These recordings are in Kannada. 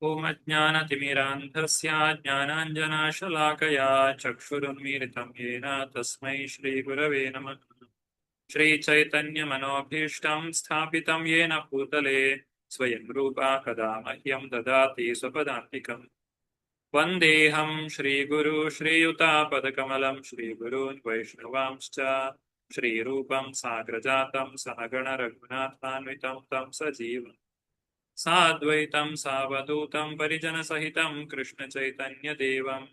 ಓಂ ಅಜ್ಞಾನತಿಮಿರಾಂಧಸ್ಯ ಜ್ಞಾನಾಂಜನಾಶಲಾಕಯಾ ಚಕ್ಷುರುನ್ಮೀಲಿತಂ ಯೇನ ತಸ್ಮೈ ಶ್ರೀ ಗುರವೇ ನಮಃ. ಶ್ರೀ ಚೈತನ್ಯ ಮನೋಭೀಷ್ಟಂ ಸ್ಥಾಪಿತಂ ಯೇನ ಭೂತಲೆ ಸ್ವಯಂ ರೂಪಾ ಕದಾ ಮಹ್ಯಂ ದದಾತಿ ಸ್ವಪದಾಂತಿಕಂ. ವಂದೇಹಂ ಶ್ರೀಗುರು ಶ್ರೀಯುತಾಪದಕಮಲಂ ಶ್ರೀಗುರೂನ್ ವೈಷ್ಣವಾಂಶ್ಚ ಶ್ರೀರೂಪಂ ಸಾಗ್ರಜಾತಂ ಸಹಗಣ ರಘುನಾಥಾನ್ವಿತಂ ತಂ ಸಜೀವಂ ಸಾದ್ವೈತಂ ಸಾವಧೂತಂ ಪರಿಜನ ಸಹಿತಂ ಕೃಷ್ಣ ಚೈತನ್ಯ ದೇವಂ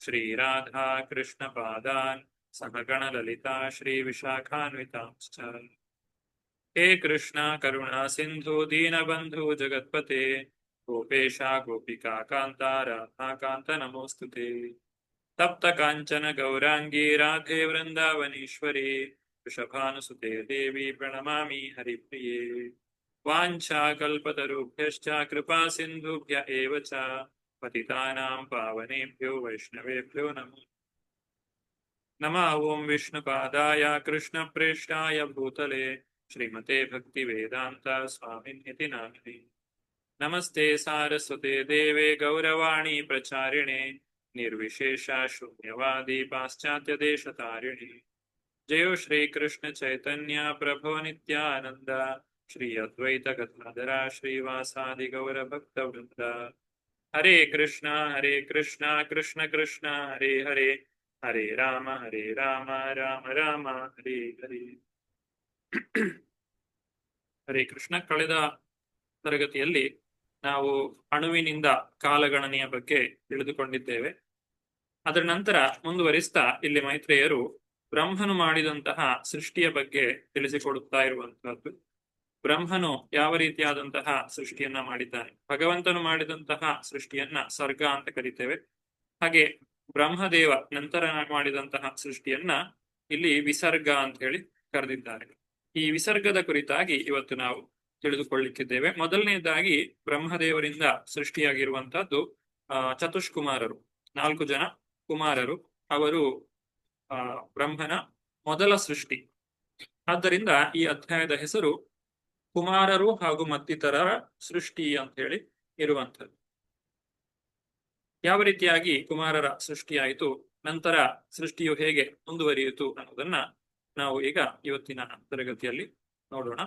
ಶ್ರೀರಾಧಾ ಕೃಷ್ಣ ಪಾದಾನ್ ಸಹಗಣ ಲಲಿತಾ ಶ್ರೀ ವಿಶಾಖಾನ್ವಿತಾಂಶ್ಚ. ಹೇ ಕೃಷ್ಣ ಕರುಣಾ ಸಿಂಧು ದೀನಬಂಧು ಜಗತ್ಪತೆ ಗೋಪೇಶ ಗೋಪಿಕಾ ಕಾಂತ ರಾಧಾ ಕಾಂತ ನಮೋಸ್ತುತೆ. ತಪ್ತ ಕಾಂಚನ ಗೌರಾಂಗಿ ರಾಧೆ ವೃಂದಾವನೀಶ್ವರಿ ವೃಷಭಾನುಸುತೆ ದೇವಿ ಪ್ರಣಮಾಮಿ ಹರಿಪ್ರಿಯೇ. ವಾಂಛಾಕಲ್ಪತರುಭ್ಯಶ್ಚ ಕೃಪಾ ಸಿಂಧುಭ್ಯ ಏವ ಚ ಪತಿತಾನಾಂ ಪಾವನೇಭ್ಯೋ ವೈಷ್ಣವೇಭ್ಯೋ ನಮೋ ನಮಃ. ಓಂ ವಿಷ್ಣುಪಾದಾಯ ಕೃಷ್ಣಪ್ರೇಷ್ಠಾಯ ಭೂತಲೆ ಶ್ರೀಮತೆ ಭಕ್ತಿವೇದಾಂತ ಸ್ವಾಮಿನ್ಯತಿ ನಾಮಿನಿ. ನಮಸ್ತೆ ಸಾರಸ್ವತೆ ದೇವೆ ಗೌರವಾಣಿ ಪ್ರಚಾರಿಣೆ ನಿರ್ವಿಶೇಷ ಶೂನ್ಯವಾದಿ ಪಾಶ್ಚಾತ್ಯ ದೇಶತಾರಿಣಿ. ಜಯೋ ಶ್ರೀ ಕೃಷ್ಣ ಚೈತನ್ಯ ಪ್ರಭೋ ನಿತ್ಯಾನಂದ ಶ್ರೀ ಅದ್ವೈತ ಗದಾಧರ ಶ್ರೀವಾಸಾದಿ ಗೌರ ಭಕ್ತ ವೃಂದ. ಹರೇ ಕೃಷ್ಣ ಕೃಷ್ಣ ಕೃಷ್ಣ ಹರೇ ಹರೇ ಹರೇ ರಾಮ ರಾಮ ರಾಮ ಹರೇ ಹರೇ. ಹರೇ ಕೃಷ್ಣ. ಕಳೆದ ತರಗತಿಯಲ್ಲಿ ನಾವು ಅಣುವಿನಿಂದ ಕಾಲಗಣನೆಯ ಬಗ್ಗೆ ತಿಳಿದುಕೊಂಡಿದ್ದೇವೆ. ಅದರ ನಂತರ ಮುಂದುವರಿಸ್ತಾ ಇಲ್ಲಿ ಮೈತ್ರೇಯರು ಬ್ರಹ್ಮನು ಮಾಡಿದಂತಹ ಸೃಷ್ಟಿಯ ಬಗ್ಗೆ ತಿಳಿಸಿಕೊಡುತ್ತಾ ಇರುವಂತಹದ್ದು. ಬ್ರಹ್ಮನು ಯಾವ ರೀತಿಯಾದಂತಹ ಸೃಷ್ಟಿಯನ್ನ ಮಾಡಿದ್ದಾನೆ. ಭಗವಂತನು ಮಾಡಿದಂತಹ ಸೃಷ್ಟಿಯನ್ನ ಸರ್ಗ ಅಂತ ಕರಿತೇವೆ. ಹಾಗೆ ಬ್ರಹ್ಮದೇವ ನಂತರ ಮಾಡಿದಂತಹ ಸೃಷ್ಟಿಯನ್ನ ಇಲ್ಲಿ ವಿಸರ್ಗ ಅಂತ ಹೇಳಿ ಕರೆದಿದ್ದಾರೆ. ಈ ವಿಸರ್ಗದ ಕುರಿತಾಗಿ ಇವತ್ತು ನಾವು ತಿಳಿದುಕೊಳ್ಳಿಕ್ಕಿದ್ದೇವೆ. ಮೊದಲನೇದಾಗಿ ಬ್ರಹ್ಮದೇವರಿಂದ ಸೃಷ್ಟಿಯಾಗಿರುವಂತಹದ್ದು ಚತುಷ್ಕುಮಾರರು, 4 ಜನ ಕುಮಾರರು. ಅವರು ಬ್ರಹ್ಮನ ಮೊದಲ ಸೃಷ್ಟಿ. ಆದ್ದರಿಂದ ಈ ಅಧ್ಯಾಯದ ಹೆಸರು ಕುಮಾರರು ಹಾಗೂ ಮತ್ತಿತರರ ಸೃಷ್ಟಿ ಅಂತ ಹೇಳಿ ಇರುವಂಥದ್ದು. ಯಾವ ರೀತಿಯಾಗಿ ಕುಮಾರರ ಸೃಷ್ಟಿಯಾಯಿತು, ನಂತರ ಸೃಷ್ಟಿಯು ಹೇಗೆ ಮುಂದುವರಿಯಿತು ಅನ್ನೋದನ್ನ ನಾವು ಈಗ ಇವತ್ತಿನ ತರಗತಿಯಲ್ಲಿ ನೋಡೋಣ.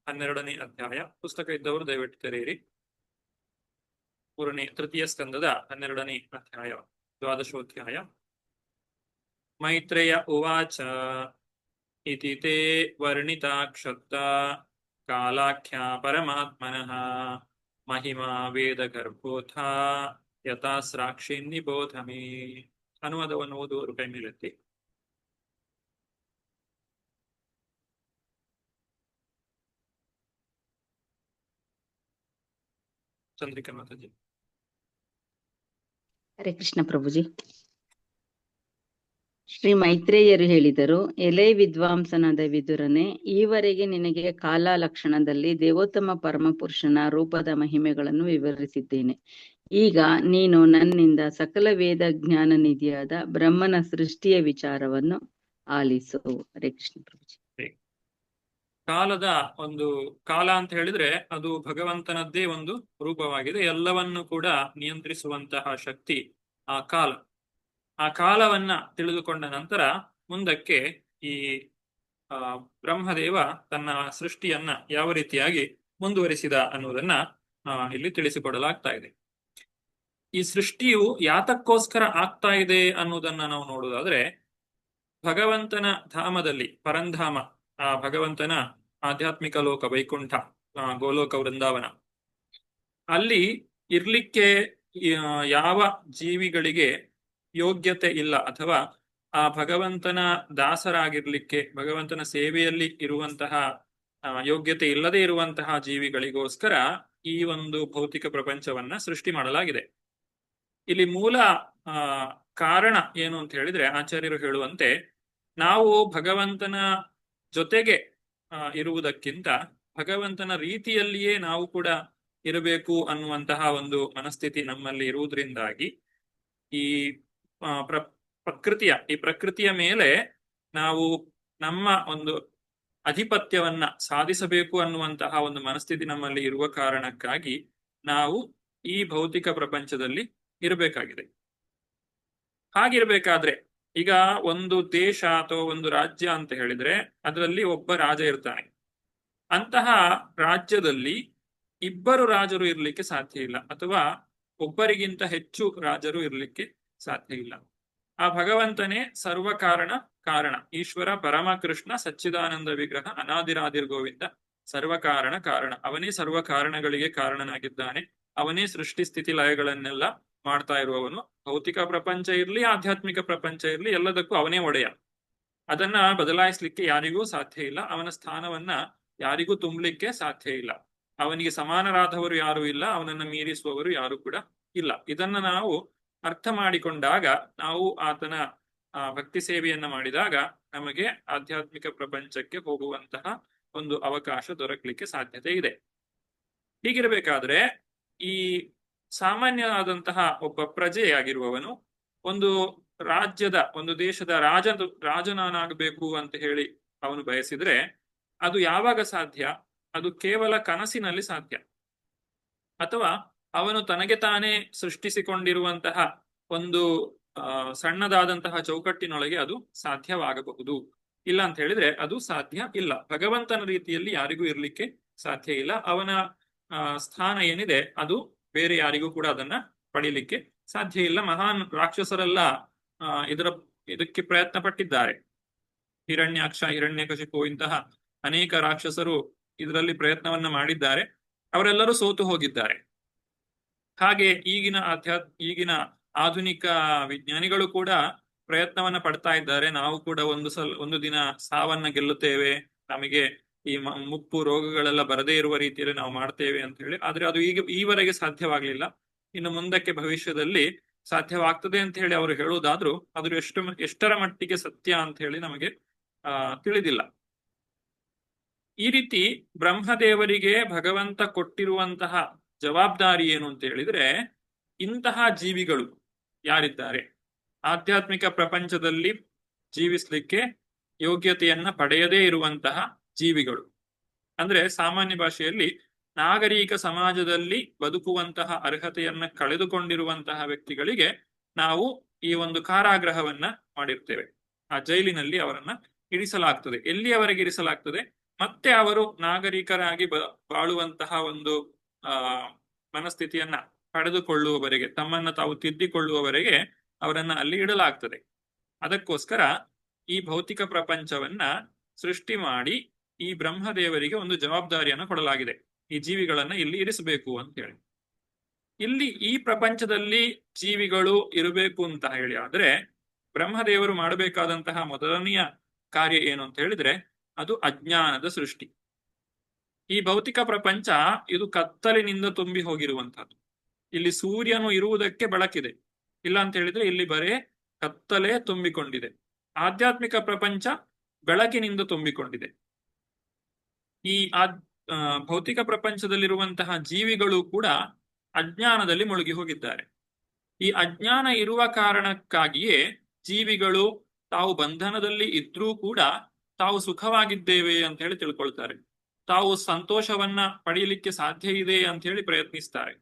12ನೇ ಅಧ್ಯಾಯ. ಪುಸ್ತಕ ಇದ್ದವರು ದಯವಿಟ್ಟು ತೆರೆಯಿರಿ. ತೃತೀಯ ಸ್ಕಂದದ 12ನೇ ಅಧ್ಯಾಯ, ದ್ವಾದಶೋಧ್ಯಾಯ. ಮೈತ್ರೇಯ ಉವಾಚ ಇತಿ ತೇ ವರ್ಣಿತಾಕ್ಷತ್ತ ಕಾಲಾಖ್ಯ ಪರಮಾತ್ಮನಃ ಮಹಿಮಾ ವೇದ ಗರ್ಭೋಥ ಯಥಾಸ್ರಾಕ್ಷಿ ನಿಬೋಧಮಿ. ಅನುವಾದವನ್ನು ಓದುವರು ಕೈ ಮೇಲೆತ್ತಿ. ಚಂದ್ರಿಕಾ ಮಾತಾಜಿ. ಹರೇ ಕೃಷ್ಣ ಪ್ರಭುಜಿ. ಶ್ರೀ ಮೈತ್ರೇಯರು ಹೇಳಿದರು, ಎಲೆ ವಿದ್ವಾಂಸನಾದ ವಿದುರನೇ, ಈವರೆಗೆ ನಿನಗೆ ಕಾಲ ಲಕ್ಷಣದಲ್ಲಿ ದೇವೋತ್ತಮ ಪರಮಪುರುಷನ ರೂಪದ ಮಹಿಮೆಗಳನ್ನು ವಿವರಿಸಿದ್ದೇನೆ. ಈಗ ನೀನು ನನ್ನಿಂದ ಸಕಲ ವೇದ ಜ್ಞಾನ ನಿಧಿಯಾದ ಬ್ರಹ್ಮನ ಸೃಷ್ಟಿಯ ವಿಚಾರವನ್ನು ಆಲಿಸು. ಹರೇ ಕೃಷ್ಣ ಪ್ರಭುಜಿ. ಕಾಲದ ಒಂದು ಕಾಲ ಅಂತ ಹೇಳಿದ್ರೆ ಅದು ಭಗವಂತನದ್ದೇ ಒಂದು ರೂಪವಾಗಿದೆ. ಎಲ್ಲವನ್ನು ಕೂಡ ನಿಯಂತ್ರಿಸುವಂತಹ ಶಕ್ತಿ ಆ ಕಾಲ. ಆ ಕಾಲವನ್ನ ತಿಳಿದುಕೊಂಡ ನಂತರ ಮುಂದಕ್ಕೆ ಈ ಬ್ರಹ್ಮದೇವ ತನ್ನ ಸೃಷ್ಟಿಯನ್ನ ಯಾವ ರೀತಿಯಾಗಿ ಮುಂದುವರಿಸಿದ ಅನ್ನುವುದನ್ನ ಇಲ್ಲಿ ತಿಳಿಸಿಕೊಡಲಾಗ್ತಾ ಇದೆ. ಈ ಸೃಷ್ಟಿಯು ಯಾತಕ್ಕೋಸ್ಕರ ಆಗ್ತಾ ಇದೆ ಅನ್ನುವುದನ್ನ ನಾವು ನೋಡುವುದಾದ್ರೆ, ಭಗವಂತನ ಧಾಮದಲ್ಲಿ, ಪರಂಧಾಮ, ಆ ಭಗವಂತನ ಆಧ್ಯಾತ್ಮಿಕ ಲೋಕ ವೈಕುಂಠ, ಗೋಲೋಕ ವೃಂದಾವನ, ಅಲ್ಲಿ ಇರ್ಲಿಕ್ಕೆ ಯಾವ ಜೀವಿಗಳಿಗೆ ಯೋಗ್ಯತೆ ಇಲ್ಲ, ಅಥವಾ ಆ ಭಗವಂತನ ದಾಸರಾಗಿರ್ಲಿಕ್ಕೆ, ಭಗವಂತನ ಸೇವೆಯಲ್ಲಿ ಇರುವಂತಹ ಯೋಗ್ಯತೆ ಇಲ್ಲದೆ ಇರುವಂತಹ ಜೀವಿಗಳಿಗೋಸ್ಕರ ಈ ಒಂದು ಭೌತಿಕ ಪ್ರಪಂಚವನ್ನ ಸೃಷ್ಟಿ ಮಾಡಲಾಗಿದೆ. ಇಲ್ಲಿ ಮೂಲ ಕಾರಣ ಏನು ಅಂತ ಹೇಳಿದ್ರೆ, ಆಚಾರ್ಯರು ಹೇಳುವಂತೆ, ನಾವು ಭಗವಂತನ ಜೊತೆಗೆ ಇರುವುದಕ್ಕಿಂತ ಭಗವಂತನ ರೀತಿಯಲ್ಲಿಯೇ ನಾವು ಕೂಡ ಇರಬೇಕು ಅನ್ನುವಂತಹ ಒಂದು ಮನಸ್ಥಿತಿ ನಮ್ಮಲ್ಲಿ ಇರುವುದರಿಂದಾಗಿ ಈ ಪ್ರಕೃತಿಯ ಮೇಲೆ ನಾವು ನಮ್ಮ ಒಂದು ಅಧಿಪತ್ಯವನ್ನ ಸಾಧಿಸಬೇಕು ಅನ್ನುವಂತಹ ಒಂದು ಮನಸ್ಥಿತಿ ನಮ್ಮಲ್ಲಿ ಇರುವ ಕಾರಣಕ್ಕಾಗಿ ನಾವು ಈ ಭೌತಿಕ ಪ್ರಪಂಚದಲ್ಲಿ ಇರಬೇಕಾಗಿದೆ. ಹಾಗಿರ್ಬೇಕಾದ್ರೆ ಈಗ ಒಂದು ದೇಶ ಅಥವಾ ಒಂದು ರಾಜ್ಯ ಅಂತ ಹೇಳಿದ್ರೆ ಅದರಲ್ಲಿ ಒಬ್ಬ ರಾಜ ಇರ್ತಾನೆ. ಅಂತಹ ರಾಜ್ಯದಲ್ಲಿ ಇಬ್ಬರು ರಾಜರು ಇರಲಿಕ್ಕೆ ಸಾಧ್ಯ ಇಲ್ಲ, ಅಥವಾ ಒಬ್ಬರಿಗಿಂತ ಹೆಚ್ಚು ರಾಜರು ಇರಲಿಕ್ಕೆ ಸಾಧ್ಯ ಇಲ್ಲ. ಆ ಭಗವಂತನೇ ಸರ್ವ ಕಾರಣ ಕಾರಣ, ಈಶ್ವರ ಪರಮಕೃಷ್ಣ ಸಚ್ಚಿದಾನಂದ ವಿಗ್ರಹ ಅನಾದಿರಾದಿರ್ ಗೋವಿಂದ ಸರ್ವ ಕಾರಣ ಕಾರಣ. ಅವನೇ ಸರ್ವ ಕಾರಣಗಳಿಗೆ ಕಾರಣನಾಗಿದ್ದಾನೆ. ಅವನೇ ಸೃಷ್ಟಿ ಸ್ಥಿತಿ ಲಯಗಳನ್ನೆಲ್ಲ ಮಾಡ್ತಾ ಇರುವವನು. ಭೌತಿಕ ಪ್ರಪಂಚ ಇರ್ಲಿ, ಆಧ್ಯಾತ್ಮಿಕ ಪ್ರಪಂಚ ಇರ್ಲಿ, ಎಲ್ಲದಕ್ಕೂ ಅವನೇ ಒಡೆಯ. ಅದನ್ನ ಬದಲಾಯಿಸ್ಲಿಕ್ಕೆ ಯಾರಿಗೂ ಸಾಧ್ಯ ಇಲ್ಲ. ಅವನ ಸ್ಥಾನವನ್ನ ಯಾರಿಗೂ ತುಂಬಲಿಕ್ಕೆ ಸಾಧ್ಯ ಇಲ್ಲ. ಅವನಿಗೆ ಸಮಾನರಾದವರು ಯಾರು ಇಲ್ಲ, ಅವನನ್ನ ಮೀರಿಸುವವರು ಯಾರು ಕೂಡ ಇಲ್ಲ. ಇದನ್ನ ನಾವು ಅರ್ಥ ಮಾಡಿಕೊಂಡಾಗ, ನಾವು ಆತನ ಭಕ್ತಿ ಸೇವೆಯನ್ನ ಮಾಡಿದಾಗ ನಮಗೆ ಆಧ್ಯಾತ್ಮಿಕ ಪ್ರಪಂಚಕ್ಕೆ ಹೋಗುವಂತಹ ಒಂದು ಅವಕಾಶ ದೊರಕಲಿಕ್ಕೆ ಸಾಧ್ಯತೆ ಇದೆ. ಹೀಗಿರಬೇಕಾದ್ರೆ ಈ ಸಾಮಾನ್ಯವಾದಂತಹ ಒಬ್ಬ ಪ್ರಜೆಯಾಗಿರುವವನು ಒಂದು ರಾಜ್ಯದ, ಒಂದು ದೇಶದ ರಾಜನಾಗಬೇಕು ಅಂತ ಹೇಳಿ ಅವನು ಬಯಸಿದ್ರೆ ಅದು ಯಾವಾಗ ಸಾಧ್ಯ? ಅದು ಕೇವಲ ಕನಸಿನಲ್ಲಿ ಸಾಧ್ಯ, ಅಥವಾ ಅವನು ತನಗೆ ತಾನೇ ಸೃಷ್ಟಿಸಿಕೊಂಡಿರುವಂತಹ ಒಂದು ಸಣ್ಣದಾದಂತಹ ಚೌಕಟ್ಟಿನೊಳಗೆ ಅದು ಸಾಧ್ಯವಾಗಬಹುದು. ಇಲ್ಲ ಅಂತ ಹೇಳಿದ್ರೆ ಅದು ಸಾಧ್ಯ ಇಲ್ಲ. ಭಗವಂತನ ರೀತಿಯಲ್ಲಿ ಯಾರಿಗೂ ಇರ್ಲಿಕ್ಕೆ ಸಾಧ್ಯ ಇಲ್ಲ. ಅವನ ಸ್ಥಾನ ಏನಿದೆ ಅದು ಬೇರೆ ಯಾರಿಗೂ ಕೂಡ ಅದನ್ನ ಪಡೀಲಿಕ್ಕೆ ಸಾಧ್ಯ ಇಲ್ಲ. ಮಹಾನ್ ರಾಕ್ಷಸರೆಲ್ಲ ಇದಕ್ಕೆ ಪ್ರಯತ್ನ ಪಟ್ಟಿದ್ದಾರೆ. ಹಿರಣ್ಯಾಕ್ಷ, ಹಿರಣ್ಯಕಶಿಪು ಇಂತಹ ಅನೇಕ ರಾಕ್ಷಸರು ಇದರಲ್ಲಿ ಪ್ರಯತ್ನವನ್ನ ಮಾಡಿದ್ದಾರೆ. ಅವರೆಲ್ಲರೂ ಸೋತು ಹೋಗಿದ್ದಾರೆ. ಹಾಗೆ ಈಗಿನ ಆಧುನಿಕ ವಿಜ್ಞಾನಿಗಳು ಕೂಡ ಪ್ರಯತ್ನವನ್ನ ಪಡ್ತಾ ಇದ್ದಾರೆ. ನಾವು ಕೂಡ ಒಂದು ದಿನ ಸಾವನ್ನ ಗೆಲ್ಲುತ್ತೇವೆ, ನಮಗೆ ಈ ಮುಪ್ಪು ರೋಗಗಳೆಲ್ಲ ಬರದೇ ಇರುವ ರೀತಿಯಲ್ಲಿ ನಾವು ಮಾಡ್ತೇವೆ ಅಂತ ಹೇಳಿ. ಆದ್ರೆ ಅದು ಈವರೆಗೆ ಸಾಧ್ಯವಾಗಲಿಲ್ಲ. ಇನ್ನು ಮುಂದಕ್ಕೆ ಭವಿಷ್ಯದಲ್ಲಿ ಸಾಧ್ಯವಾಗ್ತದೆ ಅಂತ ಹೇಳಿ ಅವರು ಹೇಳುವುದಾದ್ರೂ ಅದ್ರ ಎಷ್ಟರ ಮಟ್ಟಿಗೆ ಸತ್ಯ ಅಂತ ಹೇಳಿ ನಮಗೆ ತಿಳಿದಿಲ್ಲ. ಈ ರೀತಿ ಬ್ರಹ್ಮದೇವರಿಗೆ ಭಗವಂತ ಕೊಟ್ಟಿರುವಂತಹ ಜವಾಬ್ದಾರಿ ಏನು ಅಂತ ಹೇಳಿದ್ರೆ, ಇಂತಹ ಜೀವಿಗಳು ಯಾರಿದ್ದಾರೆ, ಆಧ್ಯಾತ್ಮಿಕ ಪ್ರಪಂಚದಲ್ಲಿ ಜೀವಿಸ್ಲಿಕ್ಕೆ ಯೋಗ್ಯತೆಯನ್ನ ಪಡೆಯದೇ ಇರುವಂತಹ ಜೀವಿಗಳು, ಅಂದ್ರೆ ಸಾಮಾನ್ಯ ಭಾಷೆಯಲ್ಲಿ ನಾಗರಿಕ ಸಮಾಜದಲ್ಲಿ ಬದುಕುವಂತಹ ಅರ್ಹತೆಯನ್ನ ಕಳೆದುಕೊಂಡಿರುವಂತಹ ವ್ಯಕ್ತಿಗಳಿಗೆ ನಾವು ಈ ಒಂದು ಕಾರಾಗೃಹವನ್ನ ಮಾಡಿರ್ತೇವೆ. ಆ ಜೈಲಿನಲ್ಲಿ ಅವರನ್ನ ಇರಿಸಲಾಗ್ತದೆ. ಎಲ್ಲಿಯವರೆಗೆ ಇರಿಸಲಾಗ್ತದೆ? ಮತ್ತೆ ಅವರು ನಾಗರಿಕರಾಗಿ ಬಾಳುವಂತಹ ಒಂದು ಮನಸ್ಥಿತಿಯನ್ನ ಪಡೆದುಕೊಳ್ಳುವವರೆಗೆ, ತಮ್ಮನ್ನ ತಾವು ತಿದ್ದಿಕೊಳ್ಳುವವರೆಗೆ ಅವರನ್ನ ಅಲ್ಲಿ ಇಡಲಾಗ್ತದೆ. ಅದಕ್ಕೋಸ್ಕರ ಈ ಭೌತಿಕ ಪ್ರಪಂಚವನ್ನ ಸೃಷ್ಟಿ ಮಾಡಿ ಈ ಬ್ರಹ್ಮದೇವರಿಗೆ ಒಂದು ಜವಾಬ್ದಾರಿಯನ್ನು ಕೊಡಲಾಗಿದೆ. ಈ ಜೀವಿಗಳನ್ನ ಇಲ್ಲಿ ಇರಿಸಬೇಕು ಅಂತ ಹೇಳಿ. ಇಲ್ಲಿ ಈ ಪ್ರಪಂಚದಲ್ಲಿ ಜೀವಿಗಳು ಇರಬೇಕು ಅಂತ ಹೇಳಿ ಆದ್ರೆ ಬ್ರಹ್ಮದೇವರು ಮಾಡಬೇಕಾದಂತಹ ಮೊದಲನೆಯ ಕಾರ್ಯ ಏನು ಅಂತ ಹೇಳಿದ್ರೆ ಅದು ಅಜ್ಞಾನದ ಸೃಷ್ಟಿ. ಈ ಭೌತಿಕ ಪ್ರಪಂಚ ಇದು ಕತ್ತಲಿನಿಂದ ತುಂಬಿ ಹೋಗಿರುವಂತಹದ್ದು. ಇಲ್ಲಿ ಸೂರ್ಯನು ಇರುವುದಕ್ಕೆ ಬೆಳಕಿದೆ, ಇಲ್ಲ ಅಂತ ಹೇಳಿದ್ರೆ ಇಲ್ಲಿ ಬರೇ ಕತ್ತಲೆ ತುಂಬಿಕೊಂಡಿದೆ. ಆಧ್ಯಾತ್ಮಿಕ ಪ್ರಪಂಚ ಬೆಳಕಿನಿಂದ ತುಂಬಿಕೊಂಡಿದೆ. ಈ ಭೌತಿಕ ಪ್ರಪಂಚದಲ್ಲಿರುವಂತಹ ಜೀವಿಗಳು ಕೂಡ ಅಜ್ಞಾನದಲ್ಲಿ ಮುಳುಗಿ ಹೋಗಿದ್ದಾರೆ. ಈ ಅಜ್ಞಾನ ಇರುವ ಕಾರಣಕ್ಕಾಗಿಯೇ ಜೀವಿಗಳು ತಾವು ಬಂಧನದಲ್ಲಿ ಇದ್ರೂ ಕೂಡ ತಾವು ಸುಖವಾಗಿದ್ದೇವೆ ಅಂತ ಹೇಳಿ ತಿಳ್ಕೊಳ್ತಾರೆ. ತಾವು ಸಂತೋಷವನ್ನ ಪಡೆಯಲಿಕ್ಕೆ ಸಾಧ್ಯ ಇದೆ ಅಂತ ಹೇಳಿ ಪ್ರಯತ್ನಿಸ್ತಾರೆ.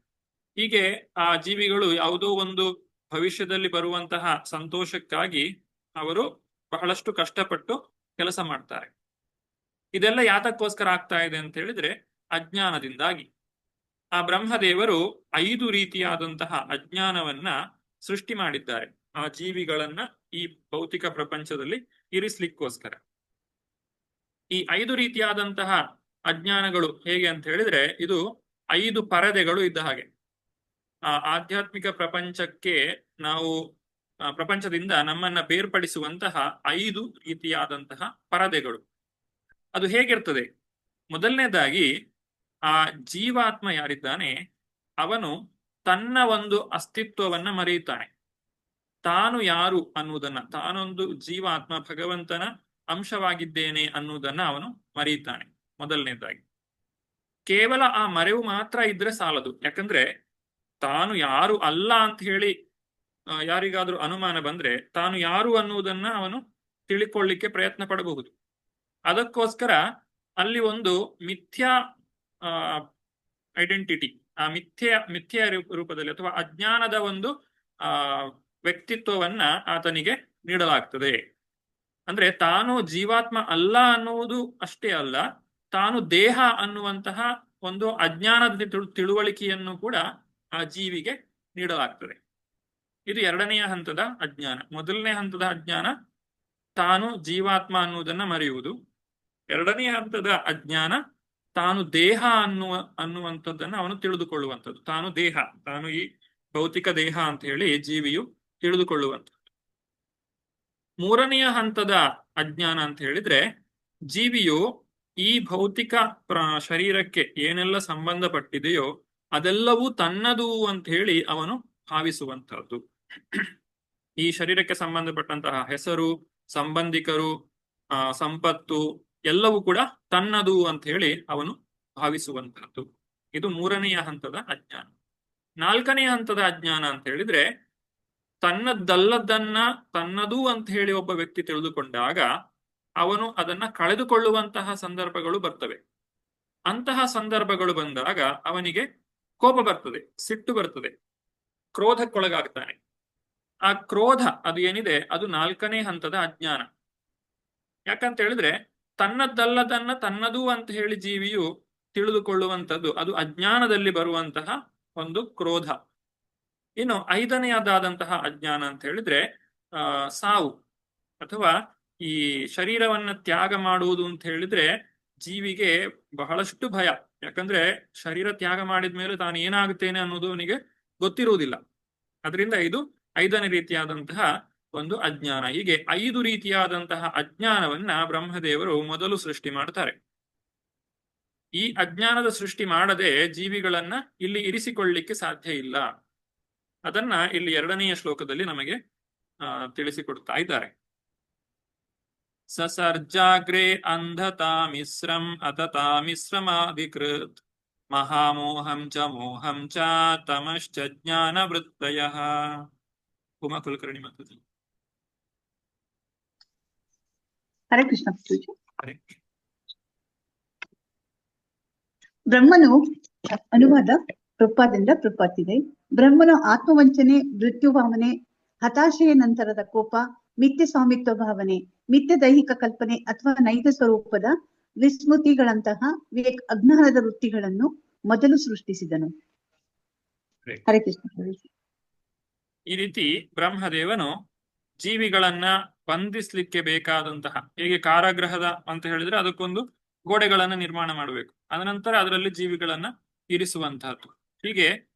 ಹೀಗೆ ಆ ಜೀವಿಗಳು ಯಾವುದೋ ಒಂದು ಭವಿಷ್ಯದಲ್ಲಿ ಬರುವಂತಹ ಸಂತೋಷಕ್ಕಾಗಿ ಅವರು ಬಹಳಷ್ಟು ಕಷ್ಟಪಟ್ಟು ಕೆಲಸ ಮಾಡ್ತಾರೆ. ಇದೆಲ್ಲ ಯಾತಕ್ಕೋಸ್ಕರ ಆಗ್ತಾ ಇದೆ ಅಂತ ಹೇಳಿದ್ರೆ ಅಜ್ಞಾನದಿಂದಾಗಿ. ಆ ಬ್ರಹ್ಮದೇವರು 5 ರೀತಿಯಾದಂತಹ ಅಜ್ಞಾನವನ್ನ ಸೃಷ್ಟಿ ಮಾಡಿದ್ದಾರೆ ಆ ಜೀವಿಗಳನ್ನ ಈ ಭೌತಿಕ ಪ್ರಪಂಚದಲ್ಲಿ ಇರಿಸ್ಲಿಕ್ಕೋಸ್ಕರ. ಈ 5 ರೀತಿಯಾದಂತಹ ಅಜ್ಞಾನಗಳು ಹೇಗೆ ಅಂತ ಹೇಳಿದ್ರೆ ಇದು 5 ಪರದೆಗಳು ಇದ್ದ ಹಾಗೆ. ಆ ಆಧ್ಯಾತ್ಮಿಕ ಪ್ರಪಂಚಕ್ಕೆ ನಾವು ಪ್ರಪಂಚದಿಂದ ನಮ್ಮನ್ನ ಬೇರ್ಪಡಿಸುವಂತಹ 5 ರೀತಿಯಾದಂತಹ ಪರದೆಗಳು. ಅದು ಹೇಗಿರ್ತದೆ? ಮೊದಲನೇದಾಗಿ ಆ ಜೀವಾತ್ಮ ಯಾರಿದ್ದಾನೆ ಅವನು ತನ್ನ ಒಂದು ಅಸ್ತಿತ್ವವನ್ನ ಮರೆಯುತ್ತಾನೆ. ತಾನು ಯಾರು ಅನ್ನುವುದನ್ನ, ತಾನೊಂದು ಜೀವಾತ್ಮ ಭಗವಂತನ ಅಂಶವಾಗಿದ್ದೇನೆ ಅನ್ನುವುದನ್ನ ಅವನು ಮರೆಯುತ್ತಾನೆ. ಮೊದಲನೇದಾಗಿ ಕೇವಲ ಆ ಮರೆವು ಮಾತ್ರ ಇದ್ರೆ ಸಾಲದು. ಯಾಕಂದ್ರೆ ತಾನು ಯಾರು ಅಲ್ಲ ಅಂತ ಹೇಳಿ ಯಾರಿಗಾದ್ರೂ ಅನುಮಾನ ಬಂದ್ರೆ ತಾನು ಯಾರು ಅನ್ನುವುದನ್ನ ಅವನು ತಿಳಿಕೊಳ್ಳಿಕ್ಕೆ ಪ್ರಯತ್ನ ಪಡಬಹುದು. ಅದಕ್ಕೋಸ್ಕರ ಅಲ್ಲಿ ಒಂದು ಮಿಥ್ಯಾ ಐಡೆಂಟಿಟಿ, ಆ ಮಿಥ್ಯೆಯ ರೂಪದಲ್ಲಿ ಅಥವಾ ಅಜ್ಞಾನದ ಒಂದು ಆ ವ್ಯಕ್ತಿತ್ವವನ್ನ ಆತನಿಗೆ ನೀಡಲಾಗ್ತದೆ. ಅಂದ್ರೆ ತಾನು ಜೀವಾತ್ಮ ಅಲ್ಲ ಅನ್ನುವುದು ಅಷ್ಟೇ ಅಲ್ಲ, ತಾನು ದೇಹ ಅನ್ನುವಂತಹ ಒಂದು ಅಜ್ಞಾನದ ತಿಳುವಳಿಕೆಯನ್ನು ಕೂಡ ಆ ಜೀವಿಗೆ ನೀಡಲಾಗ್ತದೆ. ಇದು ಎರಡನೆಯ ಹಂತದ ಅಜ್ಞಾನ. ಮೊದಲನೇ ಹಂತದ ಅಜ್ಞಾನ ತಾನು ಜೀವಾತ್ಮ ಅನ್ನುವುದನ್ನ ಮರೆಯುವುದು. ಎರಡನೆಯ ಹಂತದ ಅಜ್ಞಾನ ತಾನು ದೇಹ ಅನ್ನುವಂಥದ್ದನ್ನು ಅವನು ತಿಳಿದುಕೊಳ್ಳುವಂಥದ್ದು. ತಾನು ದೇಹ, ತಾನು ಈ ಭೌತಿಕ ದೇಹ ಅಂತ ಹೇಳಿ ಜೀವಿಯು ತಿಳಿದುಕೊಳ್ಳುವಂಥದ್ದು. ಮೂರನೆಯ ಹಂತದ ಅಜ್ಞಾನ ಅಂತ ಹೇಳಿದ್ರೆ ಜೀವಿಯು ಈ ಭೌತಿಕ ಶರೀರಕ್ಕೆ ಏನೆಲ್ಲ ಸಂಬಂಧಪಟ್ಟಿದೆಯೋ ಅದೆಲ್ಲವೂ ತನ್ನದು ಅಂತ ಹೇಳಿ ಅವನು ಭಾವಿಸುವಂತಹದ್ದು. ಈ ಶರೀರಕ್ಕೆ ಸಂಬಂಧಪಟ್ಟಂತಹ ಹೆಸರು, ಸಂಬಂಧಿಕರು, ಸಂಪತ್ತು ಎಲ್ಲವೂ ಕೂಡ ತನ್ನದು ಅಂತ ಹೇಳಿ ಅವನು ಭಾವಿಸುವಂತಹದ್ದು. ಇದು ಮೂರನೆಯ ಹಂತದ ಅಜ್ಞಾನ. ನಾಲ್ಕನೆಯ ಹಂತದ ಅಜ್ಞಾನ ಅಂತ ಹೇಳಿದ್ರೆ ತನ್ನದ್ದಲ್ಲದನ್ನ ತನ್ನದು ಅಂತ ಹೇಳಿ ಒಬ್ಬ ವ್ಯಕ್ತಿ ತಿಳಿದುಕೊಂಡಾಗ ಅವನು ಅದನ್ನ ಕಳೆದುಕೊಳ್ಳುವಂತಹ ಸಂದರ್ಭಗಳು ಬರ್ತವೆ. ಅಂತಹ ಸಂದರ್ಭಗಳು ಬಂದಾಗ ಅವನಿಗೆ ಕೋಪ ಬರ್ತದೆ, ಸಿಟ್ಟು ಬರ್ತದೆ, ಕ್ರೋಧಕ್ಕೊಳಗಾಗ್ತಾನೆ. ಆ ಕ್ರೋಧ ಅದು ಏನಿದೆ ಅದು ನಾಲ್ಕನೇ ಹಂತದ ಅಜ್ಞಾನ. ಯಾಕಂತ ಹೇಳಿದ್ರೆ ತನ್ನದ್ದಲ್ಲದನ್ನ ತನ್ನದು ಅಂತ ಹೇಳಿ ಜೀವಿಯು ತಿಳಿದುಕೊಳ್ಳುವಂಥದ್ದು ಅದು ಅಜ್ಞಾನದಲ್ಲಿ ಬರುವಂತಹ ಒಂದು ಕ್ರೋಧ. ಇನ್ನು ಐದನೆಯದಾದಂತಹ ಅಜ್ಞಾನ ಅಂತ ಹೇಳಿದ್ರೆ ಸಾವು ಅಥವಾ ಈ ಶರೀರವನ್ನ ತ್ಯಾಗ ಮಾಡುವುದು ಅಂತ ಹೇಳಿದ್ರೆ ಜೀವಿಗೆ ಬಹಳಷ್ಟು ಭಯ. ಯಾಕಂದ್ರೆ ಶರೀರ ತ್ಯಾಗ ಮಾಡಿದ ಮೇಲೆ ತಾನು ಏನಾಗುತ್ತೇನೆ ಅನ್ನೋದು ಅವನಿಗೆ ಗೊತ್ತಿರುವುದಿಲ್ಲ. ಅದರಿಂದ ಇದು ಐದನೇ ರೀತಿಯಾದಂತಹ ಒಂದು ಅಜ್ಞಾನ. ಹೀಗೆ 5 ರೀತಿಯಾದಂತಹ ಅಜ್ಞಾನವನ್ನ ಬ್ರಹ್ಮದೇವರು ಮೊದಲು ಸೃಷ್ಟಿ ಮಾಡ್ತಾರೆ. ಈ ಅಜ್ಞಾನದ ಸೃಷ್ಟಿ ಮಾಡದೆ ಜೀವಿಗಳನ್ನ ಇಲ್ಲಿ ಇರಿಸಿಕೊಳ್ಳಲಿಕ್ಕೆ ಸಾಧ್ಯ ಇಲ್ಲ. ಅದನ್ನ ಇಲ್ಲಿ ಎರಡನೆಯ ಶ್ಲೋಕದಲ್ಲಿ ನಮಗೆ ತಿಳಿಸಿಕೊಡ್ತಾ ಇದ್ದಾರೆ. ಸಸರ್ಜಾಗ್ರೆ ಅಂಧತಾ ಮಿಶ್ರಂ ಅತತಾ ಮಿಶ್ರಮಾಧಿಕೃತ್ ಮಹಾಮೋಹಂ ಚ ಮೋಹಂ ಚ ತಮಶ್ಚ ಜ್ಞಾನ ವೃತ್ತಯಃ. ಉಮಾ ಕುಲಕರ್ಣಿ ಮಾತಾಡಿ. ಹರೇ ಕೃಷ್ಣ ಪೂಜೆ. ಹರೇ ಬ್ರಹ್ಮನು ಅನುವಾದ ಪ್ರಪಾದಿಂದ ಪ್ರಪಾತಿದೆ. ಬ್ರಹ್ಮನು ಆತ್ಮವಂಚನೆ, ಮೃತ್ಯು ಭಾವನೆ, ಹತಾಶೆಯ ನಂತರದ ಕೋಪ, ಮಿಥ್ಯ ಸ್ವಾಮಿತ್ವ ಭಾವನೆ, ಮಿಥ್ಯ ದೈಹಿಕ ಕಲ್ಪನೆ ಅಥವಾ ನೈಜ ಸ್ವರೂಪದ ವಿಸ್ಮೃತಿಗಳಂತಹ ಅಜ್ಞಾನದ ವೃತ್ತಿಗಳನ್ನು ಮೊದಲು ಸೃಷ್ಟಿಸಿದನು. ಹರೇ ಕೃಷ್ಣ. ಈ ರೀತಿ ಬ್ರಹ್ಮದೇವನು ಜೀವಿಗಳನ್ನ ಬಂಧಿಸ್ಲಿಕ್ಕೆ ಬೇಕಾದಂತಹ, ಹೇಗೆ ಕಾರಾಗೃಹದ ಅಂತ ಹೇಳಿದ್ರೆ ಅದಕ್ಕೊಂದು ಗೋಡೆಗಳನ್ನ ನಿರ್ಮಾಣ ಮಾಡಬೇಕು, ಅನಂತರ ಅದರಲ್ಲಿ ಜೀವಿಗಳನ್ನ ಇರಿಸುವಂತಹದ್ದು. ಹೀಗೆ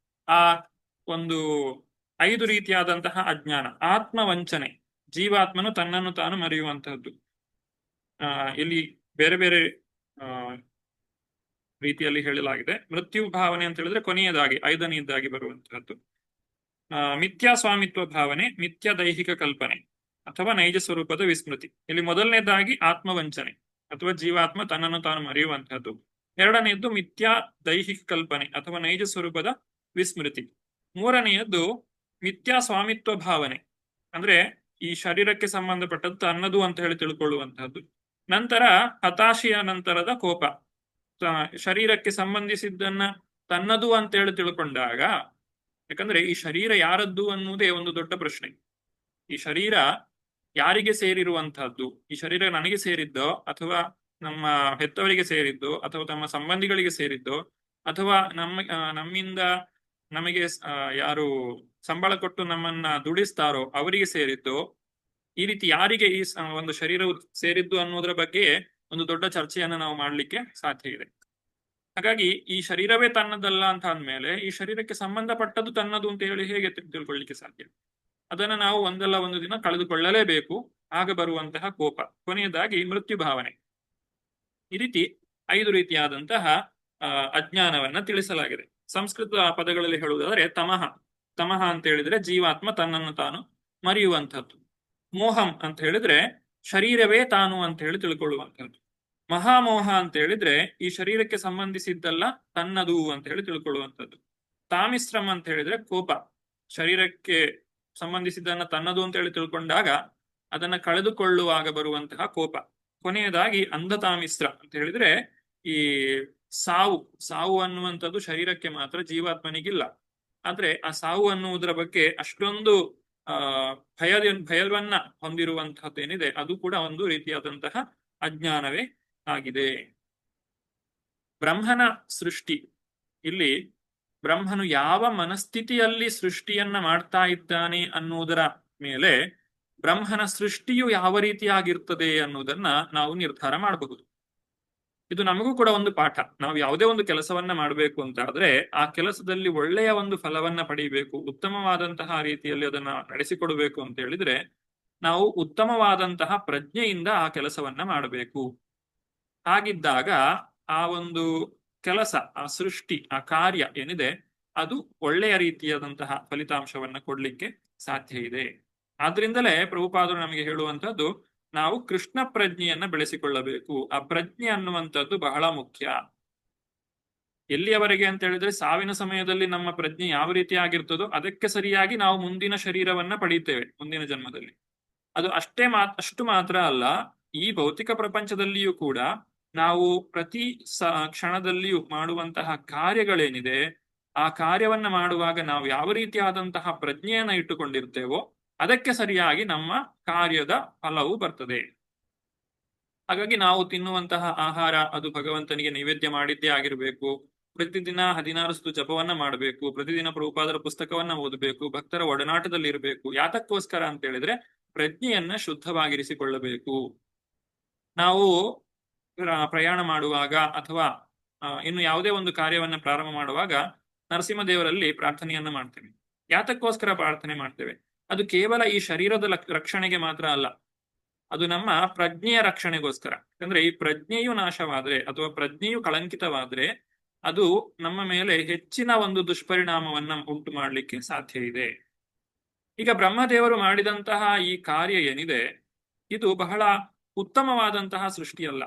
ಆ ಒಂದು 5 ರೀತಿಯಾದಂತಹ ಅಜ್ಞಾನ. ಆತ್ಮವಂಚನೆ, ಜೀವಾತ್ಮನು ತನ್ನನ್ನು ತಾನು ಮರೆಯುವಂತಹದ್ದು. ಇಲ್ಲಿ ಬೇರೆ ಬೇರೆ ರೀತಿಯಲ್ಲಿ ಹೇಳಲಾಗಿದೆ. ಮೃತ್ಯು ಭಾವನೆ ಅಂತ ಹೇಳಿದ್ರೆ ಕೊನೆಯದಾಗಿ 5ನೇದಾಗಿ ಬರುವಂತಹದ್ದು. ಮಿಥ್ಯಾ ಸ್ವಾಮಿತ್ವ ಭಾವನೆ, ಮಿಥ್ಯಾ ದೈಹಿಕ ಕಲ್ಪನೆ ಅಥವಾ ನೈಜ ಸ್ವರೂಪದ ವಿಸ್ಮೃತಿ. ಇಲ್ಲಿ ಮೊದಲನೇದಾಗಿ ಆತ್ಮವಂಚನೆ ಅಥವಾ ಜೀವಾತ್ಮ ತನ್ನನ್ನು ತಾನು ಮರೆಯುವಂತಹದ್ದು. ಎರಡನೆಯದ್ದು ಮಿಥ್ಯಾ ದೈಹಿಕ ಕಲ್ಪನೆ ಅಥವಾ ನೈಜ ಸ್ವರೂಪದ ವಿಸ್ಮೃತಿ. ಮೂರನೆಯದ್ದು ಮಿಥ್ಯಾ ಸ್ವಾಮಿತ್ವ ಭಾವನೆ, ಅಂದ್ರೆ ಈ ಶರೀರಕ್ಕೆ ಸಂಬಂಧಪಟ್ಟದ್ದು ತನ್ನದು ಅಂತ ಹೇಳಿ ತಿಳ್ಕೊಳ್ಳುವಂತಹದ್ದು. ನಂತರ ಹತಾಶೆಯ ನಂತರದ ಕೋಪ, ಶರೀರಕ್ಕೆ ಸಂಬಂಧಿಸಿದ್ದನ್ನ ತನ್ನದು ಅಂತ ಹೇಳಿ ತಿಳ್ಕೊಂಡಾಗ, ಯಾಕಂದ್ರೆ ಈ ಶರೀರ ಯಾರದ್ದು ಅನ್ನುವುದೇ ಒಂದು ದೊಡ್ಡ ಪ್ರಶ್ನೆ. ಈ ಶರೀರ ಯಾರಿಗೆ ಸೇರಿರುವಂತಹದ್ದು? ಈ ಶರೀರ ನನಗೆ ಸೇರಿದ್ದೋ ಅಥವಾ ನಮ್ಮ ಹೆತ್ತವರಿಗೆ ಸೇರಿದ್ದೋ ಅಥವಾ ತಮ್ಮ ಸಂಬಂಧಿಗಳಿಗೆ ಸೇರಿದ್ದೋ ಅಥವಾ ನಮ್ಮಿಂದ ನಮಗೆ ಯಾರು ಸಂಬಳ ಕೊಟ್ಟು ನಮ್ಮನ್ನ ದುಡಿಸ್ತಾರೋ ಅವರಿಗೆ ಸೇರಿದ್ದೋ? ಈ ರೀತಿ ಯಾರಿಗೆ ಈ ಒಂದು ಶರೀರವು ಸೇರಿದ್ದು ಅನ್ನೋದ್ರ ಬಗ್ಗೆ ಒಂದು ದೊಡ್ಡ ಚರ್ಚೆಯನ್ನು ನಾವು ಮಾಡಲಿಕ್ಕೆ ಸಾಧ್ಯ ಇದೆ. ಹಾಗಾಗಿ ಈ ಶರೀರವೇ ತನ್ನದಲ್ಲ ಅಂತ ಅಂದ್ಮೇಲೆ ಈ ಶರೀರಕ್ಕೆ ಸಂಬಂಧಪಟ್ಟದ್ದು ತನ್ನದು ಅಂತ ಹೇಳಿ ಹೇಗೆ ತಿಳ್ಕೊಳ್ಳಿಕ್ಕೆ ಸಾಧ್ಯ? ಅದನ್ನು ನಾವು ಒಂದಲ್ಲ ಒಂದು ದಿನ ಕಳೆದುಕೊಳ್ಳಲೇಬೇಕು. ಆಗ ಬರುವಂತಹ ಕೋಪ. ಕೊನೆಯದಾಗಿ ಮೃತ್ಯು ಭಾವನೆ. ಈ ರೀತಿ 5 ರೀತಿಯಾದಂತಹ ಅಜ್ಞಾನವನ್ನ ತಿಳಿಸಲಾಗಿದೆ. ಸಂಸ್ಕೃತ ಪದಗಳಲ್ಲಿ ಹೇಳುವುದಾದರೆ ತಮಃ. ತಮಃ ಅಂತ ಹೇಳಿದ್ರೆ ಜೀವಾತ್ಮ ತನ್ನನ್ನು ತಾನು ಮರೆಯುವಂಥದ್ದು. ಮೋಹಂ ಅಂತ ಹೇಳಿದ್ರೆ ಶರೀರವೇ ತಾನು ಅಂತ ಹೇಳಿ ತಿಳ್ಕೊಳ್ಳುವಂಥದ್ದು. ಮಹಾಮೋಹ ಅಂತ ಹೇಳಿದ್ರೆ ಈ ಶರೀರಕ್ಕೆ ಸಂಬಂಧಿಸಿದ್ದಲ್ಲ ತನ್ನದು ಅಂತ ಹೇಳಿ ತಿಳ್ಕೊಳ್ಳುವಂಥದ್ದು. ತಾಮಿಶ್ರಮ ಅಂತ ಹೇಳಿದ್ರೆ ಕೋಪ, ಶರೀರಕ್ಕೆ ಸಂಬಂಧಿಸಿದ್ದನ್ನ ತನ್ನದು ಅಂತ ಹೇಳಿ ತಿಳ್ಕೊಂಡಾಗ ಅದನ್ನ ಕಳೆದುಕೊಳ್ಳುವಾಗ ಬರುವಂತಹ ಕೋಪ. ಕೊನೆಯದಾಗಿ ಅಂಧತಾಮಿಶ್ರ ಅಂತ ಹೇಳಿದ್ರೆ ಈ ಸಾವು ಸಾವು ಅನ್ನುವಂಥದ್ದು ಶರೀರಕ್ಕೆ ಮಾತ್ರ, ಜೀವಾತ್ಮನಿಗಿಲ್ಲ. ಆದ್ರೆ ಆ ಸಾವು ಅನ್ನುವುದರ ಬಗ್ಗೆ ಅಷ್ಟೊಂದು ಭಯವನ್ನ ಹೊಂದಿರುವಂತಹದ್ದೇನಿದೆ ಅದು ಕೂಡ ಒಂದು ರೀತಿಯಾದಂತಹ ಅಜ್ಞಾನವೇ ಆಗಿದೆ. ಬ್ರಹ್ಮನ ಸೃಷ್ಟಿ, ಇಲ್ಲಿ ಬ್ರಹ್ಮನು ಯಾವ ಮನಸ್ಥಿತಿಯಲ್ಲಿ ಸೃಷ್ಟಿಯನ್ನ ಮಾಡ್ತಾ ಇದ್ದಾನೆ ಅನ್ನುವುದರ ಮೇಲೆ ಬ್ರಹ್ಮನ ಸೃಷ್ಟಿಯು ಯಾವ ರೀತಿಯಾಗಿರ್ತದೆ ಅನ್ನುವುದನ್ನ ನಾವು ನಿರ್ಧಾರ ಮಾಡಬಹುದು. ಇದು ನಮಗೂ ಕೂಡ ಒಂದು ಪಾಠ. ನಾವು ಯಾವುದೇ ಒಂದು ಕೆಲಸವನ್ನ ಮಾಡಬೇಕು ಅಂತ ಆದ್ರೆ ಆ ಕೆಲಸದಲ್ಲಿ ಒಳ್ಳೆಯ ಒಂದು ಫಲವನ್ನ ಪಡೆಯಬೇಕು, ಉತ್ತಮವಾದಂತಹ ರೀತಿಯಲ್ಲಿ ಅದನ್ನ ನಡೆಸಿಕೊಡ್ಬೇಕು ಅಂತ ಹೇಳಿದ್ರೆ ನಾವು ಉತ್ತಮವಾದಂತಹ ಪ್ರಜ್ಞೆಯಿಂದ ಆ ಕೆಲಸವನ್ನ ಮಾಡಬೇಕು. ಹಾಗಿದ್ದಾಗ ಆ ಒಂದು ಕೆಲಸ, ಆ ಸೃಷ್ಟಿ, ಆ ಕಾರ್ಯ ಏನಿದೆ ಅದು ಒಳ್ಳೆಯ ರೀತಿಯಾದಂತಹ ಫಲಿತಾಂಶವನ್ನ ಕೊಡ್ಲಿಕ್ಕೆ ಸಾಧ್ಯ ಇದೆ. ಆದ್ರಿಂದಲೇ ಪ್ರಭುಪಾದರು ನಮಗೆ ಹೇಳುವಂತದ್ದು ನಾವು ಕೃಷ್ಣ ಪ್ರಜ್ಞೆಯನ್ನ ಬೆಳೆಸಿಕೊಳ್ಳಬೇಕು. ಆ ಪ್ರಜ್ಞೆ ಅನ್ನುವಂಥದ್ದು ಬಹಳ ಮುಖ್ಯ. ಎಲ್ಲಿಯವರೆಗೆ ಅಂತ ಹೇಳಿದ್ರೆ ಸಾವಿನ ಸಮಯದಲ್ಲಿ ನಮ್ಮ ಪ್ರಜ್ಞೆ ಯಾವ ರೀತಿ ಆಗಿರ್ತದೋ ಅದಕ್ಕೆ ಸರಿಯಾಗಿ ನಾವು ಮುಂದಿನ ಶರೀರವನ್ನ ಪಡೆಯುತ್ತೇವೆ ಮುಂದಿನ ಜನ್ಮದಲ್ಲಿ. ಅದು ಅಷ್ಟು ಮಾತ್ರ ಅಲ್ಲ, ಈ ಭೌತಿಕ ಪ್ರಪಂಚದಲ್ಲಿಯೂ ಕೂಡ ನಾವು ಪ್ರತಿ ಕ್ಷಣದಲ್ಲಿಯೂ ಮಾಡುವಂತಹ ಕಾರ್ಯಗಳೇನಿದೆ ಆ ಕಾರ್ಯವನ್ನ ಮಾಡುವಾಗ ನಾವು ಯಾವ ರೀತಿಯಾದಂತಹ ಪ್ರಜ್ಞೆಯನ್ನ ಇಟ್ಟುಕೊಂಡಿರ್ತೇವೋ ಅದಕ್ಕೆ ಸರಿಯಾಗಿ ನಮ್ಮ ಕಾರ್ಯದ ಫಲವು ಬರ್ತದೆ. ಹಾಗಾಗಿ ನಾವು ತಿನ್ನುವಂತಹ ಆಹಾರ ಅದು ಭಗವಂತನಿಗೆ ನೈವೇದ್ಯ ಮಾಡಿದ್ದೇ ಆಗಿರಬೇಕು. ಪ್ರತಿದಿನ 16 ಸುತ್ತು ಜಪವನ್ನ ಮಾಡಬೇಕು, ಪ್ರತಿದಿನ ಪ್ರಭುಪಾದರ ಪುಸ್ತಕವನ್ನ ಓದಬೇಕು, ಭಕ್ತರ ಒಡನಾಟದಲ್ಲಿ ಇರಬೇಕು. ಯಾತಕ್ಕೋಸ್ಕರ ಅಂತ ಹೇಳಿದ್ರೆ ಪ್ರಜ್ಞೆಯನ್ನ ಶುದ್ಧವಾಗಿರಿಸಿಕೊಳ್ಳಬೇಕು. ನಾವು ಪ್ರಯಾಣ ಮಾಡುವಾಗ ಅಥವಾ ಇನ್ನು ಯಾವುದೇ ಒಂದು ಕಾರ್ಯವನ್ನ ಪ್ರಾರಂಭ ಮಾಡುವಾಗ ನರಸಿಂಹದೇವರಲ್ಲಿ ಪ್ರಾರ್ಥನೆಯನ್ನ ಮಾಡ್ತೇವೆ. ಯಾತಕ್ಕೋಸ್ಕರ ಪ್ರಾರ್ಥನೆ ಮಾಡ್ತೇವೆ? ಅದು ಕೇವಲ ಈ ಶರೀರದ ರಕ್ಷಣೆಗೆ ಮಾತ್ರ ಅಲ್ಲ, ಅದು ನಮ್ಮ ಪ್ರಜ್ಞೆಯ ರಕ್ಷಣೆಗೋಸ್ಕರ. ಯಾಕಂದ್ರೆ ಈ ಪ್ರಜ್ಞೆಯು ನಾಶವಾದ್ರೆ ಅಥವಾ ಪ್ರಜ್ಞೆಯು ಕಳಂಕಿತವಾದ್ರೆ ಅದು ನಮ್ಮ ಮೇಲೆ ಹೆಚ್ಚಿನ ಒಂದು ದುಷ್ಪರಿಣಾಮವನ್ನ ಉಂಟು ಮಾಡಲಿಕ್ಕೆ ಸಾಧ್ಯ ಇದೆ. ಈಗ ಬ್ರಹ್ಮದೇವರು ಮಾಡಿದಂತಹ ಈ ಕಾರ್ಯ ಏನಿದೆ ಇದು ಬಹಳ ಉತ್ತಮವಾದಂತಹ ಸೃಷ್ಟಿಯಲ್ಲ.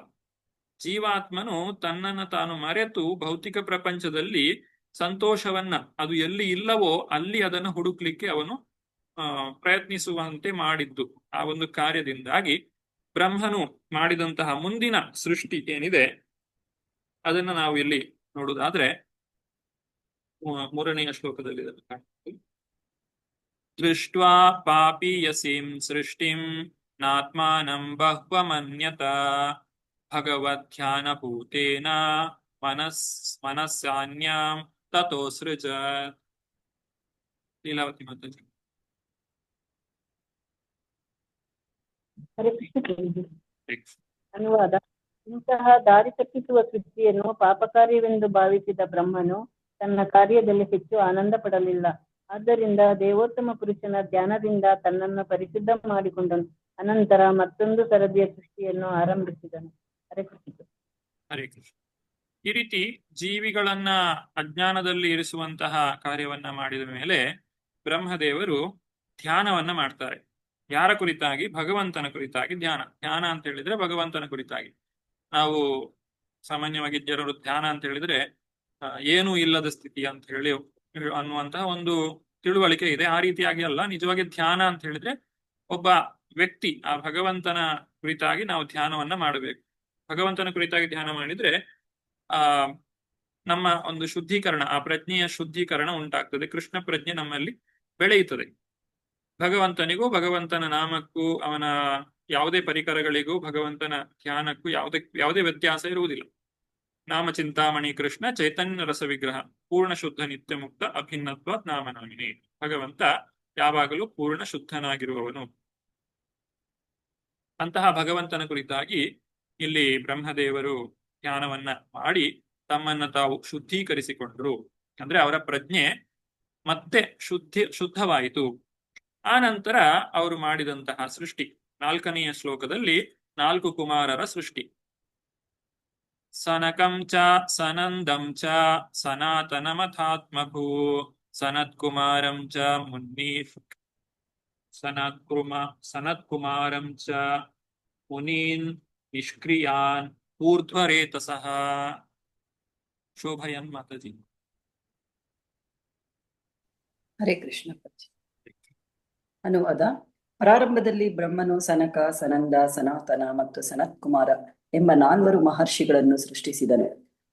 ಜೀವಾತ್ಮನು ತನ್ನನ್ನು ತಾನು ಮರೆತು ಭೌತಿಕ ಪ್ರಪಂಚದಲ್ಲಿ ಸಂತೋಷವನ್ನ ಅದು ಎಲ್ಲಿ ಇಲ್ಲವೋ ಅಲ್ಲಿ ಅದನ್ನು ಹುಡುಕ್ಲಿಕ್ಕೆ ಅವನು ಪ್ರಯತ್ನಿಸುವಂತೆ ಮಾಡಿದ್ದು. ಆ ಒಂದು ಕಾರ್ಯದಿಂದಾಗಿ ಬ್ರಹ್ಮನು ಮಾಡಿದಂತಹ ಮುಂದಿನ ಸೃಷ್ಟಿ ಏನಿದೆ ಅದನ್ನ ನಾವು ಇಲ್ಲಿ ನೋಡುವುದಾದ್ರೆ 3ನೆಯ ಶ್ಲೋಕದಲ್ಲಿ ದೃಷ್ಟ್ವಾ ಪಾಪೀಯಸೀಂ ಸೃಷ್ಟಿಂ ನಾತ್ಮಾನಂ ಬಹ್ವಮನ್ಯತ ಭಗವಧ್ಯಾನಭೂತೇನ ಮನಸ್ಸಾನ್ಯಾಂ ತತೋ ಸೃಜ. ಲೀಲಾವತಿ ಮಾತಾಜಿ. ಹರೇ ಕೃಷ್ಣ ಕೇಳಿದೆ. ಅನುವಾದ. ಇಂತಹ ದಾರಿ ತಪ್ಪಿಸುವ ಸೃಷ್ಟಿಯನ್ನು ಪಾಪಕಾರ್ಯವೆಂದು ಭಾವಿಸಿದ ಬ್ರಹ್ಮನು ತನ್ನ ಕಾರ್ಯದಲ್ಲಿ ಹೆಚ್ಚು ಆನಂದ ಪಡಲಿಲ್ಲ. ಆದ್ದರಿಂದ ದೇವೋತ್ತಮ ಪುರುಷನ ಧ್ಯಾನದಿಂದ ತನ್ನನ್ನು ಪರಿಶುದ್ಧ ಮಾಡಿಕೊಂಡನು. ಅನಂತರ ಮತ್ತೊಂದು ಸರದಿಯ ಸೃಷ್ಟಿಯನ್ನು ಆರಂಭಿಸಿದನು. ಹರೇ ಕೃಷ್ಣ. ಹರೇ ಕೃಷ್ಣ. ಈ ರೀತಿ ಜೀವಿಗಳನ್ನ ಅಜ್ಞಾನದಲ್ಲಿ ಇರಿಸುವಂತಹ ಕಾರ್ಯವನ್ನ ಮಾಡಿದ ಮೇಲೆ ಬ್ರಹ್ಮದೇವರು ಧ್ಯಾನವನ್ನ ಮಾಡ್ತಾರೆ. ಯಾರ ಕುರಿತಾಗಿ? ಭಗವಂತನ ಕುರಿತಾಗಿ ಧ್ಯಾನ. ಧ್ಯಾನ ಅಂತ ಹೇಳಿದ್ರೆ ಭಗವಂತನ ಕುರಿತಾಗಿ. ನಾವು ಸಾಮಾನ್ಯವಾಗಿ ಜನರು ಧ್ಯಾನ ಅಂತ ಹೇಳಿದ್ರೆ ಏನೂ ಇಲ್ಲದ ಸ್ಥಿತಿ ಅಂತ ಹೇಳಿ ಅನ್ನುವಂತಹ ಒಂದು ತಿಳುವಳಿಕೆ ಇದೆ. ಆ ರೀತಿಯಾಗಿ ಅಲ್ಲ. ನಿಜವಾಗಿ ಧ್ಯಾನ ಅಂತ ಹೇಳಿದ್ರೆ ಒಬ್ಬ ವ್ಯಕ್ತಿ ಆ ಭಗವಂತನ ಕುರಿತಾಗಿ ನಾವು ಧ್ಯಾನವನ್ನ ಮಾಡಬೇಕು. ಭಗವಂತನ ಕುರಿತಾಗಿ ಧ್ಯಾನ ಮಾಡಿದ್ರೆ ನಮ್ಮ ಒಂದು ಶುದ್ಧೀಕರಣ, ಆ ಪ್ರಜ್ಞೆಯ ಶುದ್ಧೀಕರಣ ಉಂಟಾಗ್ತದೆ. ಕೃಷ್ಣ ಪ್ರಜ್ಞೆ ನಮ್ಮಲ್ಲಿ ಬೆಳೆಯುತ್ತದೆ. ಭಗವಂತನಿಗೂ ಭಗವಂತನ ನಾಮಕ್ಕೂ ಅವನ ಯಾವುದೇ ಪರಿಕರಗಳಿಗೂ ಭಗವಂತನ ಧ್ಯಾನಕ್ಕೂ ಯಾವುದೇ ವ್ಯತ್ಯಾಸ ಇರುವುದಿಲ್ಲ. ನಾಮ ಚಿಂತಾಮಣಿ ಕೃಷ್ಣ ಚೈತನ್ಯ ರಸ ವಿಗ್ರಹ ಪೂರ್ಣ ಶುದ್ಧ ನಿತ್ಯ ಮುಕ್ತ ಅಭಿನ್ನತ್ವ ನಾಮನಾಮಿನಿ. ಭಗವಂತ ಯಾವಾಗಲೂ ಪೂರ್ಣ ಶುದ್ಧನಾಗಿರುವವನು. ಅಂತಹ ಭಗವಂತನ ಕುರಿತಾಗಿ ಇಲ್ಲಿ ಬ್ರಹ್ಮದೇವರು ಧ್ಯಾನವನ್ನ ಮಾಡಿ ತಮ್ಮನ್ನ ತಾವು ಶುದ್ಧೀಕರಿಸಿಕೊಂಡ್ರು. ಅಂದ್ರೆ ಅವರ ಪ್ರಜ್ಞೆ ಮತ್ತೆ ಶುದ್ಧವಾಯಿತು. ಆ ನಂತರ ಅವರು ಮಾಡಿದಂತಹ ಸೃಷ್ಟಿ 4ನೆಯ ಶ್ಲೋಕದಲ್ಲಿ 4 ಕುಮಾರರ ಸೃಷ್ಟಿ. ಸನಕಂ ಚ ಸನಂದಂ ಚ ಸನಾತನಮಥಾತ್ಮಭೂ ಸನತ್ಕುಮಾರಂ ಚ ಮುನೀರ್ ಸನತ್ಕುಮಾರಂ ಚ ಮುನೀನ್ ನಿಷ್ಕ್ರಿಯಾನ್ ಊರ್ಧ್ವರೇತಸಃ. ಶೋಭಯನ್ ಮಾತಾಜಿ. ಹರೇ ಕೃಷ್ಣ. ಅನುವಾದ. ಪ್ರಾರಂಭದಲ್ಲಿ ಬ್ರಹ್ಮನು ಸನಕ, ಸನಂದ, ಸನಾತನ ಮತ್ತು ಸನತ್ಕುಮಾರ ಎಂಬ 4 ಮಹರ್ಷಿಗಳನ್ನು ಸೃಷ್ಟಿಸಿದನು.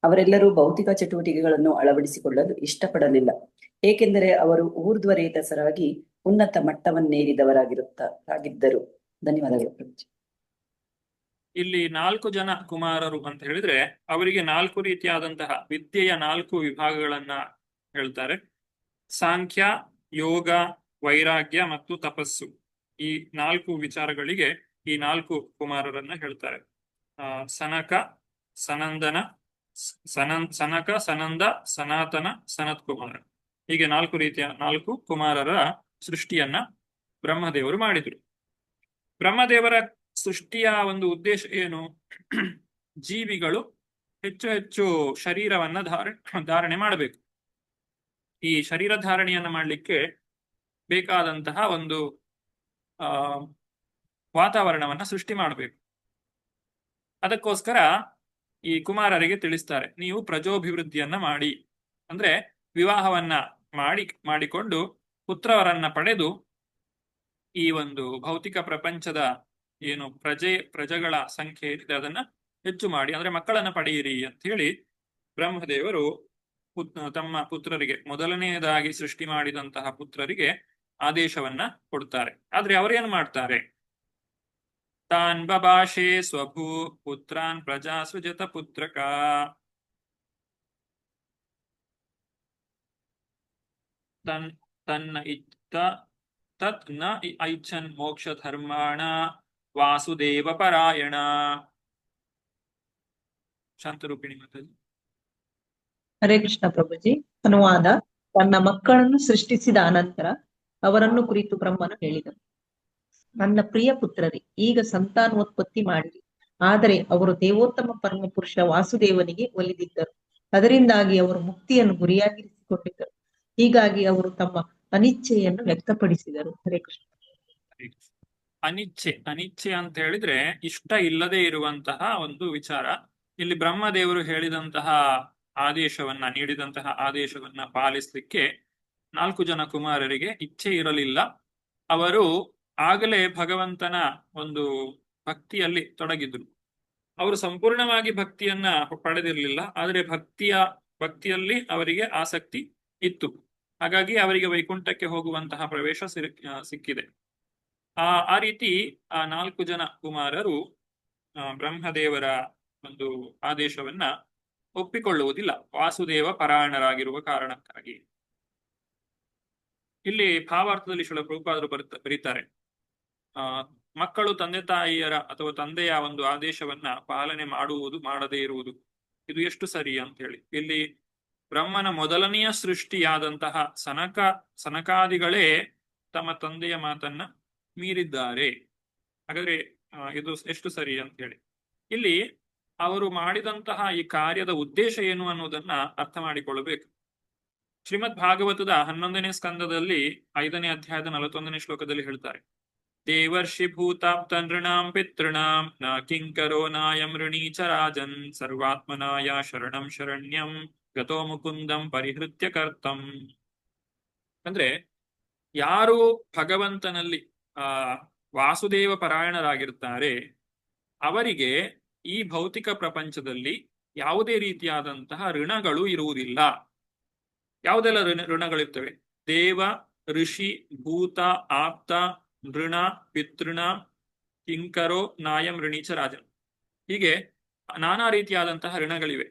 ಅವರೆಲ್ಲರೂ ಭೌತಿಕ ಚಟುವಟಿಕೆಗಳನ್ನು ಅಳವಡಿಸಿಕೊಳ್ಳಲು ಇಷ್ಟಪಡಲಿಲ್ಲ, ಏಕೆಂದರೆ ಅವರು ಊರ್ಧ್ವರೇತಸರಾಗಿ ಉನ್ನತ ಮಟ್ಟವನ್ನೇರಿದವರಾಗಿದ್ದರು. ಧನ್ಯವಾದಗಳು ಪ್ರಭುಜಿ. ಇಲ್ಲಿ 4 ಜನ ಕುಮಾರರು ಅಂತ ಹೇಳಿದ್ರೆ ಅವರಿಗೆ 4 ರೀತಿಯಾದಂತಹ ವಿದ್ಯೆಯ 4 ವಿಭಾಗಗಳನ್ನ ಹೇಳ್ತಾರೆ. ಸಾಂಖ್ಯ, ಯೋಗ, ವೈರಾಗ್ಯ ಮತ್ತು ತಪಸ್ಸು, ಈ 4 ವಿಚಾರಗಳಿಗೆ ಈ 4 ಕುಮಾರರನ್ನ ಹೇಳ್ತಾರೆ. ಸನಕ, ಸನಂದನ, ಸನಕ, ಸನಂದ, ಸನಾತನ, ಸನತ್ ಕುಮಾರ, ಹೀಗೆ 4 ರೀತಿಯ 4 ಕುಮಾರರ ಸೃಷ್ಟಿಯನ್ನ ಬ್ರಹ್ಮದೇವರು ಮಾಡಿದ್ರು. ಬ್ರಹ್ಮದೇವರ ಸೃಷ್ಟಿಯ ಒಂದು ಉದ್ದೇಶ ಏನು? ಜೀವಿಗಳು ಹೆಚ್ಚು ಹೆಚ್ಚು ಶರೀರವನ್ನ ಧಾರಣೆ ಮಾಡಬೇಕು. ಈ ಶರೀರ ಧಾರಣೆಯನ್ನ ಮಾಡಲಿಕ್ಕೆ ಬೇಕಾದಂತಹ ಒಂದು ವಾತಾವರಣವನ್ನ ಸೃಷ್ಟಿ ಮಾಡಬೇಕು. ಅದಕ್ಕೋಸ್ಕರ ಈ ಕುಮಾರರಿಗೆ ತಿಳಿಸ್ತಾರೆ, ನೀವು ಪ್ರಜೋಭಿವೃದ್ಧಿಯನ್ನ ಮಾಡಿ, ಅಂದ್ರೆ ವಿವಾಹವನ್ನ ಮಾಡಿಕೊಂಡು ಪುತ್ರವರನ್ನ ಪಡೆದು ಈ ಒಂದು ಭೌತಿಕ ಪ್ರಪಂಚದ ಏನು ಪ್ರಜೆಗಳ ಸಂಖ್ಯೆ ಇದೆ ಅದನ್ನ ಹೆಚ್ಚು ಮಾಡಿ, ಅಂದ್ರೆ ಮಕ್ಕಳನ್ನ ಪಡೆಯಿರಿ ಅಂತ ಹೇಳಿ ಬ್ರಹ್ಮದೇವರು ತಮ್ಮ ಪುತ್ರರಿಗೆ, ಮೊದಲನೆಯದಾಗಿ ಸೃಷ್ಟಿ ಮಾಡಿದಂತಹ ಪುತ್ರರಿಗೆ ಆದೇಶವನ್ನ ಕೊಡ್ತಾರೆ. ಆದ್ರೆ ಅವರೇನು ಮಾಡ್ತಾರೆ? ತಾನ್ ಬಭಾಷೆ ಸ್ವಭೂ ಪುತ್ರಾನ್ ಪ್ರಜಾ ಸೃಜತ ಪುತ್ರಕ. ತನ್ನ ತತ್ ನ ಐಚ್ಛನ್ ಮೋಕ್ಷ ಧರ್ಮಾಣ ವಾಸುದೇವ ಪರಾಯಣ. ಶಾಂತರೂಪಿಣಿ ಮಾತಾಜಿ. ಹರೇ ಕೃಷ್ಣ ಪ್ರಭುಜಿ. ಅನುವಾದ. ತನ್ನ ಮಕ್ಕಳನ್ನು ಸೃಷ್ಟಿಸಿದ ಅನಂತರ ಅವರನ್ನು ಕುರಿತು ಬ್ರಹ್ಮನು ಹೇಳಿದನು, ನನ್ನ ಪ್ರಿಯ ಪುತ್ರರೇ, ಈಗ ಸಂತಾನೋತ್ಪತ್ತಿ ಮಾಡಿರಿ. ಆದರೆ ಅವರು ದೇವೋತ್ತಮ ಪರಮಪುರುಷ ವಾಸುದೇವನಿಗೆ ಒಲಿದಿದ್ದರು. ಅದರಿಂದಾಗಿ ಅವರು ಮುಕ್ತಿಯನ್ನು ಗುರಿಯಾಗಿರಿಸಿಕೊಂಡಿದ್ದರು. ಹೀಗಾಗಿ ಅವರು ತಮ್ಮ ಅನಿಚ್ಛೆಯನ್ನು ವ್ಯಕ್ತಪಡಿಸಿದರು. ಹರೇ ಕೃಷ್ಣ. ಅನಿಚ್ಛೆ ಅಂತ ಹೇಳಿದ್ರೆ ಇಷ್ಟ ಇಲ್ಲದೆ ಇರುವಂತಹ ಒಂದು ವಿಚಾರ. ಇಲ್ಲಿ ಬ್ರಹ್ಮದೇವರು ಹೇಳಿದಂತಹ ನೀಡಿದಂತಹ ಆದೇಶವನ್ನ ಪಾಲಿಸಲಿಕ್ಕೆ 4 ಜನ ಕುಮಾರರಿಗೆ ಇಚ್ಛೆ ಇರಲಿಲ್ಲ. ಅವರು ಆಗಲೇ ಭಗವಂತನ ಒಂದು ಭಕ್ತಿಯಲ್ಲಿ ತೊಡಗಿದ್ರು. ಅವರು ಸಂಪೂರ್ಣವಾಗಿ ಭಕ್ತಿಯನ್ನ ಪಡೆದಿರಲಿಲ್ಲ, ಆದರೆ ಭಕ್ತಿಯಲ್ಲಿ ಅವರಿಗೆ ಆಸಕ್ತಿ ಇತ್ತು. ಹಾಗಾಗಿ ಅವರಿಗೆ ವೈಕುಂಠಕ್ಕೆ ಹೋಗುವಂತಹ ಪ್ರವೇಶ ಸಿಕ್ಕಿದೆ. ಆ ರೀತಿ ಆ 4 ಜನ ಕುಮಾರರು ಬ್ರಹ್ಮದೇವರ ಒಂದು ಆದೇಶವನ್ನ ಒಪ್ಪಿಕೊಳ್ಳುವುದಿಲ್ಲ, ವಾಸುದೇವ ಪರಾಯಣರಾಗಿರುವ ಕಾರಣಕ್ಕಾಗಿ. ಇಲ್ಲಿ ಭಾವಾರ್ಥದಲ್ಲಿ ಶ್ರೀಲ ಪ್ರಭುಪಾದರು ಬರೀತಾರೆ, ಮಕ್ಕಳು ತಂದೆ ತಾಯಿಯರ ಅಥವಾ ತಂದೆಯ ಒಂದು ಆದೇಶವನ್ನ ಪಾಲನೆ ಮಾಡದೇ ಇರುವುದು ಇದು ಎಷ್ಟು ಸರಿ ಅಂತ ಹೇಳಿ. ಇಲ್ಲಿ ಬ್ರಹ್ಮನ ಮೊದಲನೆಯ ಸೃಷ್ಟಿಯಾದಂತಹ ಸನಕಾದಿಗಳೇ ತಮ್ಮ ತಂದೆಯ ಮಾತನ್ನ ಮೀರಿದ್ದಾರೆ. ಹಾಗಾದ್ರೆ ಇದು ಎಷ್ಟು ಸರಿ ಅಂತ ಹೇಳಿ. ಇಲ್ಲಿ ಅವರು ಮಾಡಿದಂತಹ ಈ ಕಾರ್ಯದ ಉದ್ದೇಶ ಏನು ಅನ್ನೋದನ್ನ ಅರ್ಥ ಮಾಡಿಕೊಳ್ಳಬೇಕು. ಶ್ರೀಮದ್ ಭಾಗವತದ 11ನೇ ಸ್ಕಂದದಲ್ಲಿ 5ನೇ ಅಧ್ಯಾಯದ 41ನೇ ಶ್ಲೋಕದಲ್ಲಿ ಹೇಳ್ತಾರೆ, ದೇವರ್ಷಿ ಭೂತಾಪ್ತ ನೃಣಾಂ ಪಿತೃಣಾಂ ನ ಕಿಂಕರೋ ನಾಯಂ ಋಣೀಚ ರಾಜನ್ ಸರ್ವಾತ್ಮನಾಯ ಶರಣಂ ಶರಣ್ಯಂ ಗತೋ ಮುಕುಂದಂ ಪರಿಹೃತ್ಯ ಕರ್ತಂ. ಅಂದ್ರೆ ಯಾರು ಭಗವಂತನಲ್ಲಿ ವಾಸುದೇವ ಪರಾಯಣರಾಗಿರ್ತಾರೆ ಅವರಿಗೆ ಈ ಭೌತಿಕ ಪ್ರಪಂಚದಲ್ಲಿ ಯಾವುದೇ ರೀತಿಯಾದಂತಹ ಋಣಗಳು ಇರುವುದಿಲ್ಲ. ಯಾವುದೆಲ್ಲ ಋಣಗಳಿರ್ತವೆ? ದೇವ, ಋಷಿ, ಭೂತ, ಆಪ್ತ, ನೃಣ, ಪಿತೃಣ, ಕಿಂಕರೋ, ನಾಯಂ, ಋಣೀಚ, ರಾಜನ್, ಹೀಗೆ ನಾನಾ ರೀತಿಯಾದಂತಹ ಋಣಗಳಿವೆ.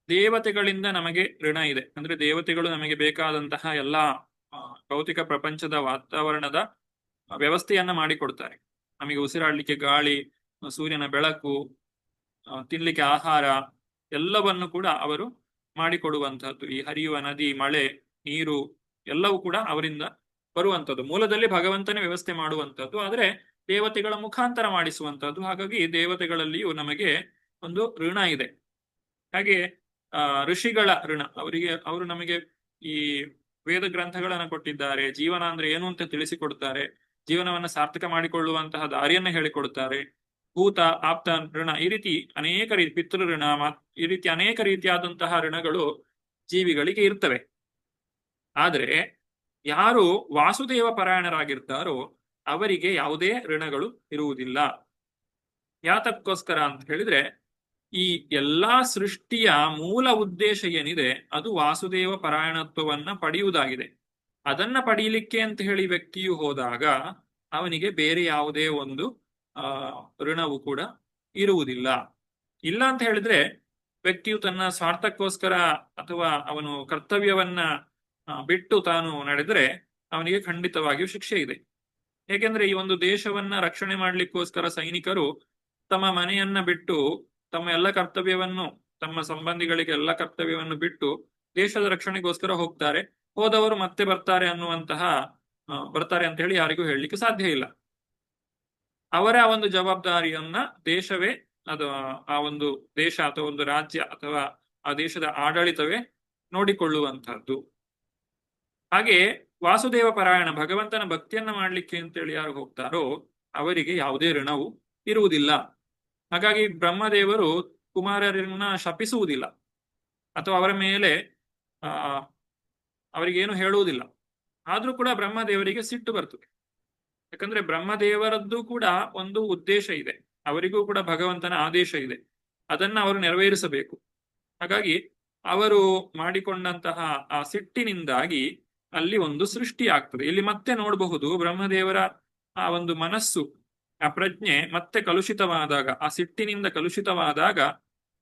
ದೇವತೆಗಳಿಂದ ನಮಗೆ ಋಣ ಇದೆ, ಅಂದ್ರೆ ದೇವತೆಗಳು ನಮಗೆ ಬೇಕಾದಂತಹ ಎಲ್ಲಾ ಭೌತಿಕ ಪ್ರಪಂಚದ ವಾತಾವರಣದ ವ್ಯವಸ್ಥೆಯನ್ನ ಮಾಡಿಕೊಡ್ತಾರೆ. ನಮಗೆ ಉಸಿರಾಡ್ಲಿಕ್ಕೆ ಗಾಳಿ, ಸೂರ್ಯನ ಬೆಳಕು, ತಿನ್ಲಿಕ್ಕೆ ಆಹಾರ ಎಲ್ಲವನ್ನು ಕೂಡ ಅವರು ಮಾಡಿಕೊಡುವಂತಹದ್ದು. ಈ ಹರಿಯುವ ನದಿ, ಮಳೆ, ನೀರು ಎಲ್ಲವೂ ಕೂಡ ಅವರಿಂದ ಬರುವಂಥದ್ದು. ಮೂಲದಲ್ಲಿ ಭಗವಂತನೇ ವ್ಯವಸ್ಥೆ ಮಾಡುವಂಥದ್ದು, ಆದರೆ ದೇವತೆಗಳ ಮುಖಾಂತರ ಮಾಡಿಸುವಂಥದ್ದು. ಹಾಗಾಗಿ ದೇವತೆಗಳಲ್ಲಿಯೂ ನಮಗೆ ಒಂದು ಋಣ ಇದೆ. ಹಾಗೆ ಋಷಿಗಳ ಋಣ, ಅವರು ನಮಗೆ ಈ ವೇದ ಗ್ರಂಥಗಳನ್ನು ಕೊಟ್ಟಿದ್ದಾರೆ, ಜೀವನ ಅಂದ್ರೆ ಏನು ಅಂತ ತಿಳಿಸಿಕೊಡ್ತಾರೆ, ಜೀವನವನ್ನು ಸಾರ್ಥಕ ಮಾಡಿಕೊಳ್ಳುವಂತಹ ದಾರಿಯನ್ನ ಹೇಳಿಕೊಡುತ್ತಾರೆ. ಭೂತ, ಆಪ್ತ, ಋಣ, ಈ ರೀತಿ ಅನೇಕ ಪಿತೃ ಋಣ, ಈ ರೀತಿ ಅನೇಕ ರೀತಿಯಾದಂತಹ ಋಣಗಳು ಜೀವಿಗಳಿಗೆ ಇರ್ತವೆ. ಆದ್ರೆ ಯಾರು ವಾಸುದೇವ ಪರಾಯಣರಾಗಿರ್ತಾರೋ ಅವರಿಗೆ ಯಾವುದೇ ಋಣಗಳು ಇರುವುದಿಲ್ಲ. ಯಾತಕ್ಕೋಸ್ಕರ ಅಂತ ಹೇಳಿದ್ರೆ, ಈ ಎಲ್ಲಾ ಸೃಷ್ಟಿಯ ಮೂಲ ಉದ್ದೇಶ ಏನಿದೆ ಅದು ವಾಸುದೇವ ಪರಾಯಣತ್ವವನ್ನ ಪಡೆಯುವುದಾಗಿದೆ. ಅದನ್ನ ಪಡೆಯಲಿಕ್ಕೆ ಅಂತ ಹೇಳಿ ವ್ಯಕ್ತಿಯು ಹೋದಾಗ ಅವನಿಗೆ ಬೇರೆ ಯಾವುದೇ ಒಂದು ಋಣವು ಕೂಡ ಇರುವುದಿಲ್ಲ. ಇಲ್ಲ ಅಂತ ಹೇಳಿದ್ರೆ ವ್ಯಕ್ತಿಯು ತನ್ನ ಸ್ವಾರ್ಥಕ್ಕೋಸ್ಕರ ಅಥವಾ ಅವನು ಕರ್ತವ್ಯವನ್ನ ಬಿಟ್ಟು ತಾನು ನಡೆದರೆ ಅವನಿಗೆ ಖಂಡಿತವಾಗಿಯೂ ಶಿಕ್ಷೆ ಇದೆ. ಏಕೆಂದ್ರೆ ಈ ಒಂದು ದೇಶವನ್ನ ರಕ್ಷಣೆ ಮಾಡ್ಲಿಕ್ಕೋಸ್ಕರ ಸೈನಿಕರು ತಮ್ಮ ಮನೆಯನ್ನ ಬಿಟ್ಟು ತಮ್ಮ ಎಲ್ಲ ಕರ್ತವ್ಯವನ್ನು, ತಮ್ಮ ಸಂಬಂಧಿಗಳಿಗೆ ಎಲ್ಲ ಕರ್ತವ್ಯವನ್ನು ಬಿಟ್ಟು ದೇಶದ ರಕ್ಷಣೆಗೋಸ್ಕರ ಹೋಗ್ತಾರೆ. ಹೋದವರು ಮತ್ತೆ ಬರ್ತಾರೆ ಅಂತ ಹೇಳಿ ಯಾರಿಗೂ ಹೇಳಲಿಕ್ಕೆ ಸಾಧ್ಯ ಇಲ್ಲ. ಅವರ ಒಂದು ಜವಾಬ್ದಾರಿಯನ್ನ ದೇಶವೇ ಆ ಒಂದು ದೇಶ ಅಥವಾ ಒಂದು ರಾಜ್ಯ ಅಥವಾ ಆ ದೇಶದ ಆಡಳಿತವೇ ನೋಡಿಕೊಳ್ಳುವಂತಹದ್ದು. ಹಾಗೆ ವಾಸುದೇವ ಪರಾಯಣ ಭಗವಂತನ ಭಕ್ತಿಯನ್ನ ಮಾಡ್ಲಿಕ್ಕೆ ಅಂತೇಳಿ ಯಾರು ಹೋಗ್ತಾರೋ ಅವರಿಗೆ ಯಾವುದೇ ಋಣವು ಇರುವುದಿಲ್ಲ. ಹಾಗಾಗಿ ಬ್ರಹ್ಮದೇವರು ಕುಮಾರರನ್ನ ಶಪಿಸುವುದಿಲ್ಲ ಅಥವಾ ಅವರ ಮೇಲೆ ಅವರಿಗೇನು ಹೇಳುವುದಿಲ್ಲ. ಆದ್ರೂ ಕೂಡ ಬ್ರಹ್ಮದೇವರಿಗೆ ಸಿಟ್ಟು ಬರ್ತದೆ. ಯಾಕಂದ್ರೆ ಬ್ರಹ್ಮದೇವರದ್ದು ಕೂಡ ಒಂದು ಉದ್ದೇಶ ಇದೆ, ಅವರಿಗೂ ಕೂಡ ಭಗವಂತನ ಆದೇಶ ಇದೆ, ಅದನ್ನ ಅವರು ನೆರವೇರಿಸಬೇಕು. ಹಾಗಾಗಿ ಅವರು ಮಾಡಿಕೊಂಡಂತಹ ಆ ಸಿಟ್ಟಿನಿಂದಾಗಿ ಅಲ್ಲಿ ಒಂದು ಸೃಷ್ಟಿ ಆಗ್ತದೆ. ಇಲ್ಲಿ ಮತ್ತೆ ನೋಡಬಹುದು ಬ್ರಹ್ಮದೇವರ ಆ ಒಂದು ಮನಸ್ಸು, ಆ ಪ್ರಜ್ಞೆ ಮತ್ತೆ ಕಲುಷಿತವಾದಾಗ, ಆ ಸಿಟ್ಟಿನಿಂದ ಕಲುಷಿತವಾದಾಗ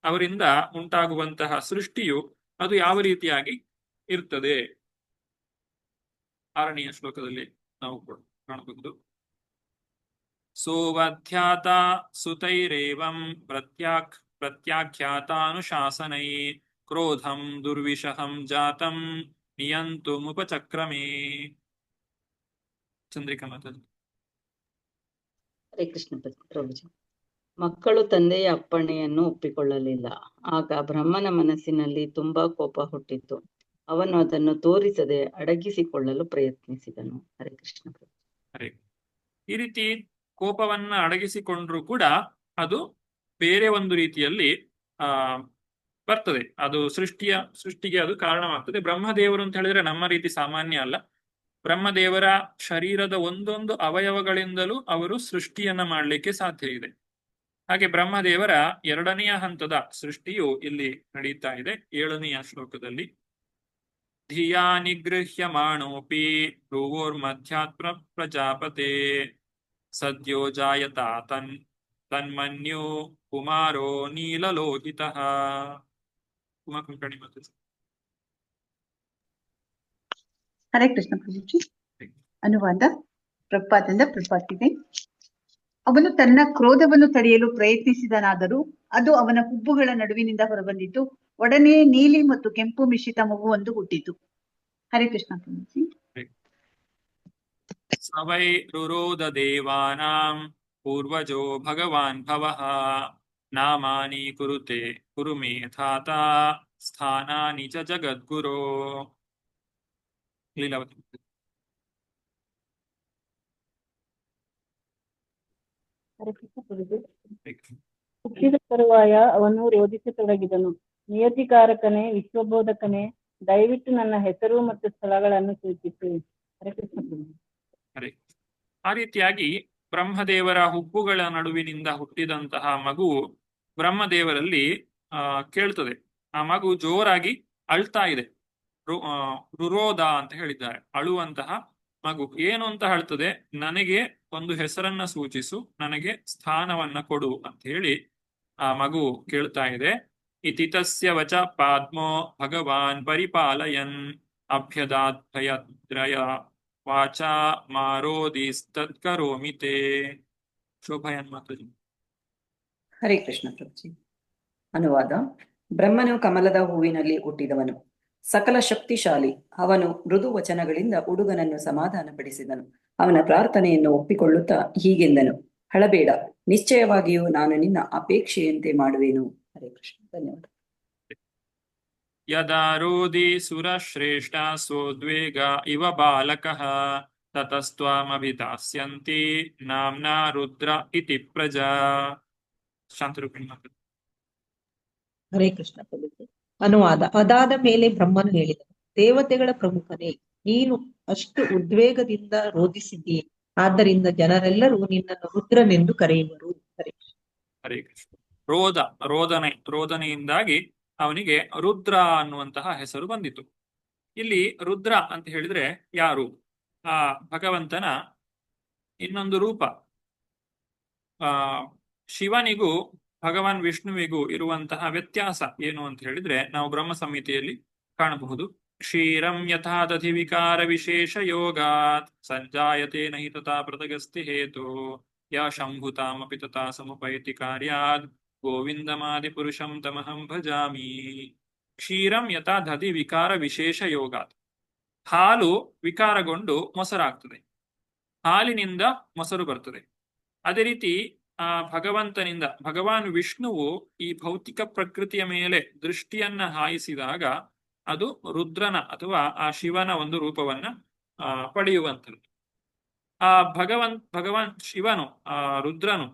ಅವರಿಂದ ಉಂಟಾಗುವಂತಹ ಸೃಷ್ಟಿಯು ಅದು ಯಾವ ರೀತಿಯಾಗಿ ಇರ್ತದೆ. 6ನೆಯ ಶ್ಲೋಕದಲ್ಲಿ ನಾವು ಕಾಣಬಹುದು. ಸೋವಧ್ಯಾತ ಸುತೈರೇವಂ ಪ್ರತ್ಯಾಖ್ಯಾತಾನುಶಾಸನೈ ಕ್ರೋಧಂ ದುರ್ವಿಷಹಂ ಜಾತಂ ನಿಯಂತುಮುಪಚಕ್ರಮೇ. ಚಂದ್ರಿಕಾ ಮಾತಾಡಿ. ಹರೇ ಕೃಷ್ಣ ಪ್ರಭುಜಿ. ಮಕ್ಕಳು ತಂದೆಯ ಅಪ್ಪಣೆಯನ್ನು ಒಪ್ಪಿಕೊಳ್ಳಲಿಲ್ಲ. ಆಗ ಬ್ರಹ್ಮನ ಮನಸ್ಸಿನಲ್ಲಿ ತುಂಬಾ ಕೋಪ ಹುಟ್ಟಿತು. ಅವನು ಅದನ್ನು ತೋರಿಸದೆ ಅಡಗಿಸಿಕೊಳ್ಳಲು ಪ್ರಯತ್ನಿಸಿದನು. ಹರೇ ಕೃಷ್ಣ ಪ್ರಭು. ಹರೇ. ಈ ರೀತಿ ಕೋಪವನ್ನ ಅಡಗಿಸಿಕೊಂಡ್ರು ಕೂಡ ಅದು ಬೇರೆ ಒಂದು ರೀತಿಯಲ್ಲಿ ಬರ್ತದೆ. ಅದು ಸೃಷ್ಟಿಗೆ ಅದು ಕಾರಣವಾಗ್ತದೆ. ಬ್ರಹ್ಮದೇವರು ಅಂತ ಹೇಳಿದ್ರೆ ನಮ್ಮ ರೀತಿ ಸಾಮಾನ್ಯ ಅಲ್ಲ. ಬ್ರಹ್ಮದೇವರ ಶರೀರದ ಒಂದೊಂದು ಅವಯವಗಳಿಂದಲೂ ಅವರು ಸೃಷ್ಟಿಯನ್ನ ಮಾಡಲಿಕ್ಕೆ ಸಾಧ್ಯ ಇದೆ. ಹಾಗೆ ಬ್ರಹ್ಮದೇವರ 2ನೆಯ ಹಂತದ ಸೃಷ್ಟಿಯು ಇಲ್ಲಿ ನಡೀತಾ ಇದೆ 7ನೆಯ ಶ್ಲೋಕದಲ್ಲಿ. ಧಿಯಾ ನಿಗೃಹ್ಯಮಾಣೋಪಿ ಭ್ರುವೋರ್ಮಧ್ಯಾತ್ಮ ಪ್ರಜಾಪತೆ ಸದ್ಯೋ ಜಾಯತ ತನ್ಮನ್ಯೋ ಕುಮಾರೋ ನೀಲಲೋಹಿತಃ. ಹರೇ ಕೃಷ್ಣ ಪ್ರಭುಜಿ. ಅನುವಾದ ಪ್ರಭುಪಾದದಿಂದ ಪ್ರಭುಪಾದಿಗೆ. ಅವನು ತನ್ನ ಕ್ರೋಧವನ್ನು ತಡೆಯಲು ಪ್ರಯತ್ನಿಸಿದನಾದರೂ ಅದು ಅವನ ಹುಬ್ಬುಗಳ ನಡುವಿನಿಂದ ಹೊರಬಂದಿತು. ಒಡನೆ ನೀಲಿ ಮತ್ತು ಕೆಂಪು ಮಿಶ್ರಿತ ಮಗುವೊಂದು ಹುಟ್ಟಿತು. ಹರೇ ಕೃಷ್ಣ ಪ್ರಭುಜಿ. ಸವೈ ರುರೋದ ದೇವಾನಾಂ ಪೂರ್ವಜೋ ಭಗವಾನ್ ಭವಃ ನಾಮಾನಿ ಕುರುತೆ ಕುರುಮೇ ಥಾತ ಸ್ಥಾನಾನಿ ಚ ಜಗದ್ಗುರೋ. ಲೀಲಾವತಿ. ಹುಟ್ಟಿದ ತರುವಾಯ ಅವನು ರೋಧಿಸತೊಡಗಿದನು. ನಿಯತಿಕಾರಕನೇ, ವಿಶ್ವಬೋಧಕನೇ, ದಯವಿಟ್ಟು ನನ್ನ ಹೆಸರು ಮತ್ತು ಸ್ಥಳಗಳನ್ನು ಸೂಚಿಸು. ಹರೇ ಕೃಷ್ಣ ಪ್ರಭು. ಹರೇ. ಆ ರೀತಿಯಾಗಿ ಬ್ರಹ್ಮದೇವರ ಹುಬ್ಬುಗಳ ನಡುವಿನಿಂದ ಹುಟ್ಟಿದಂತಹ ಮಗು ಬ್ರಹ್ಮದೇವರಲ್ಲಿ ಕೇಳ್ತದೆ. ಆ ಮಗು ಜೋರಾಗಿ ಅಳ್ತಾ ಇದೆ. ರುರೋಧ ಅಂತ ಹೇಳಿದ್ದಾರೆ, ಅಳುವಂತಹ ಮಗು. ಏನು ಅಂತ ಹೇಳ್ತದೆ, ನನಗೆ ಒಂದು ಹೆಸರನ್ನ ಸೂಚಿಸು, ನನಗೆ ಸ್ಥಾನವನ್ನ ಕೊಡು ಅಂತ ಹೇಳಿ ಆ ಮಗು ಕೇಳ್ತಾ ಇದೆ. ಇತಿ ತಸ್ಯ ವಚ ಪಾದ್ಮೋ ಭಗವಾನ್ ಪರಿಪಾಲಯನ್ ಅಭ್ಯದಾದ್ಭಯದ್ರಯ ವಾಚ ಮಾರೋದಿಸ್ತತ್ಕರೋಮಿತೆ. ಶೋಭಾಯನ್ ಮಾತಾಜಿ. ಹರೇ ಕೃಷ್ಣ ಪ್ರಭುಜಿ. ಅನುವಾದ. ಬ್ರಹ್ಮನು ಕಮಲದ ಹೂವಿನಲ್ಲಿ ಹುಟ್ಟಿದವನು, ಸಕಲ ಶಕ್ತಿಶಾಲಿ. ಅವನು ಮೃದು ವಚನಗಳಿಂದ ಹುಡುಗನನ್ನು ಸಮಾಧಾನಪಡಿಸಿದನು. ಅವನ ಪ್ರಾರ್ಥನೆಯನ್ನು ಒಪ್ಪಿಕೊಳ್ಳುತ್ತಾ ಹೀಗೆಂದನು, ಅಳಬೇಡ, ನಿಶ್ಚಯವಾಗಿಯೂ ನಾನು ನಿನ್ನ ಅಪೇಕ್ಷೆಯಂತೆ ಮಾಡುವೆನು. ಹರೇ ಕೃಷ್ಣ. ಧನ್ಯವಾದ. ಯದಾರೋದಿ ಸುರಶ್ರೇಷ್ಠ ಸೋದ್ವೇಗ ಇವ ಬಾಲಕಃ ತತಸ್ತ್ವಾಮಭಿದಾಸ್ಯಂತಿ ನಾಮ್ನಾ ರುದ್ರ ಇತಿ ಪ್ರಜಾ. ಶಾಂತರೂಪಿಣಿ ಮಾತು. ಹರೇ ಕೃಷ್ಣ ಪ್ರಭುಜಿ. ಅನುವಾದ. ಅದಾದ ಮೇಲೆ ಬ್ರಹ್ಮನು ಹೇಳಿದನು, ದೇವತೆಗಳ ಪ್ರಮುಖನೇ, ನೀನು ಅಷ್ಟು ಉದ್ವೇಗದಿಂದ ರೋಧಿಸಿದ್ದೀ. ಆದ್ದರಿಂದ ಜನರೆಲ್ಲರೂ ನಿನ್ನನ್ನು ರುದ್ರನೆಂದು ಕರೆಯುವರು. ಹರೇ ಕೃಷ್ಣ. ಹರೇ ಕೃಷ್ಣ. ರೋದನೆಯಿಂದಾಗಿ ಅವನಿಗೆ ರುದ್ರ ಅನ್ನುವಂತಹ ಹೆಸರು ಬಂದಿತು. ಇಲ್ಲಿ ರುದ್ರ ಅಂತ ಹೇಳಿದ್ರೆ ಯಾರು? ಆ ಭಗವಂತನ ಇನ್ನೊಂದು ರೂಪ. ಶಿವನಿಗೂ ಭಗವಾನ್ ವಿಷ್ಣುವಿಗೂ ಇರುವಂತಹ ವ್ಯತ್ಯಾಸ ಏನು ಅಂತ ಹೇಳಿದ್ರೆ ನಾವು ಬ್ರಹ್ಮ ಸಂಹಿತೆಯಲ್ಲಿ ಕಾಣಬಹುದು. ಕ್ಷೀರಂ ಯಥಾ ದಧಿ ವಿಕಾರ ವಿಶೇಷ ಯೋಗಾತ್ ಸಂಜಾಯತೆ ನಹಿ ತಥಾ ಪೃಥಗಸ್ತಿ ಹೇತು ಯ ಶಂಭುತಾಮಪಿ ತಥಾ ಸಮುಪೈತಿ ಕಾರ್ಯಾದ್ ಗೋವಿಂದಮಾದಿ ಪುರುಷಂ ತಮಹಂ ಭಜಾಮಿ. ಕ್ಷೀರಂ ಯಥಾ ದಧಿ ವಿಕಾರ ವಿಶೇಷ ಯೋಗಾತ್. ಹಾಲು ವಿಕಾರಗೊಂಡು ಮೊಸರಾಗ್ತದೆ, ಹಾಲಿನಿಂದ ಮೊಸರು ಬರ್ತದೆ. ಅದೇ ರೀತಿ ಭಗವಂತನಿಂದ ಭಗವಾನ್ ವಿಷ್ಣುವು ಈ ಭೌತಿಕ ಪ್ರಕೃತಿಯ ಮೇಲೆ ದೃಷ್ಟಿಯನ್ನ ಹಾಯಿಸಿದಾಗ ಅದು ರುದ್ರನ ಅಥವಾ ಆ ಶಿವನ ಒಂದು ರೂಪವನ್ನ ಪಡೆಯುವಂಥದ್ದು. ಆ ಭಗವಾನ್ ಶಿವನು, ಆ ರುದ್ರನು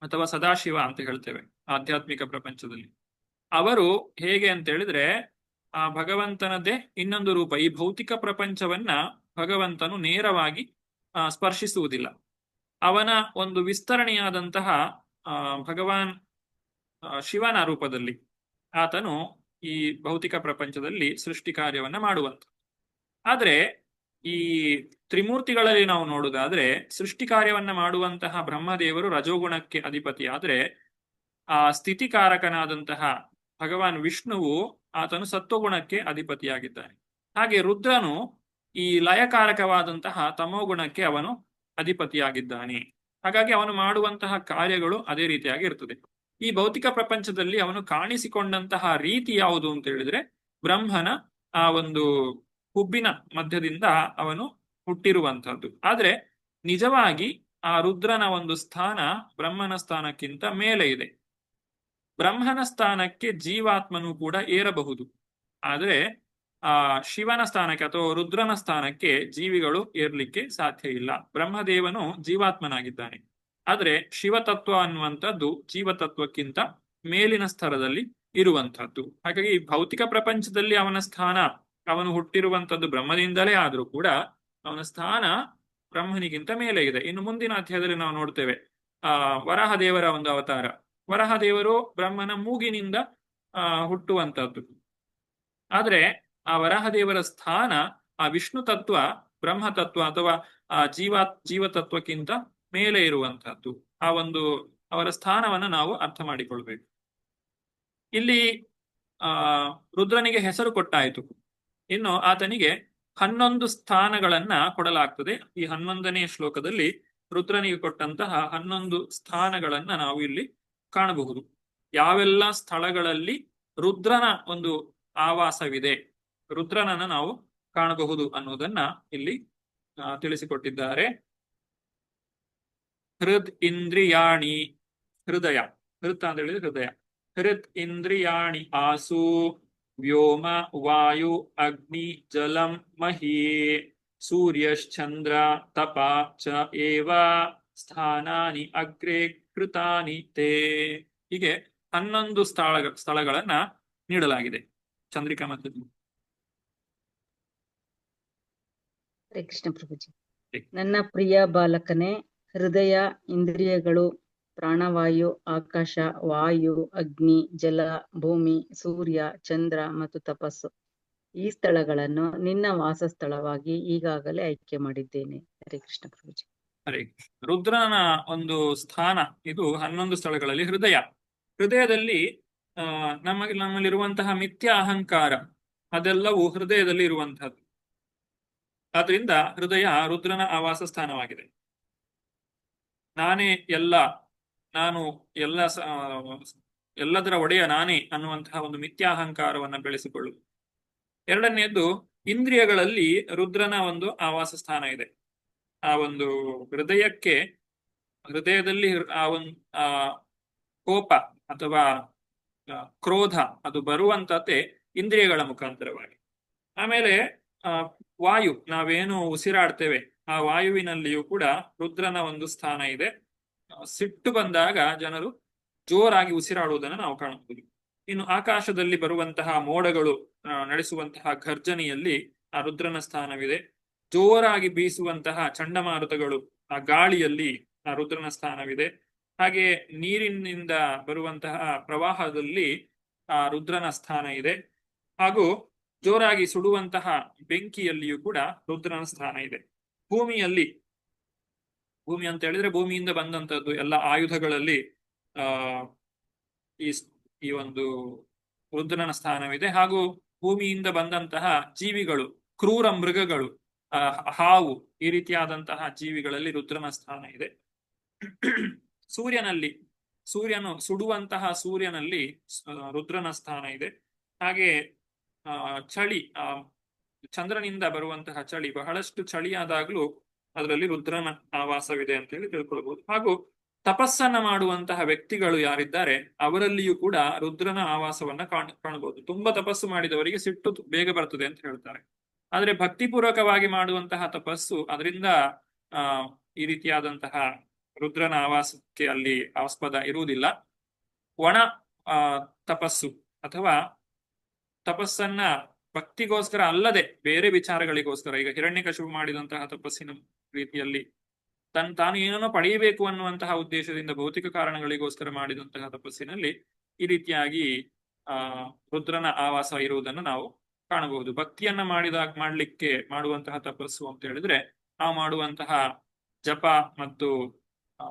ಅಥವಾ ಸದಾಶಿವ ಅಂತ ಹೇಳ್ತೇವೆ ಆಧ್ಯಾತ್ಮಿಕ ಪ್ರಪಂಚದಲ್ಲಿ, ಅವರು ಹೇಗೆ ಅಂತ ಹೇಳಿದ್ರೆ ಆ ಭಗವಂತನದ್ದೇ ಇನ್ನೊಂದು ರೂಪ. ಈ ಭೌತಿಕ ಪ್ರಪಂಚವನ್ನ ಭಗವಂತನು ನೇರವಾಗಿ ಸ್ಪರ್ಶಿಸುವುದಿಲ್ಲ. ಅವನ ಒಂದು ವಿಸ್ತರಣೆಯಾದಂತಹ ಭಗವಾನ್ ಶಿವನ ರೂಪದಲ್ಲಿ ಆತನು ಈ ಭೌತಿಕ ಪ್ರಪಂಚದಲ್ಲಿ ಸೃಷ್ಟಿ ಕಾರ್ಯವನ್ನ ಮಾಡುವಂತ. ಆದ್ರೆ ಈ ತ್ರಿಮೂರ್ತಿಗಳಲ್ಲಿ ನಾವು ನೋಡುವುದಾದ್ರೆ ಸೃಷ್ಟಿ ಕಾರ್ಯವನ್ನ ಮಾಡುವಂತಹ ಬ್ರಹ್ಮದೇವರು ರಜೋಗುಣಕ್ಕೆ ಅಧಿಪತಿ ಆದ್ರೆ ಆ ಸ್ಥಿತಿಕಾರಕನಾದಂತಹ ಭಗವಾನ್ ವಿಷ್ಣುವು ಆತನು ಸತ್ವಗುಣಕ್ಕೆ ಅಧಿಪತಿಯಾಗಿದ್ದಾನೆ. ಹಾಗೆ ರುದ್ರನು ಈ ಲಯಕಾರಕವಾದಂತಹ ತಮೋಗುಣಕ್ಕೆ ಅವನು ಅಧಿಪತಿಯಾಗಿದ್ದಾನೆ. ಹಾಗಾಗಿ ಅವನು ಮಾಡುವಂತಹ ಕಾರ್ಯಗಳು ಅದೇ ರೀತಿಯಾಗಿ ಇರ್ತದೆ. ಈ ಭೌತಿಕ ಪ್ರಪಂಚದಲ್ಲಿ ಅವನು ಕಾಣಿಸಿಕೊಂಡಂತಹ ರೀತಿ ಯಾವುದು ಅಂತ ಹೇಳಿದ್ರೆ ಬ್ರಹ್ಮನ ಆ ಒಂದು ಹುಬ್ಬಿನ ಮಧ್ಯದಿಂದ ಅವನು ಹುಟ್ಟಿರುವಂತಹದ್ದು. ಆದ್ರೆ ನಿಜವಾಗಿ ಆ ರುದ್ರನ ಒಂದು ಸ್ಥಾನ ಬ್ರಹ್ಮನ ಸ್ಥಾನಕ್ಕಿಂತ ಮೇಲೆ ಇದೆ. ಬ್ರಹ್ಮನ ಸ್ಥಾನಕ್ಕೆ ಜೀವಾತ್ಮನು ಕೂಡ ಏರಬಹುದು, ಆದ್ರೆ ಆ ಶಿವನ ಸ್ಥಾನಕ್ಕೆ ಅಥವಾ ರುದ್ರನ ಸ್ಥಾನಕ್ಕೆ ಜೀವಿಗಳು ಏರ್ಲಿಕ್ಕೆ ಸಾಧ್ಯ ಇಲ್ಲ. ಬ್ರಹ್ಮದೇವನು ಜೀವಾತ್ಮನಾಗಿದ್ದಾನೆ, ಆದ್ರೆ ಶಿವತತ್ವ ಅನ್ನುವಂಥದ್ದು ಜೀವತತ್ವಕ್ಕಿಂತ ಮೇಲಿನ ಸ್ತರದಲ್ಲಿ ಇರುವಂತಹದ್ದು. ಹಾಗಾಗಿ ಭೌತಿಕ ಪ್ರಪಂಚದಲ್ಲಿ ಅವನ ಸ್ಥಾನ, ಅವನು ಹುಟ್ಟಿರುವಂತದ್ದು ಬ್ರಹ್ಮದಿಂದಲೇ ಆದ್ರೂ ಕೂಡ ಅವನ ಸ್ಥಾನ ಬ್ರಹ್ಮನಿಗಿಂತ ಮೇಲೆ ಇದೆ. ಇನ್ನು ಮುಂದಿನ ಅಧ್ಯಾಯದಲ್ಲಿ ನಾವು ನೋಡ್ತೇವೆ ವರಾಹ ದೇವರ ಒಂದು ಅವತಾರ. ವರಾಹ ದೇವರು ಬ್ರಹ್ಮನ ಮೂಗಿನಿಂದ ಹುಟ್ಟುವಂತಹದ್ದು. ಆದ್ರೆ ಆ ವರಾಹದೇವರ ಸ್ಥಾನ ಆ ವಿಷ್ಣು ತತ್ವ, ಬ್ರಹ್ಮ ತತ್ವ ಅಥವಾ ಆ ಜೀವತತ್ವಕ್ಕಿಂತ ಮೇಲೆ ಇರುವಂತಹದ್ದು. ಆ ಒಂದು ಅವರ ಸ್ಥಾನವನ್ನ ನಾವು ಅರ್ಥ ಮಾಡಿಕೊಳ್ಬೇಕು. ಇಲ್ಲಿ ರುದ್ರನಿಗೆ ಹೆಸರು ಕೊಟ್ಟಾಯಿತು. ಇನ್ನು ಆತನಿಗೆ 11 ಸ್ಥಾನಗಳನ್ನ ಕೊಡಲಾಗ್ತದೆ. ಈ 11ನೇ ಶ್ಲೋಕದಲ್ಲಿ ರುದ್ರನಿಗೆ ಕೊಟ್ಟಂತಹ 11 ಸ್ಥಾನಗಳನ್ನ ನಾವು ಇಲ್ಲಿ ಕಾಣಬಹುದು. ಯಾವೆಲ್ಲ ಸ್ಥಳಗಳಲ್ಲಿ ರುದ್ರನ ಒಂದು ಆವಾಸವಿದೆ, ರುದ್ರನನ್ನ ನಾವು ಕಾಣಬಹುದು ಅನ್ನೋದನ್ನ ಇಲ್ಲಿ ತಿಳಿಸಿಕೊಟ್ಟಿದ್ದಾರೆ. ಹೃದ್ ಇಂದ್ರಿಯಾಣಿ, ಹೃದಯ, ಹೃತ್ ಅಂತ ಹೇಳಿದ್ರೆ ಹೃದಯ. ಹೃತ್ ಇಂದ್ರಿಯಾಣಿ ಆಸು ವ್ಯೋಮ ವಾಯು ಅಗ್ನಿ ಜಲಂ ಮಹಿ ಸೂರ್ಯಶ್ಚಂದ್ರ ತಪ ಚ ಏವ ಸ್ಥಾನಾನಿ ಅಗ್ರೇ ಕೃತಾನಿ ತೇ. ಹೀಗೆ 11 ಸ್ಥಳಗಳನ್ನ ನೀಡಲಾಗಿದೆ ಚಂದ್ರಿಕಾ ಮಧ್ಯದಲ್ಲಿ. ಹರೇ ಕೃಷ್ಣ ಪ್ರಭುಜಿ. ನನ್ನ ಪ್ರಿಯ ಬಾಲಕನೇ, ಹೃದಯ, ಇಂದ್ರಿಯಗಳು, ಪ್ರಾಣವಾಯು, ಆಕಾಶ, ವಾಯು, ಅಗ್ನಿ, ಜಲ, ಭೂಮಿ, ಸೂರ್ಯ, ಚಂದ್ರ ಮತ್ತು ತಪಸ್ಸು, ಈ ಸ್ಥಳಗಳನ್ನು ನಿನ್ನ ವಾಸಸ್ಥಳವಾಗಿ ಈಗಾಗಲೇ ಆಯ್ಕೆ ಮಾಡಿದ್ದೇನೆ. ಹರೇ ಕೃಷ್ಣ ಪ್ರಭುಜಿ. ಹರೇ ಕೃಷ್ಣ. ರುದ್ರನ ಒಂದು ಸ್ಥಾನ ಇದು 11 ಸ್ಥಳಗಳಲ್ಲಿ. ಹೃದಯದಲ್ಲಿ ನಮ್ಮಲ್ಲಿರುವಂತಹ ಮಿಥ್ಯ ಅಹಂಕಾರ ಅದೆಲ್ಲವೂ ಹೃದಯದಲ್ಲಿ ಇರುವಂತಹದ್ದು. ಆದ್ರಿಂದ ಹೃದಯ ರುದ್ರನ ಆವಾಸ ಸ್ಥಾನವಾಗಿದೆ. ನಾನೇ ಎಲ್ಲ, ನಾನು ಎಲ್ಲದರ ಒಡೆಯ ನಾನೇ ಅನ್ನುವಂತಹ ಒಂದು ಮಿಥ್ಯಾಹಂಕಾರವನ್ನ ಬೆಳೆಸಿಕೊಳ್ಳುವುದು. ಎರಡನೆಯದ್ದು, ಇಂದ್ರಿಯಗಳಲ್ಲಿ ರುದ್ರನ ಒಂದು ಆವಾಸ ಸ್ಥಾನ ಇದೆ. ಆ ಒಂದು ಹೃದಯದಲ್ಲಿ ಆ ಕೋಪ ಅಥವಾ ಕ್ರೋಧ ಅದು ಬರುವಂತತೆ ಇಂದ್ರಿಯಗಳ ಮುಖಾಂತರವಾಗಿ. ಆಮೇಲೆ ವಾಯು, ನಾವೇನು ಉಸಿರಾಡ್ತೇವೆ ಆ ವಾಯುವಿನಲ್ಲಿಯೂ ಕೂಡ ರುದ್ರನ ಒಂದು ಸ್ಥಾನ ಇದೆ. ಸಿಟ್ಟು ಬಂದಾಗ ಜನರು ಜೋರಾಗಿ ಉಸಿರಾಡುವುದನ್ನು ನಾವು ಕಾಣಬಹುದು. ಇನ್ನು ಆಕಾಶದಲ್ಲಿ ಬರುವಂತಹ ಮೋಡಗಳು ನಡೆಸುವಂತಹ ಘರ್ಜನೆಯಲ್ಲಿ ಆ ರುದ್ರನ ಸ್ಥಾನವಿದೆ. ಜೋರಾಗಿ ಬೀಸುವಂತಹ ಚಂಡಮಾರುತಗಳು, ಆ ಗಾಳಿಯಲ್ಲಿ ಆ ರುದ್ರನ ಸ್ಥಾನವಿದೆ. ಹಾಗೆ ನೀರಿನಿಂದ ಬರುವಂತಹ ಪ್ರವಾಹದಲ್ಲಿ ಆ ರುದ್ರನ ಸ್ಥಾನ ಇದೆ. ಹಾಗೂ ಜೋರಾಗಿ ಸುಡುವಂತಹ ಬೆಂಕಿಯಲ್ಲಿಯೂ ಕೂಡ ರುದ್ರನ ಸ್ಥಾನ ಇದೆ. ಭೂಮಿಯಲ್ಲಿ, ಭೂಮಿ ಅಂತ ಹೇಳಿದ್ರೆ ಭೂಮಿಯಿಂದ ಬಂದಂತದ್ದು ಎಲ್ಲ ಆಯುಧಗಳಲ್ಲಿ ಆ ಈ ಈ ಒಂದು ರುದ್ರನ ಸ್ಥಾನವಿದೆ. ಹಾಗೂ ಭೂಮಿಯಿಂದ ಬಂದಂತಹ ಜೀವಿಗಳು, ಕ್ರೂರ ಮೃಗಗಳು, ಹಾವು, ಈ ರೀತಿಯಾದಂತಹ ಜೀವಿಗಳಲ್ಲಿ ರುದ್ರನ ಸ್ಥಾನ ಇದೆ. ಸೂರ್ಯನು ಸುಡುವಂತಹ ಸೂರ್ಯನಲ್ಲಿ ರುದ್ರನ ಸ್ಥಾನ ಇದೆ. ಹಾಗೆ ಚಳಿ, ಚಂದ್ರನಿಂದ ಬರುವಂತಹ ಚಳಿ, ಬಹಳಷ್ಟು ಚಳಿಯಾದಾಗ್ಲೂ ಅದರಲ್ಲಿ ರುದ್ರನ ಆವಾಸವಿದೆ ಅಂತ ಹೇಳಿ ತಿಳ್ಕೊಳ್ಬಹುದು. ಹಾಗೂ ತಪಸ್ಸನ್ನ ಮಾಡುವಂತಹ ವ್ಯಕ್ತಿಗಳು ಯಾರಿದ್ದಾರೆ ಅವರಲ್ಲಿಯೂ ಕೂಡ ರುದ್ರನ ಆವಾಸವನ್ನ ಕಾಣಬಹುದು. ತುಂಬಾ ತಪಸ್ಸು ಮಾಡಿದವರಿಗೆ ಸಿಟ್ಟು ಬೇಗ ಬರ್ತದೆ ಅಂತ ಹೇಳ್ತಾರೆ. ಆದ್ರೆ ಭಕ್ತಿಪೂರ್ವಕವಾಗಿ ಮಾಡುವಂತಹ ತಪಸ್ಸು, ಅದರಿಂದ ಈ ರೀತಿಯಾದಂತಹ ರುದ್ರನ ಆವಾಸಕ್ಕೆ ಅಲ್ಲಿ ಆಸ್ಪದ ಇರುವುದಿಲ್ಲ. ಒಣ ತಪಸ್ಸು ಅಥವಾ ತಪಸ್ಸನ್ನ ಭಕ್ತಿಗೋಸ್ಕರ ಅಲ್ಲದೆ ಬೇರೆ ವಿಚಾರಗಳಿಗೋಸ್ಕರ, ಈಗ ಹಿರಣ್ಯಕಶಿಪು ಮಾಡಿದಂತಹ ತಪಸ್ಸಿನ ರೀತಿಯಲ್ಲಿ ತಾನು ಏನನ್ನೋ ಪಡೆಯಬೇಕು ಅನ್ನುವಂತಹ ಉದ್ದೇಶದಿಂದ ಭೌತಿಕ ಕಾರಣಗಳಿಗೋಸ್ಕರ ಮಾಡಿದಂತಹ ತಪಸ್ಸಿನಲ್ಲಿ ಈ ರೀತಿಯಾಗಿ ರುದ್ರನ ಆವಾಸ ಇರುವುದನ್ನು ನಾವು ಕಾಣಬಹುದು. ಭಕ್ತಿಯನ್ನ ಮಾಡ್ಲಿಕ್ಕೆ ಮಾಡುವಂತಹ ತಪಸ್ಸು ಅಂತ ಹೇಳಿದ್ರೆ ನಾವು ಮಾಡುವಂತಹ ಜಪ ಮತ್ತು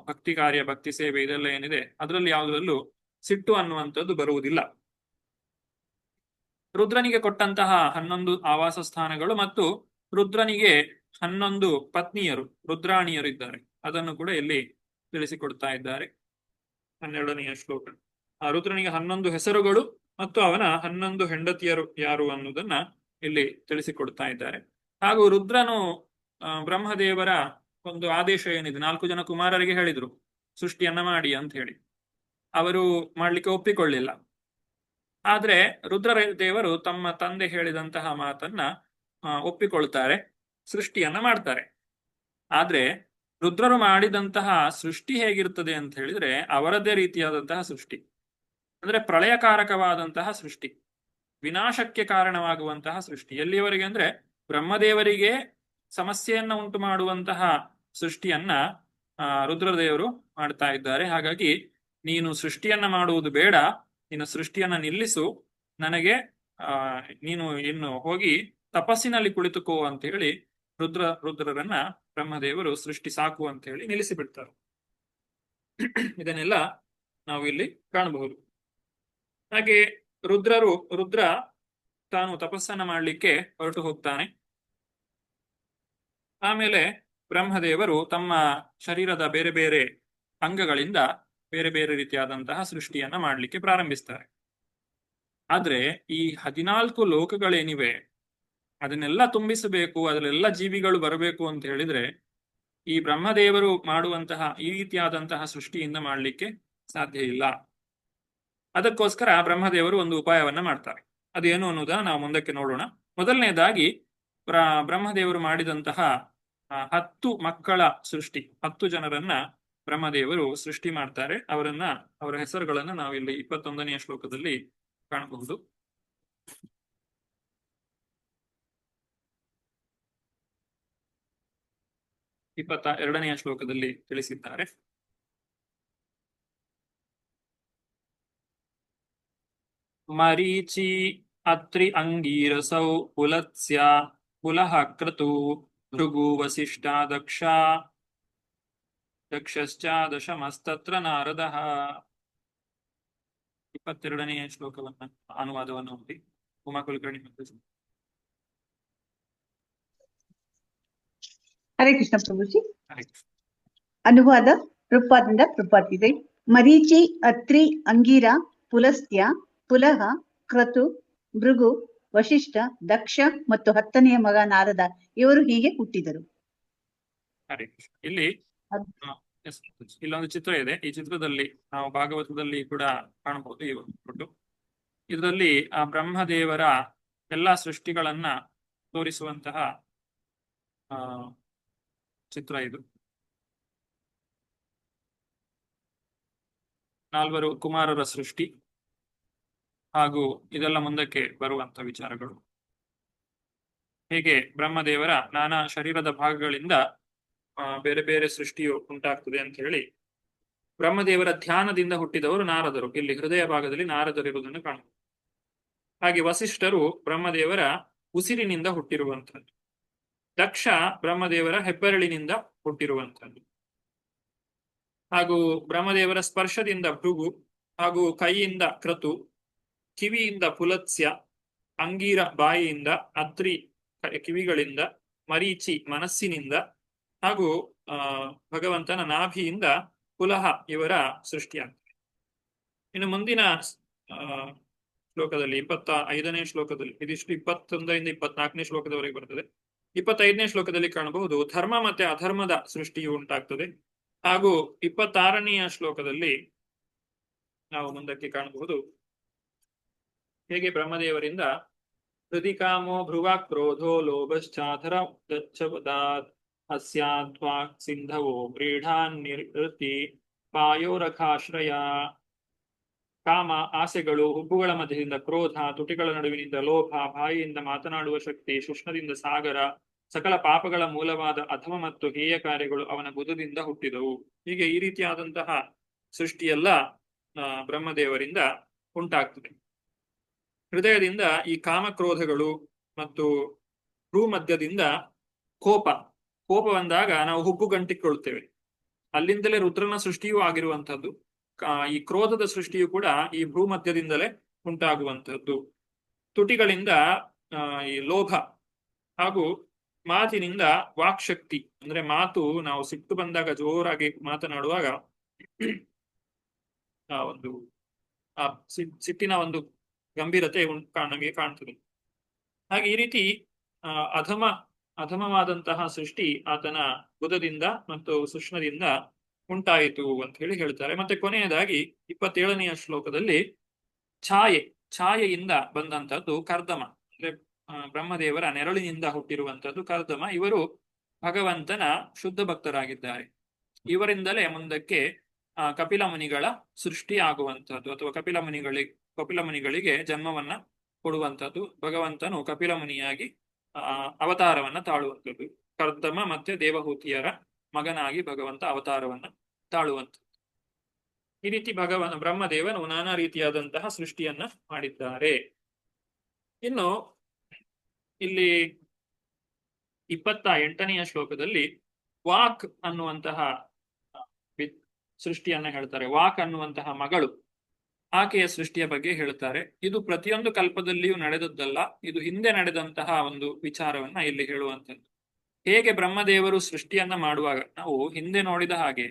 ಭಕ್ತಿ ಕಾರ್ಯ, ಭಕ್ತಿ ಸೇವೆ, ಇದೆಲ್ಲ ಏನಿದೆ ಅದರಲ್ಲಿ ಯಾವುದರಲ್ಲೂ ಸಿಟ್ಟು ಅನ್ನುವಂಥದ್ದು ಬರುವುದಿಲ್ಲ. ರುದ್ರನಿಗೆ ಕೊಟ್ಟಂತಹ 11 ಆವಾಸ ಸ್ಥಾನಗಳು ಮತ್ತು ರುದ್ರನಿಗೆ 11 ಪತ್ನಿಯರು, ರುದ್ರಾಣಿಯರು ಇದ್ದಾರೆ. ಅದನ್ನು ಕೂಡ ಇಲ್ಲಿ ತಿಳಿಸಿಕೊಡ್ತಾ ಇದ್ದಾರೆ 12ನೆಯ ಶ್ಲೋಕ. ಆ ರುದ್ರನಿಗೆ 11 ಹೆಸರುಗಳು ಮತ್ತು ಅವನ 11 ಹೆಂಡತಿಯರು ಯಾರು ಅನ್ನೋದನ್ನ ಇಲ್ಲಿ ತಿಳಿಸಿಕೊಡ್ತಾ ಇದ್ದಾರೆ. ಹಾಗೂ ರುದ್ರನು ಬ್ರಹ್ಮದೇವರ ಒಂದು ಆದೇಶ ಏನಿದೆ, 4 ಜನ ಕುಮಾರರಿಗೆ ಹೇಳಿದ್ರು ಸೃಷ್ಟಿಯನ್ನ ಮಾಡಿ ಅಂತ ಹೇಳಿ. ಅವರು ಮಾಡ್ಲಿಕ್ಕೆ ಒಪ್ಪಿಕೊಳ್ಳಿಲ್ಲ. ಆದ್ರೆ ರುದ್ರ ದೇವರು ತಮ್ಮ ತಂದೆ ಹೇಳಿದಂತಹ ಮಾತನ್ನ ಒಪ್ಪಿಕೊಳ್ತಾರೆ, ಸೃಷ್ಟಿಯನ್ನ ಮಾಡ್ತಾರೆ. ಆದ್ರೆ ರುದ್ರರು ಮಾಡಿದಂತಹ ಸೃಷ್ಟಿ ಹೇಗಿರ್ತದೆ ಅಂತ ಹೇಳಿದ್ರೆ ಅವರದ್ದೇ ರೀತಿಯಾದಂತಹ ಸೃಷ್ಟಿ. ಅಂದ್ರೆ ಪ್ರಳಯಕಾರಕವಾದಂತಹ ಸೃಷ್ಟಿ, ವಿನಾಶಕ್ಕೆ ಕಾರಣವಾಗುವಂತಹ ಸೃಷ್ಟಿ. ಎಲ್ಲಿಯವರೆಗೆ ಅಂದ್ರೆ ಬ್ರಹ್ಮದೇವರಿಗೆ ಸಮಸ್ಯೆಯನ್ನ ಉಂಟು ಮಾಡುವಂತಹ ಸೃಷ್ಟಿಯನ್ನ ರುದ್ರದೇವರು ಮಾಡ್ತಾ ಇದ್ದಾರೆ. ಹಾಗಾಗಿ ನೀನು ಸೃಷ್ಟಿಯನ್ನ ಮಾಡುವುದು ಬೇಡ, ನೀನು ಸೃಷ್ಟಿಯನ್ನ ನಿಲ್ಲಿಸು, ನನಗೆ ನೀನು ಇನ್ನು ಹೋಗಿ ತಪಸ್ಸಿನಲ್ಲಿ ಕುಳಿತುಕೋ ಅಂತ ಹೇಳಿ ರುದ್ರರನ್ನ ಬ್ರಹ್ಮದೇವರು ಸೃಷ್ಟಿ ಸಾಕು ಅಂತ ಹೇಳಿ ನಿಲ್ಲಿಸಿಬಿಡ್ತಾರೆ. ಇದನ್ನೆಲ್ಲ ನಾವು ಇಲ್ಲಿ ಕಾಣಬಹುದು. ಹಾಗೆ ರುದ್ರ ತಾನು ತಪಸ್ಸನ್ನ ಮಾಡಲಿಕ್ಕೆ ಹೊರಟು ಹೋಗ್ತಾನೆ. ಆಮೇಲೆ ಬ್ರಹ್ಮದೇವರು ತಮ್ಮ ಶರೀರದ ಬೇರೆ ಬೇರೆ ಅಂಗಗಳಿಂದ ಬೇರೆ ಬೇರೆ ರೀತಿಯಾದಂತಹ ಸೃಷ್ಟಿಯನ್ನ ಮಾಡಲಿಕ್ಕೆ ಪ್ರಾರಂಭಿಸ್ತಾರೆ. ಆದ್ರೆ ಈ 14 ಲೋಕಗಳೇನಿವೆ ಅದನ್ನೆಲ್ಲ ತುಂಬಿಸಬೇಕು, ಅದರಲ್ಲೆಲ್ಲ ಜೀವಿಗಳು ಬರಬೇಕು ಅಂತ ಹೇಳಿದ್ರೆ ಈ ಬ್ರಹ್ಮದೇವರು ಮಾಡುವಂತಹ ಈ ರೀತಿಯಾದಂತಹ ಸೃಷ್ಟಿಯಿಂದ ಮಾಡಲಿಕ್ಕೆ ಸಾಧ್ಯ ಇಲ್ಲ. ಅದಕ್ಕೋಸ್ಕರ ಬ್ರಹ್ಮದೇವರು ಒಂದು ಉಪಾಯವನ್ನ ಮಾಡ್ತಾರೆ. ಅದೇನು ಅನ್ನೋದನ್ನ ನಾವು ಮುಂದಕ್ಕೆ ನೋಡೋಣ. ಮೊದಲನೇದಾಗಿ ಬ್ರಹ್ಮದೇವರು ಮಾಡಿದಂತಹ 10 ಮಕ್ಕಳ ಸೃಷ್ಟಿ, 10 ಜನರನ್ನ ಬ್ರಹ್ಮದೇವರು ಸೃಷ್ಟಿ ಮಾಡ್ತಾರೆ. ಅವರ ಹೆಸರುಗಳನ್ನ ನಾವಿಲ್ಲಿ 21ನೆಯ ಶ್ಲೋಕದಲ್ಲಿ ಕಾಣಬಹುದು. ಎರಡನೆಯ ಶ್ಲೋಕದಲ್ಲಿ ತಿಳಿಸಿದ್ದಾರೆ. ಮರೀಚಿ ಅತ್ರಿ ಅಂಗೀರಸೌ ಪುಲತ್ಸ್ಯ ಪುಲಃ ಕ್ರತು ಭೃಗು ವಸಿಷ್ಠ ದಕ್ಷಶ್ಚ ದಶಮಸ್ತತ್ರ ನಾರದಃ. 22ನೆಯ ಶ್ಲೋಕವನ್ನ ಅನುವಾದವನ್ನು ನೋಡಿ ಉಮಾ ಕುಲಕರ್ಣಿ ಮತ್ತು ಹರೇ ಕೃಷ್ಣ ಪ್ರಭುಜಿ. ಅನುವಾದ ಪ್ರಭುಪಾದಿಂದ ಪ್ರಭುಪಾದಿದೆ. ಮರೀಚಿ ಅತ್ರಿ ಅಂಗೀರ ಪುಲಸ್ತ್ಯ ಪುಲಹ ಕ್ರತು ಭೃಗು ವಶಿಷ್ಠ ದಕ್ಷ ಮತ್ತು 10ನೆಯ ಮಗ ನಾರದ ಇವರು ಹೀಗೆ ಹುಟ್ಟಿದರು. ಹರೇ ಕೃಷ್ಣ. ಇಲ್ಲೊಂದು ಚಿತ್ರ ಇದೆ. ಈ ಚಿತ್ರದಲ್ಲಿ ನಾವು ಭಾಗವತದಲ್ಲಿ ಕೂಡ ಕಾಣಬಹುದು ಈ ಒಂದು. ಇದರಲ್ಲಿ ಆ ಬ್ರಹ್ಮದೇವರ ಎಲ್ಲಾ ಸೃಷ್ಟಿಗಳನ್ನ ತೋರಿಸುವಂತಹ ಚಿತ್ರ ಇದು. 4 ಕುಮಾರರ ಸೃಷ್ಟಿ ಹಾಗೂ ಇದೆಲ್ಲ ಮುಂದಕ್ಕೆ ಬರುವಂತ ವಿಚಾರಗಳು. ಹೇಗೆ ಬ್ರಹ್ಮದೇವರ ನಾನಾ ಶರೀರದ ಭಾಗಗಳಿಂದ ಬೇರೆ ಬೇರೆ ಸೃಷ್ಟಿಯು ಉಂಟಾಗ್ತದೆ ಅಂತ ಹೇಳಿ ಬ್ರಹ್ಮದೇವರ ಧ್ಯಾನದಿಂದ ಹುಟ್ಟಿದವರು ನಾರದರು. ಇಲ್ಲಿ ಹೃದಯ ಭಾಗದಲ್ಲಿ ನಾರದರಿರುವುದನ್ನು ಕಾಣಬಹುದು. ಹಾಗೆ ವಸಿಷ್ಠರು ಬ್ರಹ್ಮದೇವರ ಉಸಿರಿನಿಂದ ಹುಟ್ಟಿರುವಂಥದ್ದು. ದಕ್ಷ ಬ್ರಹ್ಮದೇವರ ಹೆಬ್ಬೆರಳಿನಿಂದ ಹುಟ್ಟಿರುವಂಥದ್ದು. ಹಾಗೂ ಬ್ರಹ್ಮದೇವರ ಸ್ಪರ್ಶದಿಂದ ಭೃಗು, ಹಾಗೂ ಕೈಯಿಂದ ಕ್ರತು, ಕಿವಿಯಿಂದ ಪುಲತ್ಸ್ಯ, ಅಂಗೀರ ಬಾಯಿಯಿಂದ, ಅತ್ರಿ ಕಿವಿಗಳಿಂದ, ಮರೀಚಿ ಮನಸ್ಸಿನಿಂದ, ಹಾಗೂ ಭಗವಂತನ ನಾಭಿಯಿಂದ ಪುಲಹ ಇವರ ಸೃಷ್ಟಿಯಾಗ್ತದೆ. ಇನ್ನು ಮುಂದಿನ ಶ್ಲೋಕದಲ್ಲಿ 25ನೇ ಶ್ಲೋಕದಲ್ಲಿ ಇದಿಷ್ಟು 21ರಿಂದ 24ನೇ ಶ್ಲೋಕದವರೆಗೆ ಬರ್ತದೆ. 25ನೇ ಶ್ಲೋಕದಲ್ಲಿ ಕಾಣಬಹುದು ಧರ್ಮ ಮತ್ತೆ ಅಧರ್ಮದ ಸೃಷ್ಟಿಯು ಉಂಟಾಗ್ತದೆ. ಹಾಗೂ 26ನೆಯ ಶ್ಲೋಕದಲ್ಲಿ ನಾವು ಮುಂದಕ್ಕೆ ಕಾಣಬಹುದು ಹೇಗೆ ಬ್ರಹ್ಮದೇವರಿಂದ ಹೃದಿ ಕಾಮೋ ಭ್ರುವಾ ಕ್ರೋಧೋ ಲೋಭಶ್ಚಾಧರ ಗಚ್ಚಪದಾತ್ ಅಸ್ಯಾತ್ವಾ ಸಿಂಧವೋ ವ್ರೀಢಾನ್ ನಿರ್ವೃತಿ ಪಾಯೋರಖಾಶ್ರಯ. ಕಾಮ ಆಸೆಗಳು, ಹುಬ್ಬುಗಳ ಮಧ್ಯದಿಂದ ಕ್ರೋಧ, ತುಟಿಗಳ ನಡುವಿನಿಂದ ಲೋಭ, ಬಾಯಿಯಿಂದ ಮಾತನಾಡುವ ಶಕ್ತಿ, ಶುಷ್ಣದಿಂದ ಸಾಗರ, ಸಕಲ ಪಾಪಗಳ ಮೂಲವಾದ ಅಧಮ ಮತ್ತು ಹೇಯ ಕಾರ್ಯಗಳು ಅವನ ಬುಧದಿಂದ ಹುಟ್ಟಿದವು. ಹೀಗೆ ಈ ರೀತಿಯಾದಂತಹ ಸೃಷ್ಟಿಯೆಲ್ಲ ಬ್ರಹ್ಮದೇವರಿಂದ ಉಂಟಾಗ್ತದೆ. ಹೃದಯದಿಂದ ಈ ಕಾಮಕ್ರೋಧಗಳು ಮತ್ತು ಭ್ರೂಮಧ್ಯದಿಂದ ಕೋಪ ಬಂದಾಗ ನಾವು ಹುಬ್ಬು ಗಂಟಿಕೊಳ್ಳುತ್ತೇವೆ. ಅಲ್ಲಿಂದಲೇ ರುದ್ರನ ಸೃಷ್ಟಿಯೂ ಆಗಿರುವಂತಹದ್ದು. ಈ ಕ್ರೋಧದ ಸೃಷ್ಟಿಯು ಕೂಡ ಈ ಭ್ರೂಮಧ್ಯದಿಂದಲೇ ಉಂಟಾಗುವಂತಹದ್ದು. ತುಟಿಗಳಿಂದ ಈ ಲೋಭ, ಹಾಗೂ ಮಾತಿನಿಂದ ವಾಕ್ಶಕ್ತಿ, ಅಂದ್ರೆ ಮಾತು ನಾವು ಸಿಟ್ಟು ಬಂದಾಗ ಜೋರಾಗಿ ಮಾತನಾಡುವಾಗ ಒಂದು ಸಿಟ್ಟಿನ ಒಂದು ಗಂಭೀರತೆ ನಮಗೆ ಕಾಣ್ತದೆ. ಹಾಗೆ ಈ ರೀತಿ ಅಧಮವಾದಂತಹ ಸೃಷ್ಟಿ ಆತನ ಬುಧದಿಂದ ಮತ್ತು ಸುಷ್ಣದಿಂದ ಉಂಟಾಯಿತು ಅಂತ ಹೇಳಿ ಹೇಳ್ತಾರೆ. ಮತ್ತೆ ಕೊನೆಯದಾಗಿ 27ನೆಯ ಶ್ಲೋಕದಲ್ಲಿ ಛಾಯೆಯಿಂದ ಬಂದಂತಹದ್ದು ಕರ್ದಮ, ಅಂದ್ರೆ ಬ್ರಹ್ಮದೇವರ ನೆರಳಿನಿಂದ ಹುಟ್ಟಿರುವಂತಹದ್ದು ಕರ್ದಮ. ಇವರು ಭಗವಂತನ ಶುದ್ಧ ಭಕ್ತರಾಗಿದ್ದಾರೆ. ಇವರಿಂದಲೇ ಮುಂದಕ್ಕೆ ಕಪಿಲ ಮುನಿಗಳ ಸೃಷ್ಟಿ ಆಗುವಂತಹದ್ದು, ಅಥವಾ ಕಪಿಲ ಮುನಿಗಳಿಗೆ ಜನ್ಮವನ್ನ ಕೊಡುವಂತಹದ್ದು. ಭಗವಂತನು ಕಪಿಲ ಮುನಿಯಾಗಿ ಅವತಾರವನ್ನ ತಾಳುವಂಥದ್ದು. ಕರ್ದಮ ಮತ್ತೆ ದೇವಹೂತಿಯರ ಮಗನಾಗಿ ಭಗವಂತ ಅವತಾರವನ್ನ ತಾಳುವಂಥದ್ದು. ಈ ರೀತಿ ಬ್ರಹ್ಮದೇವನು ನಾನಾ ರೀತಿಯಾದಂತಹ ಸೃಷ್ಟಿಯನ್ನ ಮಾಡಿದ್ದಾರೆ. ಇನ್ನು ಇಲ್ಲಿ 28ನೆಯ ಶ್ಲೋಕದಲ್ಲಿ ವಾಕ್ ಅನ್ನುವಂತಹ ಸೃಷ್ಟಿಯನ್ನ ಹೇಳ್ತಾರೆ. ವಾಕ್ ಅನ್ನುವಂತಹ ಮಗಳು, ಆಕೆಯ ಸೃಷ್ಟಿಯ ಬಗ್ಗೆ ಹೇಳ್ತಾರೆ. ಇದು ಪ್ರತಿಯೊಂದು ಕಲ್ಪದಲ್ಲಿಯೂ ನಡೆದದ್ದಲ್ಲ, ಇದು ಹಿಂದೆ ನಡೆದಂತಹ ಒಂದು ವಿಚಾರವನ್ನ ಇಲ್ಲಿ ಹೇಳುವಂಥದ್ದು. ಹೇಗೆ ಬ್ರಹ್ಮದೇವರು ಸೃಷ್ಟಿಯನ್ನ ಮಾಡುವಾಗ ನಾವು ಹಿಂದೆ ನೋಡಿದ ಹಾಗೆ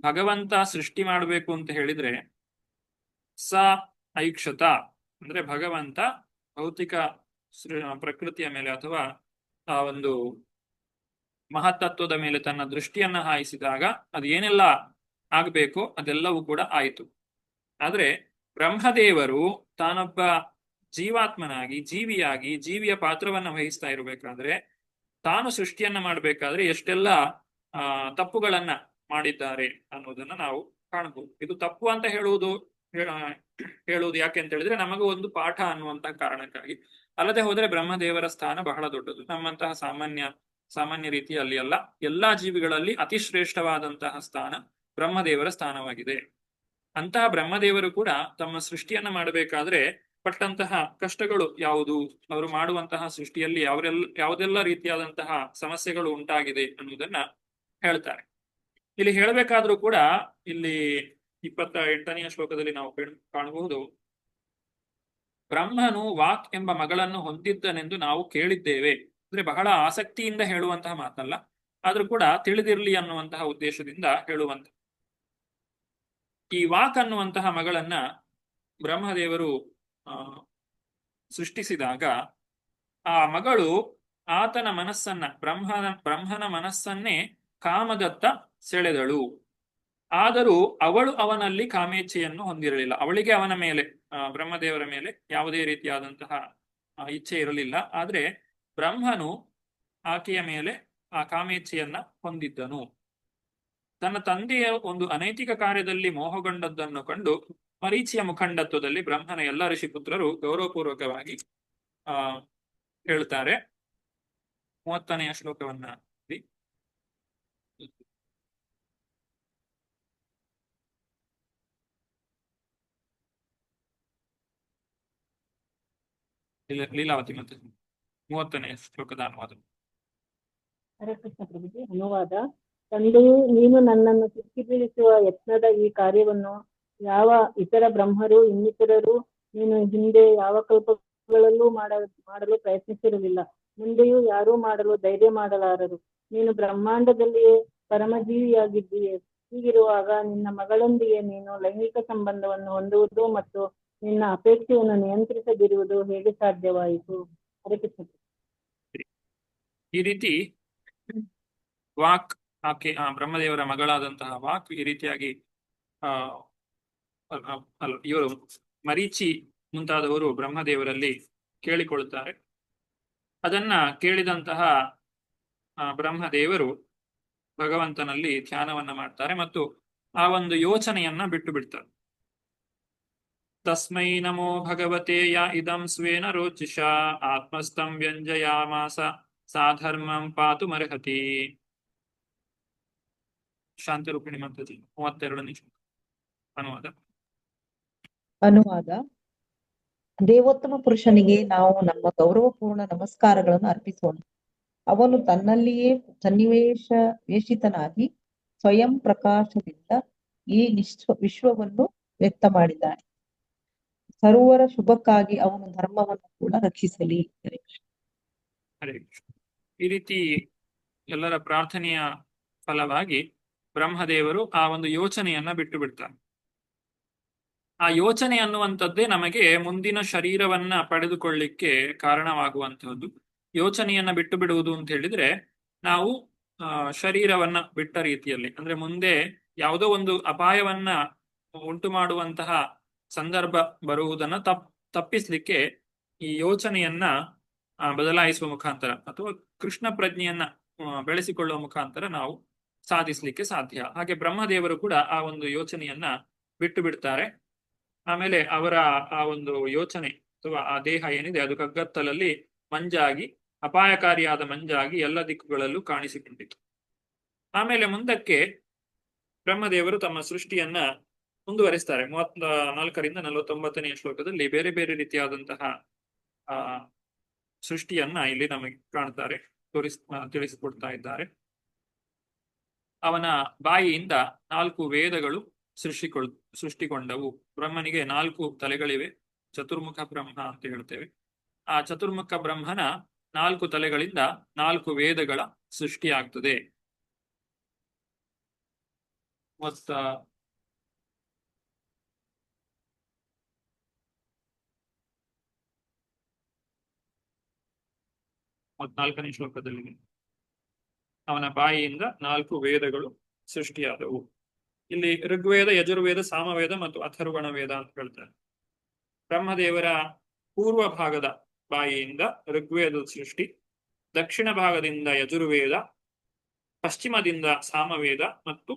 ಭಗವಂತ ಸೃಷ್ಟಿ ಮಾಡಬೇಕು ಅಂತ ಹೇಳಿದ್ರೆ ಸ ಐಕ್ಷತ, ಅಂದ್ರೆ ಭಗವಂತ ಭೌತಿಕ ಪ್ರಕೃತಿಯ ಮೇಲೆ ಅಥವಾ ಆ ಒಂದು ಮಹತ್ತತ್ವದ ಮೇಲೆ ತನ್ನ ದೃಷ್ಟಿಯನ್ನ ಹಾಯಿಸಿದಾಗ ಅದು ಏನೆಲ್ಲ ಆಗ್ಬೇಕೋ ಅದೆಲ್ಲವೂ ಕೂಡ ಆಯಿತು. ಆದ್ರೆ ಬ್ರಹ್ಮದೇವರು ತಾನೊಬ್ಬ ಜೀವಾತ್ಮನಾಗಿ ಜೀವಿಯ ಪಾತ್ರವನ್ನ ವಹಿಸ್ತಾ ಇರಬೇಕಾದ್ರೆ, ತಾನು ಸೃಷ್ಟಿಯನ್ನ ಮಾಡಬೇಕಾದ್ರೆ ಎಷ್ಟೆಲ್ಲ ತಪ್ಪುಗಳನ್ನ ಮಾಡಿದ್ದಾರೆ ಅನ್ನೋದನ್ನ ನಾವು ಕಾಣಬಹುದು. ಇದು ತಪ್ಪು ಅಂತ ಹೇಳುವುದು ಯಾಕೆ ಅಂತ ಹೇಳಿದ್ರೆ ನಮಗೂ ಒಂದು ಪಾಠ ಅನ್ನುವಂತಹ ಕಾರಣಕ್ಕಾಗಿ. ಅಲ್ಲದೆ ಹೋದ್ರೆ ಬ್ರಹ್ಮದೇವರ ಸ್ಥಾನ ಬಹಳ ದೊಡ್ಡದು. ನಮ್ಮಂತಹ ಸಾಮಾನ್ಯ ರೀತಿಯಲ್ಲಿ ಅಲ್ಲ, ಎಲ್ಲಾ ಜೀವಿಗಳಲ್ಲಿ ಅತಿ ಶ್ರೇಷ್ಠವಾದಂತಹ ಸ್ಥಾನ ಬ್ರಹ್ಮದೇವರ ಸ್ಥಾನವಾಗಿದೆ. ಅಂತಹ ಬ್ರಹ್ಮದೇವರು ಕೂಡ ತಮ್ಮ ಸೃಷ್ಟಿಯನ್ನ ಮಾಡಬೇಕಾದ್ರೆ ಪಟ್ಟಂತಹ ಕಷ್ಟಗಳು ಯಾವುದು, ಅವರು ಮಾಡುವಂತಹ ಸೃಷ್ಟಿಯಲ್ಲಿ ಯಾವುದೆಲ್ಲ ರೀತಿಯಾದಂತಹ ಸಮಸ್ಯೆಗಳು ಉಂಟಾಗಿದೆ ಅನ್ನುವುದನ್ನ ಹೇಳ್ತಾರೆ. ಇಲ್ಲಿ ಹೇಳಬೇಕಾದ್ರೂ ಕೂಡ ಇಲ್ಲಿ 28ನೆಯ ಶ್ಲೋಕದಲ್ಲಿ ನಾವು ಕಾಣಬಹುದು, ಬ್ರಹ್ಮನು ವಾಕ್ ಎಂಬ ಮಗಳನ್ನು ಹೊಂದಿದ್ದನೆಂದು ನಾವು ಕೇಳಿದ್ದೇವೆ. ಅಂದ್ರೆ ಬಹಳ ಆಸಕ್ತಿಯಿಂದ ಹೇಳುವಂತಹ ಮಾತಲ್ಲ, ಆದ್ರೂ ಕೂಡ ತಿಳಿದಿರ್ಲಿ ಅನ್ನುವಂತಹ ಉದ್ದೇಶದಿಂದ ಹೇಳುವಂತ. ಈ ವಾಕ್ ಅನ್ನುವಂತಹ ಮಗಳನ್ನ ಬ್ರಹ್ಮದೇವರು ಸೃಷ್ಟಿಸಿದಾಗ ಆ ಮಗಳು ಆತನ ಮನಸ್ಸನ್ನ ಬ್ರಹ್ಮನ ಮನಸ್ಸನ್ನೇ ಕಾಮದತ್ತ ಸೆಳೆದಳು. ಆದರೂ ಅವಳು ಅವನಲ್ಲಿ ಕಾಮೇಚ್ಛೆಯನ್ನು ಹೊಂದಿರಲಿಲ್ಲ. ಅವಳಿಗೆ ಅವನ ಮೇಲೆ, ಬ್ರಹ್ಮದೇವರ ಮೇಲೆ ಯಾವುದೇ ರೀತಿಯಾದಂತಹ ಇಚ್ಛೆ ಇರಲಿಲ್ಲ. ಆದ್ರೆ ಬ್ರಹ್ಮನು ಆಕೆಯ ಮೇಲೆ ಆ ಕಾಮೇಚ್ಛೆಯನ್ನ ಹೊಂದಿದ್ದನು. ತನ್ನ ತಂದೆಯ ಒಂದು ಅನೈತಿಕ ಕಾರ್ಯದಲ್ಲಿ ಮೋಹಗೊಂಡದ್ದನ್ನು ಕಂಡು ಮರೀಚಿಯ ಮುಖಂಡತ್ವದಲ್ಲಿ ಬ್ರಹ್ಮನ ಎಲ್ಲ ಋಷಿಪುತ್ರರು ಗೌರವಪೂರ್ವಕವಾಗಿ ಹೇಳ್ತಾರೆ. 30ನೆಯ ಶ್ಲೋಕವನ್ನ ಲೀಲಾವತಿ ಮತ್ತು 30ನೇ ಶ್ಲೋಕದ ಅನುವಾದ. ಹರೇ ಕೃಷ್ಣ ಪ್ರಭುಜಿ. ಅನುವಾದ. ತಂದೆಯು ನೀನು ನನ್ನನ್ನು ಸಿಕ್ಕಿ ಬೀಳಿಸುವ ಯತ್ನದ ಈ ಕಾರ್ಯವನ್ನು ಯಾವ ಇತರ ಬ್ರಹ್ಮರು ಇನ್ನಿತರರು ನೀನು ಹಿಂದೆ ಯಾವ ಕಲ್ಪಗಳಲ್ಲೂ ಮಾಡಲು ಪ್ರಯತ್ನಿಸಿರಲಿಲ್ಲ, ಮುಂದೆಯೂ ಯಾರೂ ಮಾಡಲು ಧೈರ್ಯ ಮಾಡಲಾರರು. ನೀನು ಬ್ರಹ್ಮಾಂಡದಲ್ಲಿಯೇ ಪರಮಜೀವಿಯಾಗಿದ್ದೀಯೆ. ಹೀಗಿರುವಾಗ ನಿನ್ನ ಮಗಳೊಂದಿಗೆ ನೀನು ಲೈಂಗಿಕ ಸಂಬಂಧವನ್ನು ಹೊಂದುವುದು ಮತ್ತು ನಿನ್ನ ಅಪೇಕ್ಷೆಯನ್ನು ನಿಯಂತ್ರಿಸದಿರುವುದು ಹೇಗೆ ಸಾಧ್ಯವಾಯಿತು? ಹರೇ ಕೃಷ್ಣ. ಈ ರೀತಿ ವಾಕ್, ಆಕೆ ಬ್ರಹ್ಮದೇವರ ಮಗಳಾದಂತಹ ವಾಕ್ ಈ ರೀತಿಯಾಗಿ ಇವರು ಮರೀಚಿ ಮುಂತಾದವರು ಬ್ರಹ್ಮದೇವರಲ್ಲಿ ಕೇಳಿಕೊಳ್ಳುತ್ತಾರೆ. ಅದನ್ನ ಕೇಳಿದಂತಹ ಬ್ರಹ್ಮದೇವರು ಭಗವಂತನಲ್ಲಿ ಧ್ಯಾನವನ್ನ ಮಾಡ್ತಾರೆ ಮತ್ತು ಆ ಒಂದು ಯೋಚನೆಯನ್ನ ಬಿಟ್ಟು ಬಿಡ್ತಾರೆ. ತಸ್ಮೈ ನಮೋ ಭಗವತೆ ಯಾ ಇದಂ ಸ್ವೇನ ರೋಚಿಷ ಆತ್ಮಸ್ಥಂ ವ್ಯಂಜಯಾಮಾಸ ಸಾಧರ್ಮಂ ಪಾತು ಮರ್ಹತಿ. ಶಾಂತಿರೂಪಿಣಿ ಮಂತ್ರದಿ 32ನೇ ಶ್ಲೋಕ. ಅನುವಾದ. ಅನುವಾದ. ದೇವೋತ್ತಮ ಪುರುಷನಿಗೆ ನಾವು ನಮ್ಮ ಗೌರವಪೂರ್ಣ ನಮಸ್ಕಾರಗಳನ್ನು ಅರ್ಪಿಸೋಣ. ಅವನು ತನ್ನಲ್ಲಿಯೇ ವೇಷಿತನಾಗಿ ಸ್ವಯಂ ಪ್ರಕಾಶದಿಂದ ಈ ವಿಶ್ವವನ್ನು ವ್ಯಕ್ತ ಮಾಡಿದ್ದಾನೆ. ಸರ್ವರ ಶುಭಕ್ಕಾಗಿ ಅವನು ಧರ್ಮವನ್ನು ಕೂಡ ರಕ್ಷಿಸಲಿ. ಹರೇ ಕೃಷ್ಣ. ಈ ರೀತಿ ಎಲ್ಲರ ಪ್ರಾರ್ಥನೆಯ ಫಲವಾಗಿ ಬ್ರಹ್ಮದೇವರು ಆ ಒಂದು ಯೋಚನೆಯನ್ನ ಬಿಟ್ಟು ಬಿಡ್ತಾರೆ. ಆ ಯೋಚನೆ ಅನ್ನುವಂಥದ್ದೇ ನಮಗೆ ಮುಂದಿನ ಶರೀರವನ್ನ ಪಡೆದುಕೊಳ್ಳಿಕ್ಕೆ ಕಾರಣವಾಗುವಂತಹದ್ದು. ಯೋಚನೆಯನ್ನ ಬಿಟ್ಟು ಬಿಡುವುದು ಅಂತ ಹೇಳಿದ್ರೆ ನಾವು ಶರೀರವನ್ನ ಬಿಟ್ಟ ರೀತಿಯಲ್ಲಿ, ಅಂದ್ರೆ ಮುಂದೆ ಯಾವುದೋ ಒಂದು ಅಪಾಯವನ್ನ ಉಂಟು ಮಾಡುವಂತಹ ಸಂದರ್ಭ ಬರುವುದನ್ನ ತಪ್ಪಿಸ್ಲಿಕ್ಕೆ ಈ ಯೋಚನೆಯನ್ನ ಬದಲಾಯಿಸುವ ಮುಖಾಂತರ ಅಥವಾ ಕೃಷ್ಣ ಪ್ರಜ್ಞೆಯನ್ನ ಬೆಳೆಸಿಕೊಳ್ಳುವ ಮುಖಾಂತರ ನಾವು ಸಾಧಿಸ್ಲಿಕ್ಕೆ ಸಾಧ್ಯ. ಹಾಗೆ ಬ್ರಹ್ಮದೇವರು ಕೂಡ ಆ ಒಂದು ಯೋಚನೆಯನ್ನ ಬಿಟ್ಟು ಬಿಡ್ತಾರೆ. ಆಮೇಲೆ ಅವರ ಆ ಒಂದು ಯೋಚನೆ ಅಥವಾ ಆ ದೇಹ ಏನಿದೆ ಅದು ಕಗ್ಗತ್ತಲಲ್ಲಿ ಮಂಜಾಗಿ, ಅಪಾಯಕಾರಿಯಾದ ಮಂಜಾಗಿ ಎಲ್ಲ ದಿಕ್ಕುಗಳಲ್ಲೂ ಕಾಣಿಸಿಕೊಂಡಿತು. ಆಮೇಲೆ ಮುಂದಕ್ಕೆ ಬ್ರಹ್ಮದೇವರು ತಮ್ಮ ಸೃಷ್ಟಿಯನ್ನ ಮುಂದುವರಿಸ್ತಾರೆ. 34ರಿಂದ 49ನೇ ಶ್ಲೋಕದಲ್ಲಿ ಬೇರೆ ಬೇರೆ ರೀತಿಯಾದಂತಹ ಸೃಷ್ಟಿಯನ್ನ ಇಲ್ಲಿ ನಮಗೆ ಕಾಣ್ತಾರೆ, ತಿಳಿಸಿಕೊಡ್ತಾ ಅವನ ಬಾಯಿಯಿಂದ 4 ವೇದಗಳು ಸೃಷ್ಟಿಗೊಂಡವು. ಬ್ರಹ್ಮನಿಗೆ 4 ತಲೆಗಳಿವೆ, ಚತುರ್ಮುಖ ಬ್ರಹ್ಮ ಅಂತ ಹೇಳ್ತೇವೆ. ಆ ಚತುರ್ಮುಖ ಬ್ರಹ್ಮನ 4 ತಲೆಗಳಿಂದ 4 ವೇದಗಳ ಸೃಷ್ಟಿಯಾಗ್ತದೆ. 14ನೇ ಶ್ಲೋಕದಲ್ಲಿ ಅವನ ಬಾಯಿಯಿಂದ 4 ವೇದಗಳು ಸೃಷ್ಟಿಯಾದವು. ಇಲ್ಲಿ ಋಗ್ವೇದ, ಯಜುರ್ವೇದ, ಸಾಮವೇದ ಮತ್ತು ಅಥರ್ವಣ ವೇದ ಅಂತ ಹೇಳ್ತಾರೆ. ಬ್ರಹ್ಮದೇವರ ಪೂರ್ವ ಭಾಗದ ಬಾಯಿಯಿಂದ ಋಗ್ವೇದ ಸೃಷ್ಟಿ, ದಕ್ಷಿಣ ಭಾಗದಿಂದ ಯಜುರ್ವೇದ, ಪಶ್ಚಿಮದಿಂದ ಸಾಮವೇದ ಮತ್ತು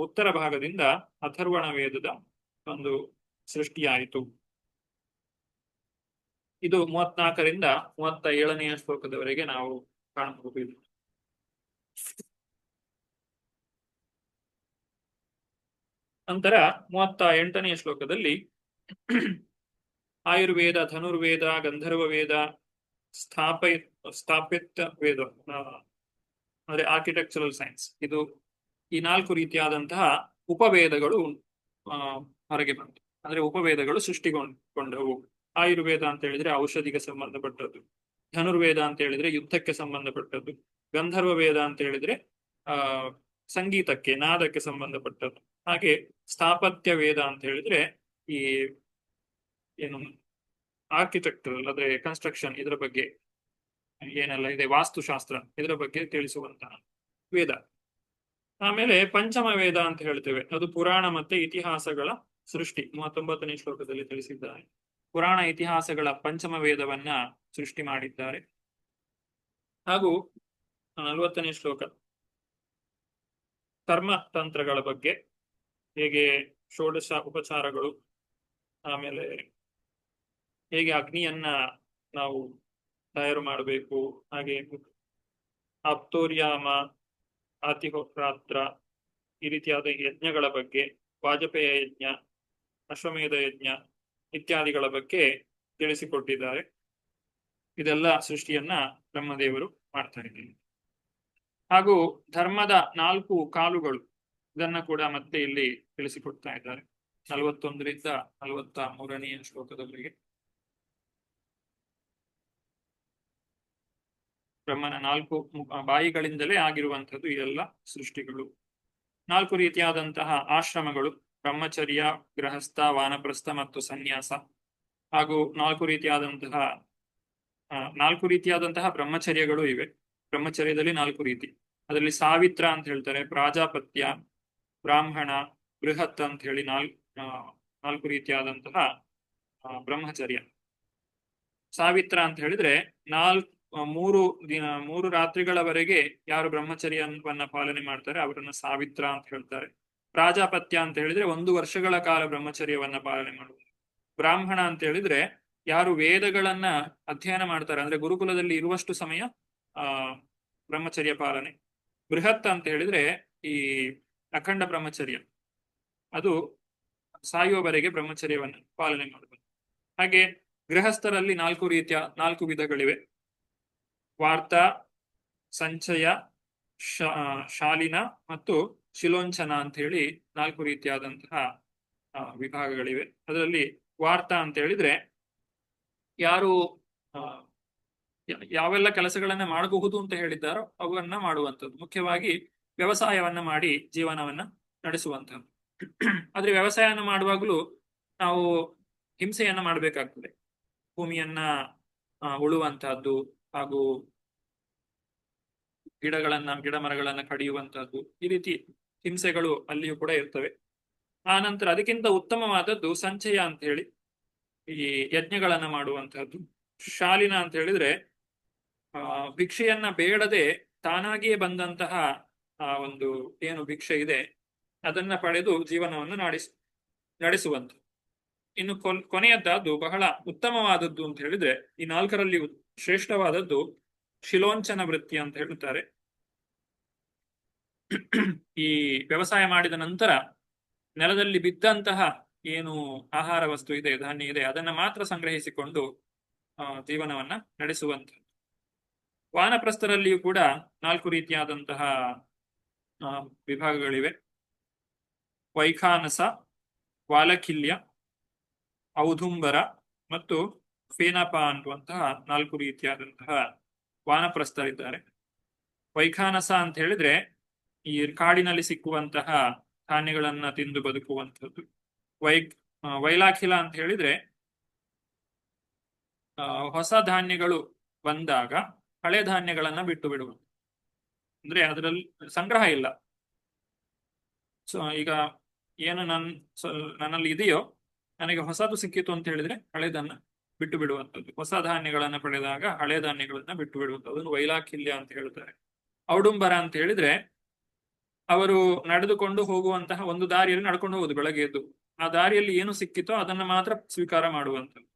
ಉತ್ತರ ಭಾಗದಿಂದ ಅಥರ್ವಣ ವೇದದ ಒಂದು ಸೃಷ್ಟಿಯಾಯಿತು. ಇದು 34ರಿಂದ 37ನೇ ಶ್ಲೋಕದವರೆಗೆ ನಾವು ಕಾಣಬಹುದು. ನಂತರ 38ನೇ ಶ್ಲೋಕದಲ್ಲಿ ಆಯುರ್ವೇದ, ಧನುರ್ವೇದ, ಗಂಧರ್ವ ವೇದ, ಸ್ಥಾಪಿತ ವೇದ ಅಂದ್ರೆ ಆರ್ಕಿಟೆಕ್ಚರಲ್ ಸೈನ್ಸ್, ಇದು ಈ 4 ರೀತಿಯಾದಂತಹ ಉಪವೇದಗಳು ಹೊರಗೆ ಬಂತು. ಅಂದ್ರೆ ಉಪವೇದಗಳು ಸೃಷ್ಟಿಗೊಂಡವು. ಆಯುರ್ವೇದ ಅಂತ ಹೇಳಿದ್ರೆ ಔಷಧಿಗೆ ಸಂಬಂಧಪಟ್ಟದ್ದು, ಧನುರ್ವೇದ ಅಂತ ಹೇಳಿದ್ರೆ ಯುದ್ಧಕ್ಕೆ ಸಂಬಂಧಪಟ್ಟದ್ದು, ಗಂಧರ್ವ ವೇದ ಅಂತ ಹೇಳಿದ್ರೆ ಸಂಗೀತಕ್ಕೆ, ನಾದಕ್ಕೆ ಸಂಬಂಧಪಟ್ಟದ್ದು. ಹಾಗೆ ಸ್ಥಾಪತ್ಯ ವೇದ ಅಂತ ಹೇಳಿದ್ರೆ ಈ ಏನು ಆರ್ಕಿಟೆಕ್ಚರಲ್ ಅಂದ್ರೆ ಕನ್ಸ್ಟ್ರಕ್ಷನ್, ಇದರ ಬಗ್ಗೆ ಏನೆಲ್ಲ ಇದೆ, ವಾಸ್ತುಶಾಸ್ತ್ರ, ಇದರ ಬಗ್ಗೆ ತಿಳಿಸುವಂತಹ ವೇದ. ಆಮೇಲೆ ಪಂಚಮ ವೇದ ಅಂತ ಹೇಳ್ತೇವೆ, ಅದು ಪುರಾಣ ಮತ್ತೆ ಇತಿಹಾಸಗಳ ಸೃಷ್ಟಿ. 39ನೇ ಶ್ಲೋಕದಲ್ಲಿ ತಿಳಿಸಿದ್ದಾರೆ. ಪುರಾಣ ಇತಿಹಾಸಗಳ ಪಂಚಮ ವೇದವನ್ನ ಸೃಷ್ಟಿ ಮಾಡಿದ್ದಾರೆ. ಹಾಗೂ 40ನೇ ಶ್ಲೋಕ ಕರ್ಮತಂತ್ರಗಳ ಬಗ್ಗೆ, ಹೇಗೆ ಷೋಡಶ ಉಪಚಾರಗಳು, ಆಮೇಲೆ ಹೇಗೆ ಅಗ್ನಿಯನ್ನ ನಾವು ತಯಾರು ಮಾಡಬೇಕು, ಹಾಗೆ ಆಪ್ತೋರ್ಯಾಮ, ಆತಿಹೋರಾತ್ರ, ಈ ರೀತಿಯಾದ ಯಜ್ಞಗಳ ಬಗ್ಗೆ, ವಾಜಪೇಯ ಯಜ್ಞ, ಅಶ್ವಮೇಧ ಯಜ್ಞ ಇತ್ಯಾದಿಗಳ ಬಗ್ಗೆ ತಿಳಿಸಿಕೊಟ್ಟಿದ್ದಾರೆ. ಇದೆಲ್ಲ ಸೃಷ್ಟಿಯನ್ನ ಬ್ರಹ್ಮದೇವರು ಮಾಡ್ತಾ ಇದ್ದಾರೆ. ಹಾಗೂ ಧರ್ಮದ 4 ಕಾಲುಗಳು ಇದನ್ನ ಕೂಡ ಮತ್ತೆ ಇಲ್ಲಿ ತಿಳಿಸಿಕೊಡ್ತಾ ಇದ್ದಾರೆ 41ರಿಂದ 43ನೇ ಶ್ಲೋಕದವರೆಗೆ. ಬ್ರಹ್ಮನ 4 ಬಾಯಿಗಳಿಂದಲೇ ಆಗಿರುವಂತದ್ದು ಈ ಎಲ್ಲ ಸೃಷ್ಟಿಗಳು. 4 ರೀತಿಯಾದಂತಹ ಆಶ್ರಮಗಳು, ಬ್ರಹ್ಮಚರ್ಯ, ಗೃಹಸ್ಥ, ವಾನಪ್ರಸ್ಥ ಮತ್ತು ಸನ್ಯಾಸ. ಹಾಗೂ 4 ರೀತಿಯಾದಂತಹ ಬ್ರಹ್ಮಚರ್ಯಗಳು ಇವೆ. ಬ್ರಹ್ಮಚರ್ಯದಲ್ಲಿ 4 ರೀತಿ. ಅದರಲ್ಲಿ ಸಾವಿತ್ರ ಅಂತ ಹೇಳ್ತಾರೆ, ಪ್ರಾಜಾಪತ್ಯ, ಬ್ರಾಹ್ಮಣ, ಬೃಹತ್ ಅಂತ ಹೇಳಿ 4 ರೀತಿಯಾದಂತಹ ಬ್ರಹ್ಮಚರ್ಯ. ಸಾವಿತ್ರ ಅಂತ ಹೇಳಿದ್ರೆ 3 ರಾತ್ರಿಗಳವರೆಗೆ ಯಾರು ಬ್ರಹ್ಮಚರ್ಯವನ್ನ ಪಾಲನೆ ಮಾಡ್ತಾರೆ ಅವರನ್ನ ಸಾವಿತ್ರ ಅಂತ ಹೇಳ್ತಾರೆ. ಪ್ರಾಜಾಪತ್ಯ ಅಂತ ಹೇಳಿದ್ರೆ 1 ವರ್ಷಗಳ ಕಾಲ ಬ್ರಹ್ಮಚರ್ಯವನ್ನ ಪಾಲನೆ ಮಾಡುವುದು. ಬ್ರಾಹ್ಮಣ ಅಂತ ಹೇಳಿದ್ರೆ ಯಾರು ವೇದಗಳನ್ನ ಅಧ್ಯಯನ ಮಾಡ್ತಾರೆ, ಅಂದ್ರೆ ಗುರುಕುಲದಲ್ಲಿ ಇರುವಷ್ಟು ಸಮಯ ಬ್ರಹ್ಮಚರ್ಯ ಪಾಲನೆ. ಬೃಹತ್ ಅಂತ ಹೇಳಿದ್ರೆ ಈ ಅಖಂಡ ಬ್ರಹ್ಮಚರ್ಯ, ಅದು ಸಾಯುವವರೆಗೆ ಬ್ರಹ್ಮಚರ್ಯವನ್ನು ಪಾಲನೆ ಮಾಡಬಹುದು. ಹಾಗೆ ಗೃಹಸ್ಥರಲ್ಲಿ 4 ವಿಧಗಳಿವೆ. ವಾರ್ತ, ಸಂಚಯ, ಶಾಲಿನ ಮತ್ತು ಶಿಲೋಂಚನ ಅಂತ ಹೇಳಿ 4 ರೀತಿಯಾದಂತಹ ವಿಭಾಗಗಳಿವೆ. ಅದರಲ್ಲಿ ವಾರ್ತ ಅಂತ ಹೇಳಿದ್ರೆ ಯಾರು ಯಾವೆಲ್ಲ ಕೆಲಸಗಳನ್ನ ಮಾಡಬಹುದು ಅಂತ ಹೇಳಿದ್ದಾರೋ ಅವನ್ನ ಮಾಡುವಂಥದ್ದು. ಮುಖ್ಯವಾಗಿ ವ್ಯವಸಾಯವನ್ನ ಮಾಡಿ ಜೀವನವನ್ನ ನಡೆಸುವಂಥದ್ದು. ಆದ್ರೆ ವ್ಯವಸಾಯನ ಮಾಡುವಾಗಲೂ ನಾವು ಹಿಂಸೆಯನ್ನ ಮಾಡಬೇಕಾಗ್ತದೆ. ಭೂಮಿಯನ್ನ ಉಳುವಂತಹದ್ದು ಹಾಗೂ ಗಿಡ ಮರಗಳನ್ನ ಕಡಿಯುವಂತಹದ್ದು, ಈ ರೀತಿ ಹಿಂಸೆಗಳು ಅಲ್ಲಿಯೂ ಕೂಡ ಇರ್ತವೆ. ಆ ನಂತರ ಅದಕ್ಕಿಂತ ಉತ್ತಮವಾದದ್ದು ಸಂಚಯ ಅಂತ ಹೇಳಿ ಈ ಯಜ್ಞಗಳನ್ನ ಮಾಡುವಂತಹದ್ದು. ಶಾಲಿನ ಅಂತ ಹೇಳಿದ್ರೆ ಭಿಕ್ಷೆಯನ್ನ ಬೇಡದೆ ತಾನಾಗಿಯೇ ಬಂದಂತಹ ಒಂದು ಏನು ಭಿಕ್ಷೆ ಇದೆ ಅದನ್ನ ಪಡೆದು ಜೀವನವನ್ನು ನಡೆಸುವಂತ. ಇನ್ನು ಕೊನೆಯದ್ದಾದ್ದು ಬಹಳ ಉತ್ತಮವಾದದ್ದು ಅಂತ ಹೇಳಿದ್ರೆ ಈ 4ರಲ್ಲಿ ಶ್ರೇಷ್ಠವಾದದ್ದು ಶಿಲೋಂಚನ ವೃತ್ತಿ ಅಂತ ಹೇಳುತ್ತಾರೆ. ಈ ವ್ಯವಸಾಯ ಮಾಡಿದ ನಂತರ ನೆಲದಲ್ಲಿ ಬಿದ್ದಂತಹ ಏನು ಆಹಾರ ವಸ್ತು ಇದೆ, ಧಾನ್ಯ ಇದೆ, ಅದನ್ನ ಮಾತ್ರ ಸಂಗ್ರಹಿಸಿಕೊಂಡು ಜೀವನವನ್ನ ನಡೆಸುವಂಥದ್ದು. ವಾನಪ್ರಸ್ಥರಲ್ಲಿಯೂ ಕೂಡ 4 ರೀತಿಯಾದಂತಹ ವಿಭಾಗಗಳಿವೆ. ವೈಖಾನಸ, ವಾಲಕಿಲ್ಯ, ಔದುಂಬರ ಮತ್ತು ಫೇನಪ ಅನ್ನುವಂತಹ 4 ರೀತಿಯಾದಂತಹ ವಾನಪ್ರಸ್ಥರಿದ್ದಾರೆ. ವೈಖಾನಸ ಅಂತ ಹೇಳಿದ್ರೆ ಈ ಕಾಡಿನಲ್ಲಿ ಸಿಕ್ಕುವಂತಹ ಧಾನ್ಯಗಳನ್ನ ತಿಂದು ಬದುಕುವಂಥದ್ದು. ವೈಲಾಖಿಲ ಅಂತ ಹೇಳಿದ್ರೆ ಹೊಸ ಧಾನ್ಯಗಳು ಬಂದಾಗ ಹಳೆ ಧಾನ್ಯಗಳನ್ನ ಬಿಟ್ಟು ಬಿಡುವುದು. ಅಂದ್ರೆ ಅದರಲ್ಲಿ ಸಂಗ್ರಹ ಇಲ್ಲ. ಸೊ ಈಗ ಏನು ನನ್ನಲ್ಲಿ ಇದೆಯೋ ನನಗೆ ಹೊಸದು ಸಿಕ್ಕಿತು ಅಂತ ಹೇಳಿದ್ರೆ ಹಳೆದನ್ನ ಬಿಟ್ಟು ಬಿಡುವಂಥದ್ದು. ಹೊಸ ಧಾನ್ಯಗಳನ್ನ ಪಡೆದಾಗ ಹಳೆ ಧಾನ್ಯಗಳನ್ನ ಬಿಟ್ಟು ಬಿಡುವಂಥದ್ದು, ಅದನ್ನು ವೈಲಾಖಿಲ್ಯ ಅಂತ ಹೇಳ್ತಾರೆ. ಔಡುಂಬರ ಅಂತ ಹೇಳಿದ್ರೆ ಅವರು ನಡೆದುಕೊಂಡು ಹೋಗುವಂತಹ ಒಂದು ದಾರಿಯಲ್ಲಿ ನಡ್ಕೊಂಡು ಹೋಗುದು ಬೆಳಗ್ಗೆ ಎದ್ದು. ಆ ದಾರಿಯಲ್ಲಿ ಏನು ಸಿಕ್ಕಿತೋ ಅದನ್ನ ಮಾತ್ರ ಸ್ವೀಕಾರ ಮಾಡುವಂಥದ್ದು.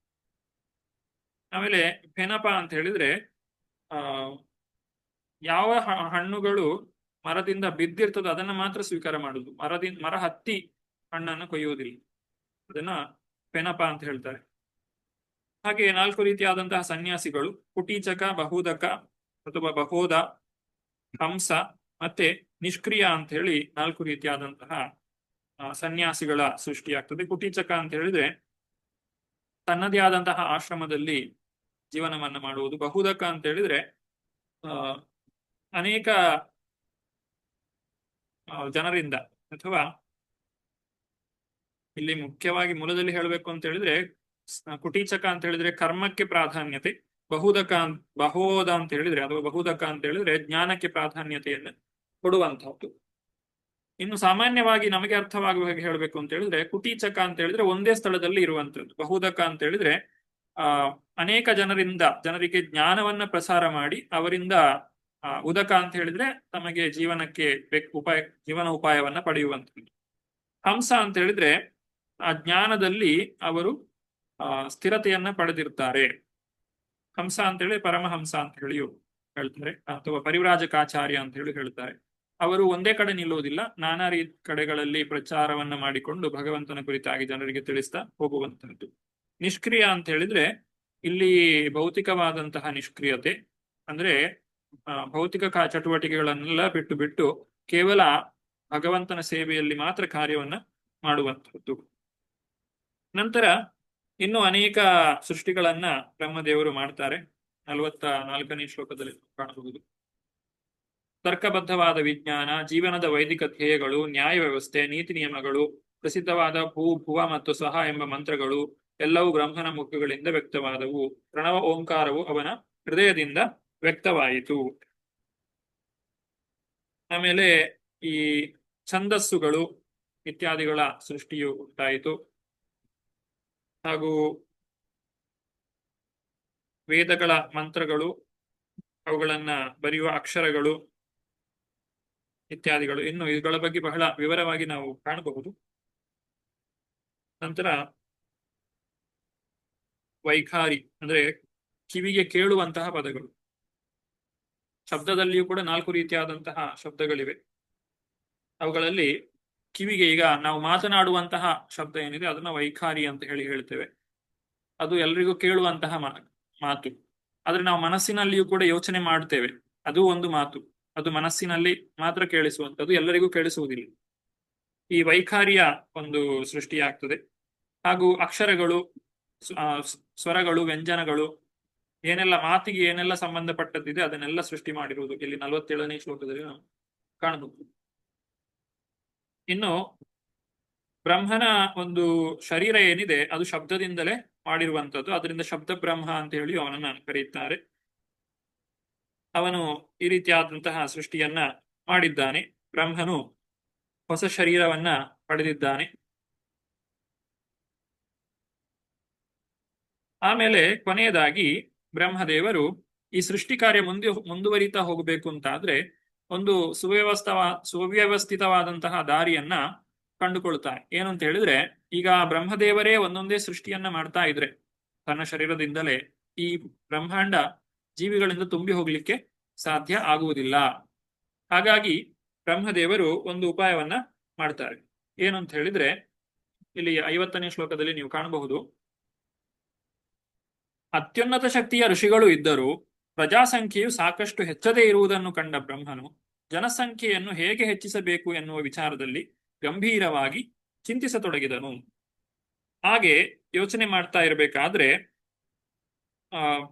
ಆಮೇಲೆ ಫೆನಪ ಅಂತ ಹೇಳಿದ್ರೆ ಯಾವ ಹಣ್ಣುಗಳು ಮರದಿಂದ ಬಿದ್ದಿರ್ತದೋ ಅದನ್ನ ಮಾತ್ರ ಸ್ವೀಕಾರ ಮಾಡುದು. ಮರ ಹತ್ತಿ ಹಣ್ಣನ್ನು ಕೊಯ್ಯುವುದಿಲ್ಲ. ಅದನ್ನ ಫೆನಪ ಅಂತ ಹೇಳ್ತಾರೆ. ಹಾಗೆ 4 ರೀತಿಯಾದಂತಹ ಸನ್ಯಾಸಿಗಳು ಕುಟೀಚಕ, ಬಹುದಕ ಅಥವಾ ಬಹೋದ, ಹಂಸ ಮತ್ತೆ ನಿಷ್ಕ್ರಿಯ ಅಂತ ಹೇಳಿ 4 ರೀತಿಯಾದಂತಹ ಸನ್ಯಾಸಿಗಳ ಸೃಷ್ಟಿಯಾಗ್ತದೆ. ಕುಟೀಚಕ ಅಂತ ಹೇಳಿದ್ರೆ ತನ್ನದೇ ಆದಂತಹ ಆಶ್ರಮದಲ್ಲಿ ಜೀವನವನ್ನ ಮಾಡುವುದು. ಬಹುದಕ ಅಂತ ಹೇಳಿದ್ರೆ ಅನೇಕ ಜನರಿಂದ, ಅಥವಾ ಇಲ್ಲಿ ಮುಖ್ಯವಾಗಿ ಮೂಲದಲ್ಲಿ ಹೇಳಬೇಕು ಅಂತ ಹೇಳಿದ್ರೆ ಕುಟೀಚಕ ಅಂತ ಹೇಳಿದ್ರೆ ಕರ್ಮಕ್ಕೆ ಪ್ರಾಧಾನ್ಯತೆ, ಬಹೋದ ಅಂತ ಹೇಳಿದ್ರೆ ಅಥವಾ ಬಹುದಕ ಅಂತ ಹೇಳಿದ್ರೆ ಜ್ಞಾನಕ್ಕೆ ಪ್ರಾಧಾನ್ಯತೆಯನ್ನು ಕೊಡುವಂತಹದ್ದು. ಇನ್ನು ಸಾಮಾನ್ಯವಾಗಿ ನಮಗೆ ಅರ್ಥವಾಗುವ ಹಾಗೆ ಹೇಳಬೇಕು ಅಂತ ಹೇಳಿದ್ರೆ ಕುಟೀಚಕ ಅಂತ ಹೇಳಿದ್ರೆ ಒಂದೇ ಸ್ಥಳದಲ್ಲಿ ಇರುವಂತದ್ದು. ಬಹುದಕ ಅಂತ ಹೇಳಿದ್ರೆ ಅನೇಕ ಜನರಿಗೆ ಜ್ಞಾನವನ್ನ ಪ್ರಸಾರ ಮಾಡಿ ಅವರಿಂದ, ಉದಕ ಅಂತ ಹೇಳಿದ್ರೆ ತಮಗೆ ಜೀವನಕ್ಕೆ ಜೀವನ ಉಪಾಯವನ್ನ ಪಡೆಯುವಂಥದ್ದು. ಹಂಸ ಅಂತ ಹೇಳಿದ್ರೆ ಆ ಜ್ಞಾನದಲ್ಲಿ ಅವರು ಸ್ಥಿರತೆಯನ್ನ ಪಡೆದಿರ್ತಾರೆ. ಹಂಸ ಅಂತ ಹೇಳಿ ಪರಮಹಂಸ ಅಂತ ಹೇಳಿಯೂ ಹೇಳ್ತಾರೆ, ಅಥವಾ ಪರಿವ್ರಾಜಕಾಚಾರ್ಯ ಅಂತ ಹೇಳಿ ಹೇಳ್ತಾರೆ. ಅವರು ಒಂದೇ ಕಡೆ ನಿಲ್ಲುವುದಿಲ್ಲ, ನಾನಾ ಕಡೆಗಳಲ್ಲಿ ಪ್ರಚಾರವನ್ನ ಮಾಡಿಕೊಂಡು ಭಗವಂತನ ಕುರಿತಾಗಿ ಜನರಿಗೆ ತಿಳಿಸ್ತಾ ಹೋಗುವಂತಹದ್ದು. ನಿಷ್ಕ್ರಿಯ ಅಂತ ಹೇಳಿದ್ರೆ ಇಲ್ಲಿ ಭೌತಿಕವಾದಂತಹ ನಿಷ್ಕ್ರಿಯತೆ ಅಂದ್ರೆ ಭೌತಿಕ ಚಟುವಟಿಕೆಗಳನ್ನೆಲ್ಲ ಬಿಟ್ಟು ಬಿಟ್ಟು ಕೇವಲ ಭಗವಂತನ ಸೇವೆಯಲ್ಲಿ ಮಾತ್ರ ಕಾರ್ಯವನ್ನ ಮಾಡುವಂತಹದ್ದು. ನಂತರ ಇನ್ನು ಅನೇಕ ಸೃಷ್ಟಿಗಳನ್ನ ಬ್ರಹ್ಮದೇವರು ಮಾಡ್ತಾರೆ. 44ನೇ ಶ್ಲೋಕದಲ್ಲಿ ಕಾಣಬಹುದು. ತರ್ಕಬದ್ಧವಾದ ವಿಜ್ಞಾನ, ಜೀವನದ ವೈದಿಕ ಧ್ಯೇಯಗಳು, ನ್ಯಾಯ ವ್ಯವಸ್ಥೆ, ನೀತಿ ನಿಯಮಗಳು, ಪ್ರಸಿದ್ಧವಾದ ಭೂ, ಭುವ ಮತ್ತು ಸಹ ಎಂಬ ಮಂತ್ರಗಳು ಎಲ್ಲವೂ ಬ್ರಹ್ಮನ ಮುಖಗಳಿಂದ ವ್ಯಕ್ತವಾದವು. ಪ್ರಣವ ಓಂಕಾರವು ಅವನ ಹೃದಯದಿಂದ ವ್ಯಕ್ತವಾಯಿತು. ಆಮೇಲೆ ಈ ಛಂದಸ್ಸುಗಳು ಇತ್ಯಾದಿಗಳ ಸೃಷ್ಟಿಯು ಉಂಟಾಯಿತು. ಹಾಗೂ ವೇದಗಳ ಮಂತ್ರಗಳು, ಅವುಗಳನ್ನ ಬರೆಯುವ ಅಕ್ಷರಗಳು ಇತ್ಯಾದಿಗಳು, ಇನ್ನು ಇವುಗಳ ಬಗ್ಗೆ ಬಹಳ ವಿವರವಾಗಿ ನಾವು ಕಾಣಬಹುದು. ನಂತರ ವೈಖಾರಿ ಅಂದ್ರೆ ಕಿವಿಗೆ ಕೇಳುವಂತಹ ಪದಗಳು. ಶಬ್ದದಲ್ಲಿಯೂ ಕೂಡ 4 ರೀತಿಯಾದಂತಹ ಶಬ್ದಗಳಿವೆ. ಅವುಗಳಲ್ಲಿ ಕಿವಿಗೆ, ಈಗ ನಾವು ಮಾತನಾಡುವಂತಹ ಶಬ್ದ ಏನಿದೆ ಅದನ್ನ ವೈಖಾರಿ ಅಂತ ಹೇಳ್ತೇವೆ. ಅದು ಎಲ್ರಿಗೂ ಕೇಳುವಂತಹ ಮಾತು. ಆದ್ರೆ ನಾವು ಮನಸ್ಸಿನಲ್ಲಿಯೂ ಕೂಡ ಯೋಚನೆ ಮಾಡ್ತೇವೆ, ಅದು ಒಂದು ಮಾತು. ಅದು ಮನಸ್ಸಿನಲ್ಲಿ ಮಾತ್ರ ಕೇಳಿಸುವಂಥದ್ದು, ಎಲ್ಲರಿಗೂ ಕೇಳಿಸುವುದಿಲ್ಲ. ಈ ವೈಖಾರಿಯ ಒಂದು ಸೃಷ್ಟಿಯಾಗ್ತದೆ. ಹಾಗೂ ಅಕ್ಷರಗಳು, ಸ್ವರಗಳು, ವ್ಯಂಜನಗಳು, ಏನೆಲ್ಲ ಮಾತಿಗೆ ಏನೆಲ್ಲ ಸಂಬಂಧಪಟ್ಟದ್ದಿದೆ ಅದನ್ನೆಲ್ಲ ಸೃಷ್ಟಿ ಮಾಡಿರುವುದು ಇಲ್ಲಿ 47ನೇ ಶ್ಲೋಕದಲ್ಲಿ ನಾವು ಕಾಣಬಹುದು. ಇನ್ನು ಬ್ರಹ್ಮನ ಒಂದು ಶರೀರ ಏನಿದೆ ಅದು ಶಬ್ದದಿಂದಲೇ ಮಾಡಿರುವಂಥದ್ದು. ಅದರಿಂದ ಶಬ್ದ ಬ್ರಹ್ಮ ಅಂತ ಹೇಳಿ ಅವನನ್ನ ಕರೆಯುತ್ತಾರೆ. ಅವನು ಈ ರೀತಿಯಾದಂತಹ ಸೃಷ್ಟಿಯನ್ನ ಮಾಡಿದ್ದಾನೆ. ಬ್ರಹ್ಮನು ಹೊಸ ಶರೀರವನ್ನ ಪಡೆದಿದ್ದಾನೆ. ಆಮೇಲೆ ಕೊನೆಯದಾಗಿ ಬ್ರಹ್ಮದೇವರು ಈ ಸೃಷ್ಟಿ ಕಾರ್ಯ ಮುಂದುವರಿತಾ ಹೋಗಬೇಕು ಅಂತಾದ್ರೆ ಒಂದು ಸುವ್ಯವಸ್ಥಿತವಾದಂತಹ ದಾರಿಯನ್ನ ಕಂಡುಕೊಳ್ತಾರೆ. ಏನು ಅಂತ ಹೇಳಿದ್ರೆ, ಈಗ ಬ್ರಹ್ಮದೇವರೇ ಒಂದೊಂದೇ ಸೃಷ್ಟಿಯನ್ನ ಮಾಡ್ತಾ ಇದ್ರೆ ತನ್ನ ಶರೀರದಿಂದಲೇ ಈ ಬ್ರಹ್ಮಾಂಡ ಜೀವಿಗಳಿಂದ ತುಂಬಿ ಹೋಗ್ಲಿಕ್ಕೆ ಸಾಧ್ಯ ಆಗುವುದಿಲ್ಲ. ಹಾಗಾಗಿ ಬ್ರಹ್ಮದೇವರು ಒಂದು ಉಪಾಯವನ್ನ ಮಾಡ್ತಾರೆ. ಏನು ಅಂತ ಹೇಳಿದ್ರೆ, ಇಲ್ಲಿ 50ನೇ ಶ್ಲೋಕದಲ್ಲಿ ನೀವು ಕಾಣಬಹುದು. ಅತ್ಯುನ್ನತ ಶಕ್ತಿಯ ಋಷಿಗಳು ಇದ್ದರೂ ಪ್ರಜಾಸಂಖ್ಯೆಯು ಸಾಕಷ್ಟು ಹೆಚ್ಚದೇ ಇರುವುದನ್ನು ಕಂಡ ಬ್ರಹ್ಮನು ಜನಸಂಖ್ಯೆಯನ್ನು ಹೇಗೆ ಹೆಚ್ಚಿಸಬೇಕು ಎನ್ನುವ ವಿಚಾರದಲ್ಲಿ ಗಂಭೀರವಾಗಿ ಚಿಂತಿಸತೊಡಗಿದನು. ಹಾಗೆ ಯೋಚನೆ ಮಾಡ್ತಾ ಇರಬೇಕಾದ್ರೆ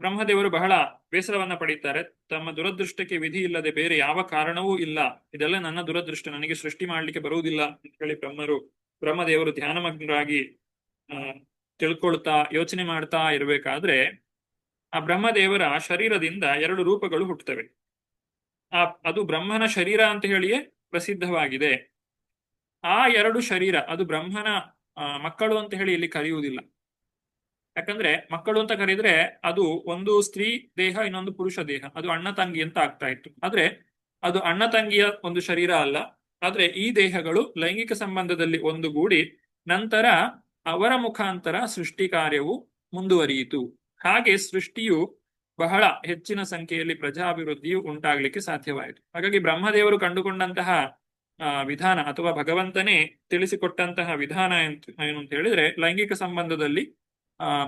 ಬ್ರಹ್ಮದೇವರು ಬಹಳ ಬೇಸರವನ್ನ ಪಡೀತಾರೆ. ತಮ್ಮ ದುರದೃಷ್ಟಕ್ಕೆ ವಿಧಿ ಇಲ್ಲದೆ ಬೇರೆ ಯಾವ ಕಾರಣವೂ ಇಲ್ಲ, ಇದೆಲ್ಲ ನನ್ನ ದುರದೃಷ್ಟ, ನನಗೆ ಸೃಷ್ಟಿ ಮಾಡ್ಲಿಕ್ಕೆ ಬರುವುದಿಲ್ಲ ಅಂತ ಹೇಳಿ ಬ್ರಹ್ಮದೇವರು ಧ್ಯಾನಮಗ್ನರಾಗಿ ತಿಳ್ಕೊಳ್ತಾ ಯೋಚನೆ ಮಾಡ್ತಾ ಇರಬೇಕಾದ್ರೆ ಆ ಬ್ರಹ್ಮದೇವರ ಶರೀರದಿಂದ 2 ರೂಪಗಳು ಹುಟ್ಟುತ್ತವೆ. ಅದು ಬ್ರಹ್ಮನ ಶರೀರ ಅಂತ ಹೇಳಿಯೇ ಪ್ರಸಿದ್ಧವಾಗಿದೆ. ಆ 2 ಶರೀರ ಅದು ಬ್ರಹ್ಮನ ಮಕ್ಕಳು ಅಂತ ಹೇಳಿ ಇಲ್ಲಿ ಕರೆಯುವುದಿಲ್ಲ. ಯಾಕಂದ್ರೆ ಮಕ್ಕಳು ಅಂತ ಕರೆದ್ರೆ ಅದು ಒಂದು ಸ್ತ್ರೀ ದೇಹ, ಇನ್ನೊಂದು ಪುರುಷ ದೇಹ, ಅದು ಅಣ್ಣ ತಂಗಿ ಅಂತ ಆಗ್ತಾ ಇತ್ತು. ಆದ್ರೆ ಅದು ಅಣ್ಣ ತಂಗಿಯ ಒಂದು ಶರೀರ ಅಲ್ಲ. ಆದ್ರೆ ಈ ದೇಹಗಳು ಲೈಂಗಿಕ ಸಂಬಂಧದಲ್ಲಿ ಒಂದುಗೂಡಿ ನಂತರ ಅವರ ಮುಖಾಂತರ ಸೃಷ್ಟಿ ಕಾರ್ಯವು ಮುಂದುವರಿಯಿತು. ಹಾಗೆ ಸೃಷ್ಟಿಯು ಬಹಳ ಹೆಚ್ಚಿನ ಸಂಖ್ಯೆಯಲ್ಲಿ ಪ್ರಜಾಭಿವೃದ್ಧಿಯು ಉಂಟಾಗ್ಲಿಕ್ಕೆ ಸಾಧ್ಯವಾಯಿತು. ಹಾಗಾಗಿ ಬ್ರಹ್ಮದೇವರು ಕಂಡುಕೊಂಡಂತಹ ವಿಧಾನ ಅಥವಾ ಭಗವಂತನೇ ತಿಳಿಸಿಕೊಟ್ಟಂತಹ ವಿಧಾನ ಏನು ಅಂತ ಹೇಳಿದ್ರೆ, ಲೈಂಗಿಕ ಸಂಬಂಧದಲ್ಲಿ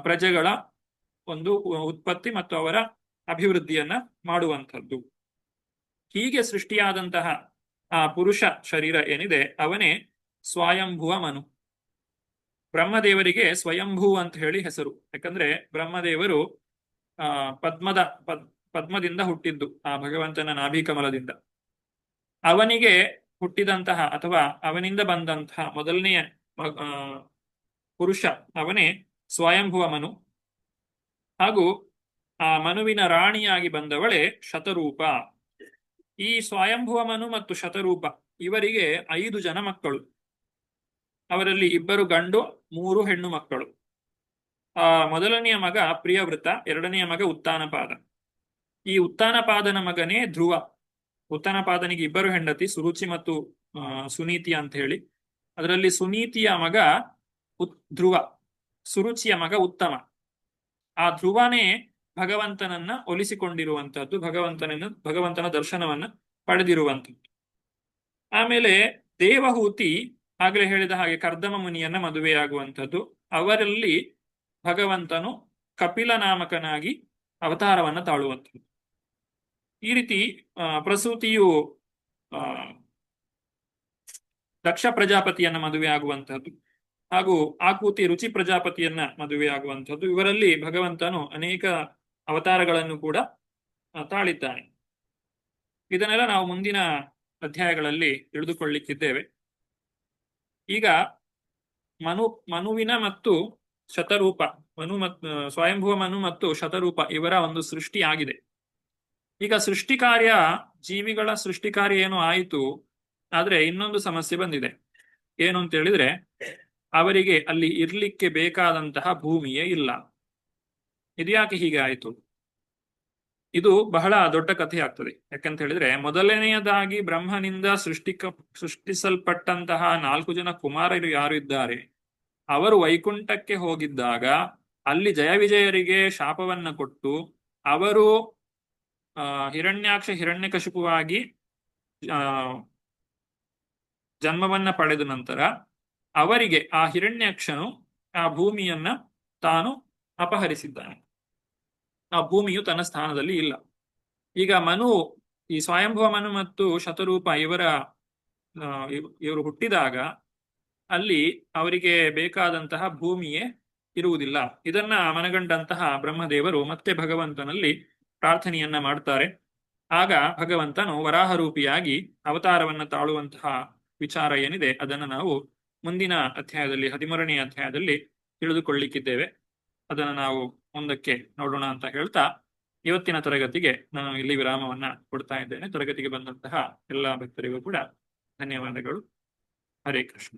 ಪ್ರಜೆಗಳ ಒಂದು ಉತ್ಪತ್ತಿ ಮತ್ತು ಅವರ ಅಭಿವೃದ್ಧಿಯನ್ನ ಮಾಡುವಂಥದ್ದು. ಹೀಗೆ ಸೃಷ್ಟಿಯಾದಂತಹ ಆ ಪುರುಷ ಶರೀರ ಏನಿದೆ ಅವನೇ ಸ್ವಯಂಭುವ ಮನು. ಬ್ರಹ್ಮದೇವರಿಗೆ ಸ್ವಯಂಭೂ ಅಂತ ಹೇಳಿ ಹೆಸರು. ಯಾಕಂದ್ರೆ ಬ್ರಹ್ಮದೇವರು ಪದ್ಮದಿಂದ ಹುಟ್ಟಿದ್ದು, ಆ ಭಗವಂತನ ನಾಭಿಕಮಲದಿಂದ. ಅವನಿಗೆ ಹುಟ್ಟಿದಂತಹ ಅಥವಾ ಅವನಿಂದ ಬಂದಂತಹ ಮೊದಲನೆಯ ಪುರುಷ ಅವನೇ ಸ್ವಯಂಭುವ ಮನು. ಹಾಗೂ ಆ ಮನುವಿನ ರಾಣಿಯಾಗಿ ಬಂದವಳೇ ಶತರೂಪ. ಈ ಸ್ವಯಂಭುವ ಮನು ಮತ್ತು ಶತರೂಪ ಇವರಿಗೆ 5 ಜನ ಮಕ್ಕಳು. ಅವರಲ್ಲಿ 2 ಗಂಡು 3 ಹೆಣ್ಣು ಮಕ್ಕಳು. ಮೊದಲನೆಯ ಮಗ ಪ್ರಿಯವೃತ, 2ನೆಯ ಮಗ ಉತ್ತಾನಪಾದ. ಈ ಉತ್ತಾನಪಾದನ ಮಗನೇ ಧ್ರುವ. ಉತ್ತಾನಪಾದನಿಗೆ 2 ಹೆಂಡತಿ, ಸುರುಚಿ ಮತ್ತು ಸುನೀತಿ ಅಂತ ಹೇಳಿ. ಅದರಲ್ಲಿ ಸುನೀತಿಯ ಮಗ ಧ್ರುವ, ಸುರುಚಿಯ ಮಗ ಉತ್ತಮ. ಆ ಧ್ರುವನೇ ಭಗವಂತನನ್ನ ಒಲಿಸಿಕೊಂಡಿರುವಂತಹದ್ದು, ಭಗವಂತನ ದರ್ಶನವನ್ನ ಪಡೆದಿರುವಂಥದ್ದು. ಆಮೇಲೆ ದೇವಹೂತಿ ಆಗಲೇ ಹೇಳಿದ ಹಾಗೆ ಕರ್ದಮ ಮುನಿಯನ್ನ ಮದುವೆಯಾಗುವಂಥದ್ದು. ಅವರಲ್ಲಿ ಭಗವಂತನು ಕಪಿಲ ನಾಮಕನಾಗಿ ಅವತಾರವನ್ನ ತಾಳುವಂಥದ್ದು. ಈ ರೀತಿ ಪ್ರಸೂತಿಯು ದಕ್ಷ ಪ್ರಜಾಪತಿಯನ್ನ ಮದುವೆ ಆಗುವಂತಹದ್ದು ಹಾಗೂ ಆಕೂತಿ ರುಚಿ ಪ್ರಜಾಪತಿಯನ್ನ ಮದುವೆ ಆಗುವಂಥದ್ದು. ಇವರಲ್ಲಿ ಭಗವಂತನು ಅನೇಕ ಅವತಾರಗಳನ್ನು ಕೂಡ ತಾಳಿದ್ದಾನೆ. ಇದನ್ನೆಲ್ಲ ನಾವು ಮುಂದಿನ ಅಧ್ಯಾಯಗಳಲ್ಲಿ ತಿಳಿದುಕೊಳ್ಳಿಕ್ಕಿದ್ದೇವೆ. ಈಗ ಮನುವಿನ ಮತ್ತು ಶತರೂಪ ಸ್ವಯಂಭುವ ಮನು ಮತ್ತು ಶತರೂಪ ಇವರ ಒಂದು ಸೃಷ್ಟಿ ಆಗಿದೆ. ಈಗ ಸೃಷ್ಟಿ ಕಾರ್ಯ, ಜೀವಿಗಳ ಸೃಷ್ಟಿ ಕಾರ್ಯ ಏನು ಆಯಿತು, ಆದ್ರೆ ಇನ್ನೊಂದು ಸಮಸ್ಯೆ ಬಂದಿದೆ. ಏನು ಅಂತ ಹೇಳಿದ್ರೆ, ಅವರಿಗೆ ಅಲ್ಲಿ ಇರ್ಲಿಕ್ಕೆ ಬೇಕಾದಂತಹ ಭೂಮಿಯೇ ಇಲ್ಲ. ಇದ್ಯಾಕೆ ಹೀಗೆ ಆಯಿತು? ಇದು ಬಹಳ ದೊಡ್ಡ ಕಥೆ ಆಗ್ತದೆ. ಯಾಕಂತ ಹೇಳಿದ್ರೆ, ಮೊದಲನೆಯದಾಗಿ ಬ್ರಹ್ಮನಿಂದ ಸೃಷ್ಟಿಸಲ್ಪಟ್ಟಂತಹ 4 ಜನ ಕುಮಾರರು ಯಾರು ಇದ್ದಾರೆ, ಅವರು ವೈಕುಂಠಕ್ಕೆ ಹೋಗಿದ್ದಾಗ ಅಲ್ಲಿ ಜಯವಿಜಯರಿಗೆ ಶಾಪವನ್ನ ಕೊಟ್ಟು ಅವರು ಹಿರಣ್ಯಾಕ್ಷ ಹಿರಣ್ಯಕಶಿಪುವಾಗಿ ಜನ್ಮವನ್ನ ಪಡೆದ ನಂತರ ಅವರಿಗೆ ಆ ಹಿರಣ್ಯಾಕ್ಷನು ಆ ಭೂಮಿಯನ್ನ ತಾನು ಅಪಹರಿಸಿದ್ದಾನೆ. ಆ ಭೂಮಿಯು ತನ್ನ ಸ್ಥಾನದಲ್ಲಿ ಇಲ್ಲ. ಈಗ ಈ ಸ್ವಯಂಭುವ ಮನು ಮತ್ತು ಶತರೂಪ ಇವರು ಹುಟ್ಟಿದಾಗ ಅಲ್ಲಿ ಅವರಿಗೆ ಬೇಕಾದಂತಹ ಭೂಮಿಯೇ ಇರುವುದಿಲ್ಲ. ಇದನ್ನ ಮನಗಂಡಂತಹ ಬ್ರಹ್ಮದೇವರು ಮತ್ತೆ ಭಗವಂತನಲ್ಲಿ ಪ್ರಾರ್ಥನೆಯನ್ನ ಮಾಡ್ತಾರೆ. ಆಗ ಭಗವಂತನು ವರಾಹರೂಪಿಯಾಗಿ ಅವತಾರವನ್ನ ತಾಳುವಂತಹ ವಿಚಾರ ಏನಿದೆ ಅದನ್ನು ನಾವು ಮುಂದಿನ ಅಧ್ಯಾಯದಲ್ಲಿ 13ನೇ ಅಧ್ಯಾಯದಲ್ಲಿ ತಿಳಿದುಕೊಳ್ಳಿಕ್ಕಿದ್ದೇವೆ. ಅದನ್ನು ನಾವು ಮುಂದಕ್ಕೆ ನೋಡೋಣ ಅಂತ ಹೇಳ್ತಾ ಇವತ್ತಿನ ತರಗತಿಗೆ ನಾನು ಇಲ್ಲಿ ವಿರಾಮವನ್ನ ಕೊಡ್ತಾ ಇದ್ದೇನೆ. ತರಗತಿಗೆ ಬಂದಂತಹ ಎಲ್ಲ ಭಕ್ತರಿಗೂ ಕೂಡ ಧನ್ಯವಾದಗಳು. ಹರೇ ಕೃಷ್ಣ.